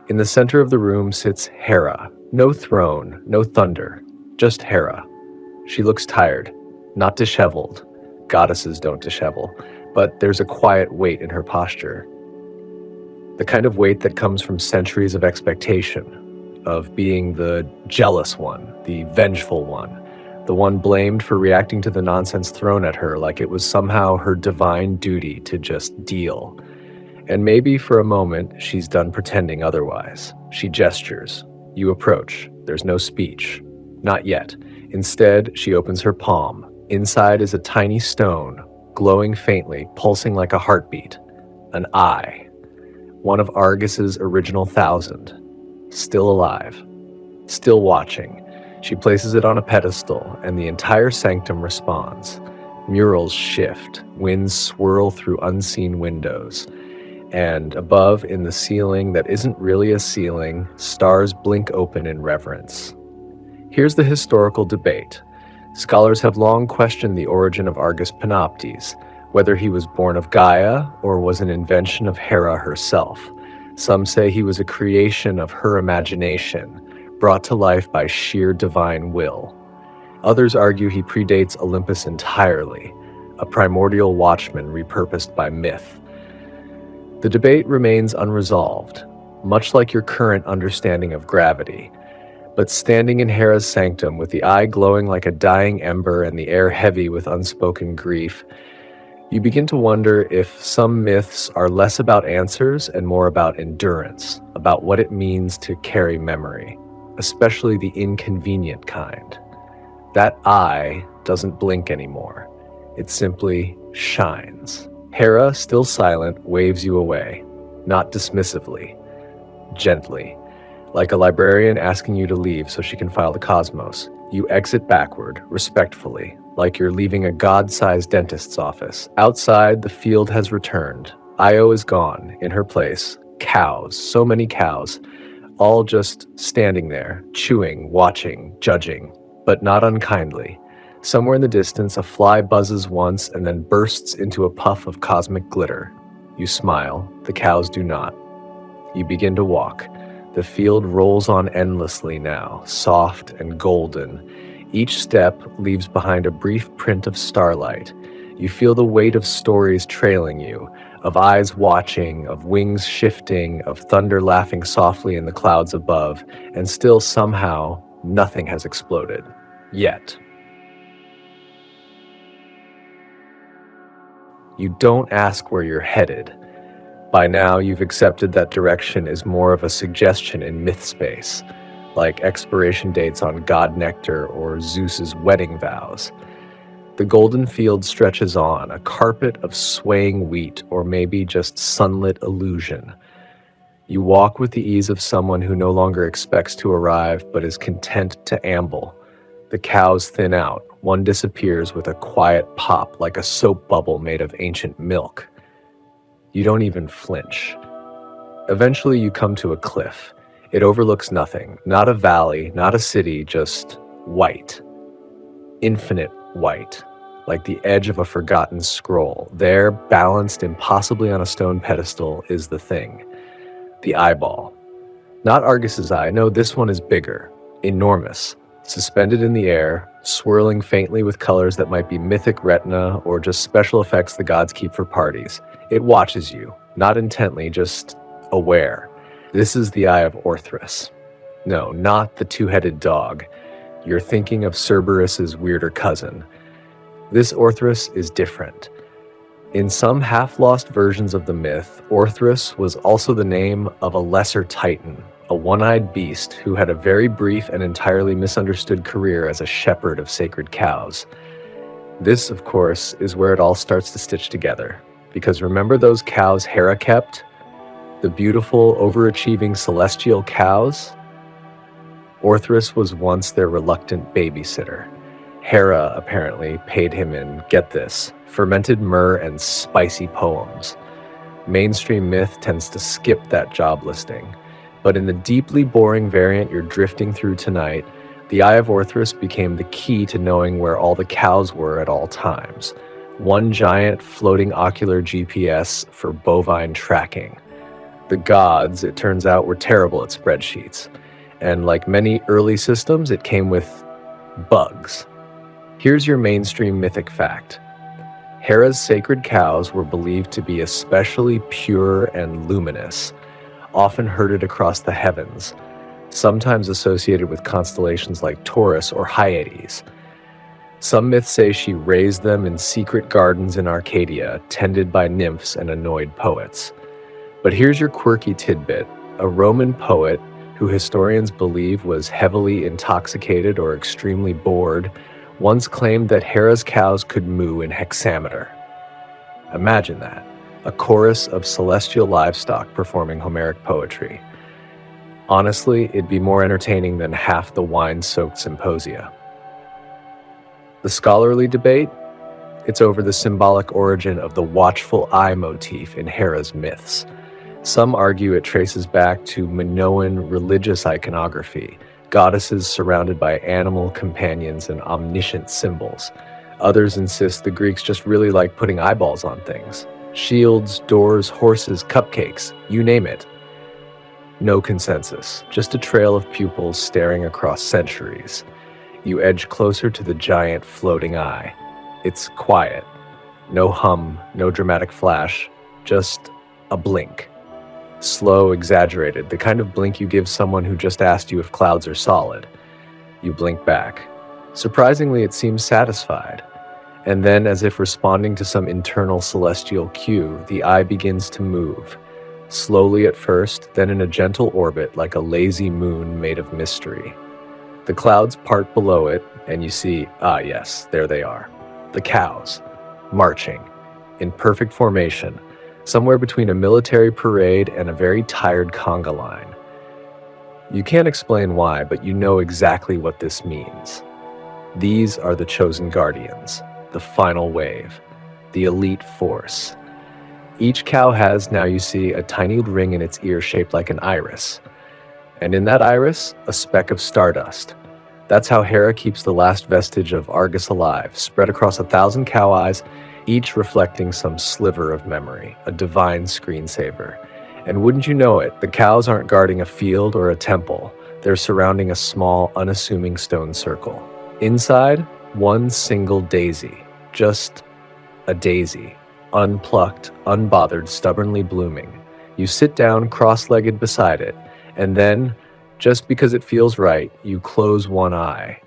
In the center of the room sits Hera. No throne, no thunder, just Hera. She looks tired, not disheveled. Goddesses don't dishevel, but there's a quiet weight in her posture. The kind of weight that comes from centuries of expectation, of being the jealous one, the vengeful one, the one blamed for reacting to the nonsense thrown at her like it was somehow her divine duty to just deal. And maybe for a moment, she's done pretending otherwise. She gestures. You approach. There's no speech. Not yet. Instead, she opens her palm. Inside is a tiny stone, glowing faintly, pulsing like a heartbeat. An eye. One of Argus's original 1,000. Still alive. Still watching. She places it on a pedestal, and the entire sanctum responds. Murals shift. Winds swirl through unseen windows. And above, in the ceiling that isn't really a ceiling, stars blink open in reverence. Here's the historical debate. Scholars have long questioned the origin of Argus Panoptes, whether he was born of Gaia or was an invention of Hera herself. Some say he was a creation of her imagination, brought to life by sheer divine will. Others argue he predates Olympus entirely, a primordial watchman repurposed by myth. The debate remains unresolved, much like your current understanding of gravity. But standing in Hera's sanctum, with the eye glowing like a dying ember and the air heavy with unspoken grief, you begin to wonder if some myths are less about answers and more about endurance, about what it means to carry memory, especially the inconvenient kind. That eye doesn't blink anymore. It simply shines. Hera, still silent, waves you away, not dismissively, gently, like a librarian asking you to leave so she can file the cosmos. You exit backward, respectfully, like you're leaving a god-sized dentist's office. Outside, the field has returned. Io is gone. In her place, cows, so many cows, all just standing there, chewing, watching, judging, but not unkindly. Somewhere in the distance, a fly buzzes once and then bursts into a puff of cosmic glitter. You smile. The cows do not. You begin to walk. The field rolls on endlessly now, soft and golden. Each step leaves behind a brief print of starlight. You feel the weight of stories trailing you, of eyes watching, of wings shifting, of thunder laughing softly in the clouds above, and still somehow nothing has exploded. Yet. You don't ask where you're headed. By now, you've accepted that direction is more of a suggestion in myth space, like expiration dates on god nectar or Zeus's wedding vows. The golden field stretches on, a carpet of swaying wheat or maybe just sunlit illusion. You walk with the ease of someone who no longer expects to arrive but is content to amble. The cows thin out. One disappears with a quiet pop like a soap bubble made of ancient milk. You don't even flinch. Eventually you come to a cliff. It overlooks nothing, not a valley, not a city, just white. Infinite white, like the edge of a forgotten scroll. There, balanced impossibly on a stone pedestal, is the thing. The eyeball. Not Argus's eye, no, this one is bigger, enormous, suspended in the air, swirling faintly with colors that might be mythic retina or just special effects the gods keep for parties. It watches you, not intently, just aware. This is the eye of Orthrus. No, not the two-headed dog. You're thinking of Cerberus's weirder cousin. This Orthrus is different. In some half-lost versions of the myth, Orthrus was also the name of a lesser titan, a one-eyed beast who had a very brief and entirely misunderstood career as a shepherd of sacred cows. This, of course, is where it all starts to stitch together. Because remember those cows Hera kept? The beautiful, overachieving celestial cows? Orthrus was once their reluctant babysitter. Hera, apparently, paid him in, get this, fermented myrrh and spicy poems. Mainstream myth tends to skip that job listing. But in the deeply boring variant you're drifting through tonight, the Eye of Orthrus became the key to knowing where all the cows were at all times. One giant floating ocular GPS for bovine tracking. The gods, it turns out, were terrible at spreadsheets. And like many early systems, it came with bugs. Here's your mainstream mythic fact. Hera's sacred cows were believed to be especially pure and luminous, often herded across the heavens, sometimes associated with constellations like Taurus or Hyades. Some myths say she raised them in secret gardens in Arcadia, tended by nymphs and annoyed poets. But here's your quirky tidbit. A Roman poet, who historians believe was heavily intoxicated or extremely bored, once claimed that Hera's cows could moo in hexameter. Imagine that, a chorus of celestial livestock performing Homeric poetry. Honestly, it'd be more entertaining than half the wine-soaked symposia. The scholarly debate? It's over the symbolic origin of the watchful eye motif in Hera's myths. Some argue it traces back to Minoan religious iconography, goddesses surrounded by animal companions and omniscient symbols. Others insist the Greeks just really like putting eyeballs on things. Shields, doors, horses, cupcakes, you name it. No consensus, just a trail of pupils staring across centuries. You edge closer to the giant floating eye. It's quiet. No hum, no dramatic flash, just a blink. Slow, exaggerated, the kind of blink you give someone who just asked you if clouds are solid. You blink back. Surprisingly, it seems satisfied. And then, as if responding to some internal celestial cue, the eye begins to move. Slowly at first, then in a gentle orbit like a lazy moon made of mystery. The clouds part below it, and you see, yes, there they are. The cows, marching, in perfect formation, somewhere between a military parade and a very tired conga line. You can't explain why, but you know exactly what this means. These are the chosen guardians, the final wave, the elite force. Each cow has, now you see, a tiny ring in its ear shaped like an iris. And in that iris, a speck of stardust. That's how Hera keeps the last vestige of Argus alive, spread across 1,000 cow eyes, each reflecting some sliver of memory, a divine screensaver. And wouldn't you know it, the cows aren't guarding a field or a temple. They're surrounding a small, unassuming stone circle. Inside, one single daisy. Just a daisy. Unplucked, unbothered, stubbornly blooming. You sit down cross-legged beside it, and then, just because it feels right, you close one eye.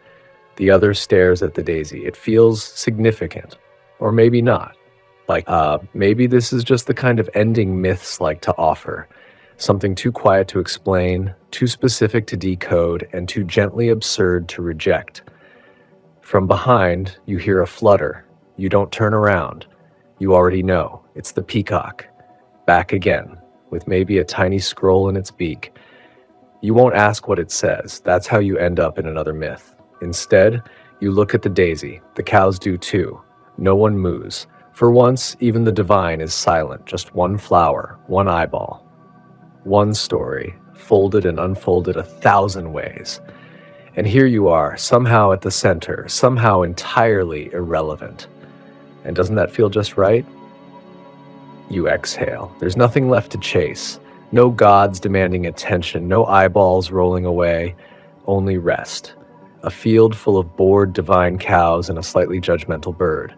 The other stares at the daisy. It feels significant. Or maybe not. Like, maybe this is just the kind of ending myths like to offer. Something too quiet to explain, too specific to decode, and too gently absurd to reject. From behind, you hear a flutter. You don't turn around. You already know. It's the peacock. Back again, with maybe a tiny scroll in its beak. You won't ask what it says. That's how you end up in another myth. Instead, you look at the daisy. The cows do too. No one moves. For once, even the divine is silent. Just one flower, one eyeball. One story, folded and unfolded 1,000 ways. And here you are, somehow at the center, somehow entirely irrelevant. And doesn't that feel just right? You exhale. There's nothing left to chase. No gods demanding attention, no eyeballs rolling away, only rest. A field full of bored divine cows and a slightly judgmental bird.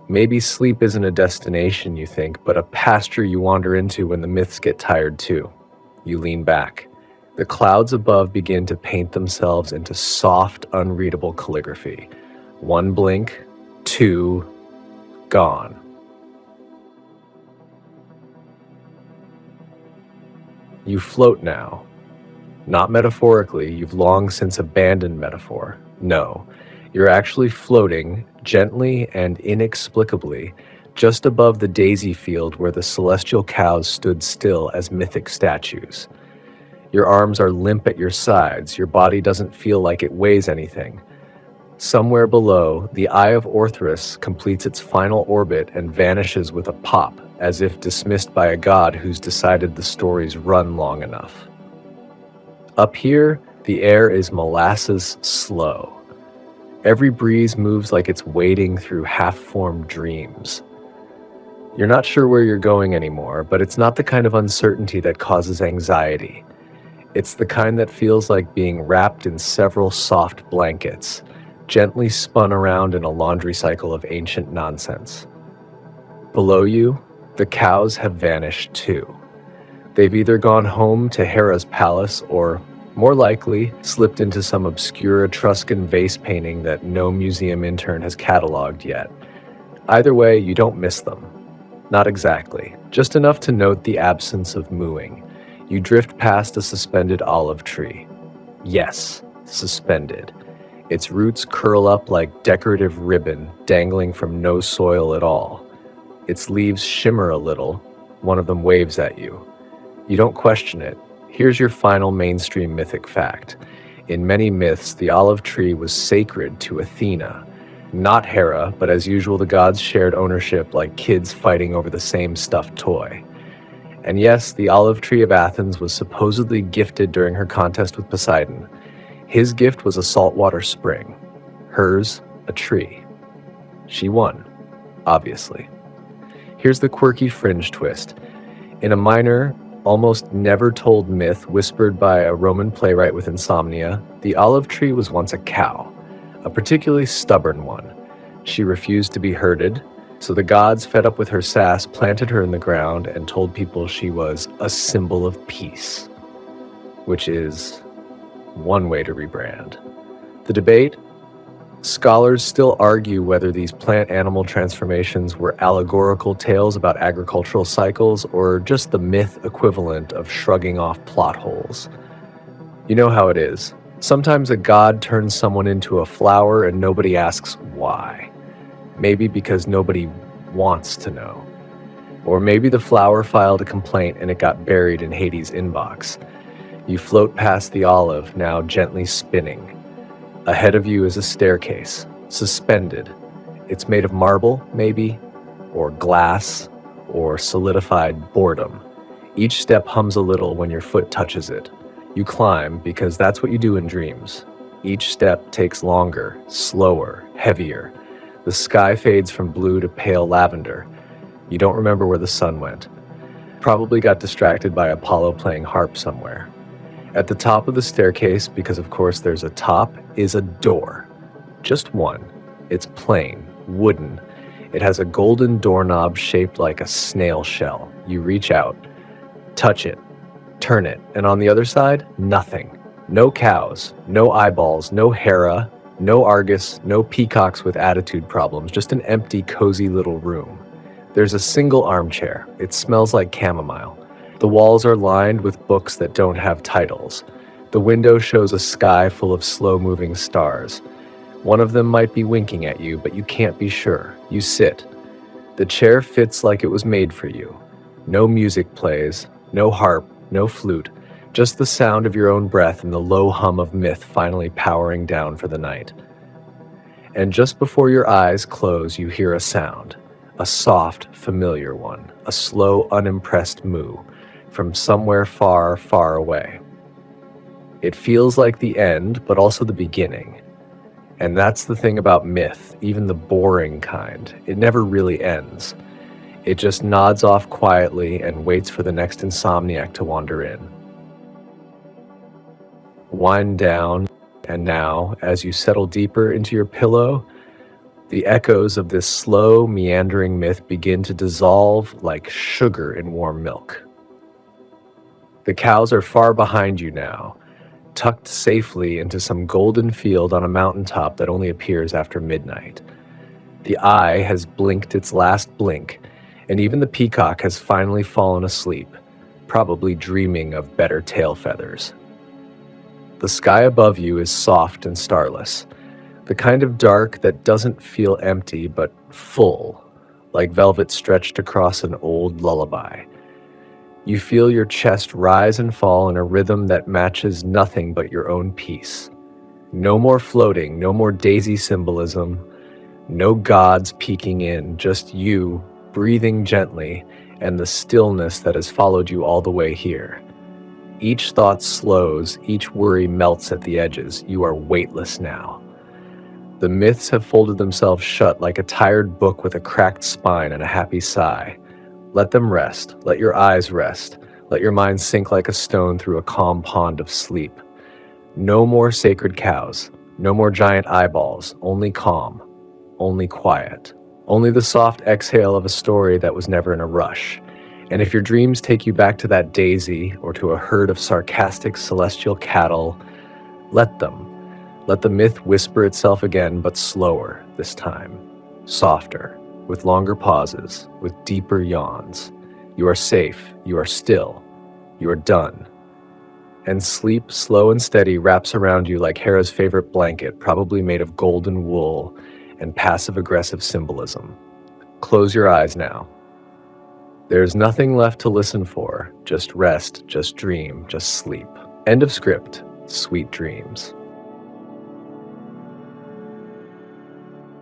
Maybe sleep isn't a destination, you think, but a pasture you wander into when the myths get tired too. You lean back. The clouds above begin to paint themselves into soft, unreadable calligraphy. One blink, two, gone. You float now, Not metaphorically, you've long since abandoned metaphor. No, you're actually floating, gently and inexplicably, just above the daisy field where the celestial cows stood still as mythic statues. Your arms are limp at your sides, your body doesn't feel like it weighs anything. Somewhere below, the Eye of Orthrus completes its final orbit and vanishes with a pop, as if dismissed by a god who's decided the story's run long enough. Up here, the air is molasses slow. Every breeze moves like it's wading through half-formed dreams. You're not sure where you're going anymore, but it's not the kind of uncertainty that causes anxiety. It's the kind that feels like being wrapped in several soft blankets, gently spun around in a laundry cycle of ancient nonsense. Below you, the cows have vanished too. They've either gone home to Hera's palace or, more likely, slipped into some obscure Etruscan vase painting that no museum intern has cataloged yet. Either way, you don't miss them. Not exactly, just enough to note the absence of mooing. You drift past a suspended olive tree. Yes, suspended. Its roots curl up like decorative ribbon dangling from no soil at all. Its leaves shimmer a little. One of them waves at you. You don't question it. Here's your final mainstream mythic fact. In many myths, the olive tree was sacred to Athena. Not Hera, but as usual, the gods shared ownership like kids fighting over the same stuffed toy. And yes, the olive tree of Athens was supposedly gifted during her contest with Poseidon. His gift was a saltwater spring. Hers, a tree. She won, obviously. Here's the quirky fringe twist. In a minor, almost never told myth whispered by a Roman playwright with insomnia, the olive tree was once a cow, a particularly stubborn one. She refused to be herded, so the gods, fed up with her sass, planted her in the ground and told people she was a symbol of peace, which is one way to rebrand. The debate? Scholars still argue whether these plant-animal transformations were allegorical tales about agricultural cycles or just the myth equivalent of shrugging off plot holes. You know how it is. Sometimes a god turns someone into a flower and nobody asks why. Maybe because nobody wants to know. Or maybe the flower filed a complaint and it got buried in Hades' inbox. You float past the olive, now gently spinning. Ahead of you is a staircase, suspended. It's made of marble, maybe, or glass, or solidified boredom. Each step hums a little when your foot touches it. You climb because that's what you do in dreams. Each step takes longer, slower, heavier. The sky fades from blue to pale lavender. You don't remember where the sun went. Probably got distracted by Apollo playing harp somewhere. At the top of the staircase, because of course there's a top, is a door. Just one. It's plain, wooden. It has a golden doorknob shaped like a snail shell. You reach out, touch it, turn it, and on the other side, nothing. No cows, no eyeballs, no Hera, no Argus, no peacocks with attitude problems, just an empty, cozy little room. There's a single armchair. It smells like chamomile. The walls are lined with books that don't have titles. The window shows a sky full of slow-moving stars. One of them might be winking at you, but you can't be sure. You sit. The chair fits like it was made for you. No music plays, no harp, no flute, just the sound of your own breath and the low hum of myth finally powering down for the night. And just before your eyes close, you hear a sound. A soft, familiar one. A slow, unimpressed moo. From somewhere far, far away. It feels like the end, but also the beginning. And that's the thing about myth, even the boring kind. It never really ends. It just nods off quietly and waits for the next insomniac to wander in. Wind down, and now, as you settle deeper into your pillow, the echoes of this slow, meandering myth begin to dissolve like sugar in warm milk. The cows are far behind you now, tucked safely into some golden field on a mountaintop that only appears after midnight. The eye has blinked its last blink, and even the peacock has finally fallen asleep, probably dreaming of better tail feathers. The sky above you is soft and starless, the kind of dark that doesn't feel empty but full, like velvet stretched across an old lullaby. You feel your chest rise and fall in a rhythm that matches nothing but your own peace. No more floating, no more daisy symbolism, no gods peeking in, just you breathing gently and the stillness that has followed you all the way here. Each thought slows, each worry melts at the edges. You are weightless now. The myths have folded themselves shut like a tired book with a cracked spine and a happy sigh. Let them rest. Let your eyes rest. Let your mind sink like a stone through a calm pond of sleep. No more sacred cows. No more giant eyeballs. Only calm. Only quiet. Only the soft exhale of a story that was never in a rush. And if your dreams take you back to that daisy or to a herd of sarcastic celestial cattle, let them. Let the myth whisper itself again, but slower this time. Softer, with longer pauses, with deeper yawns. You are safe. You are still. You are done. And sleep, slow and steady, wraps around you like Hera's favorite blanket, probably made of golden wool and passive-aggressive symbolism. Close your eyes now. There's nothing left to listen for. Just rest, just dream, just sleep. End of script. Sweet dreams.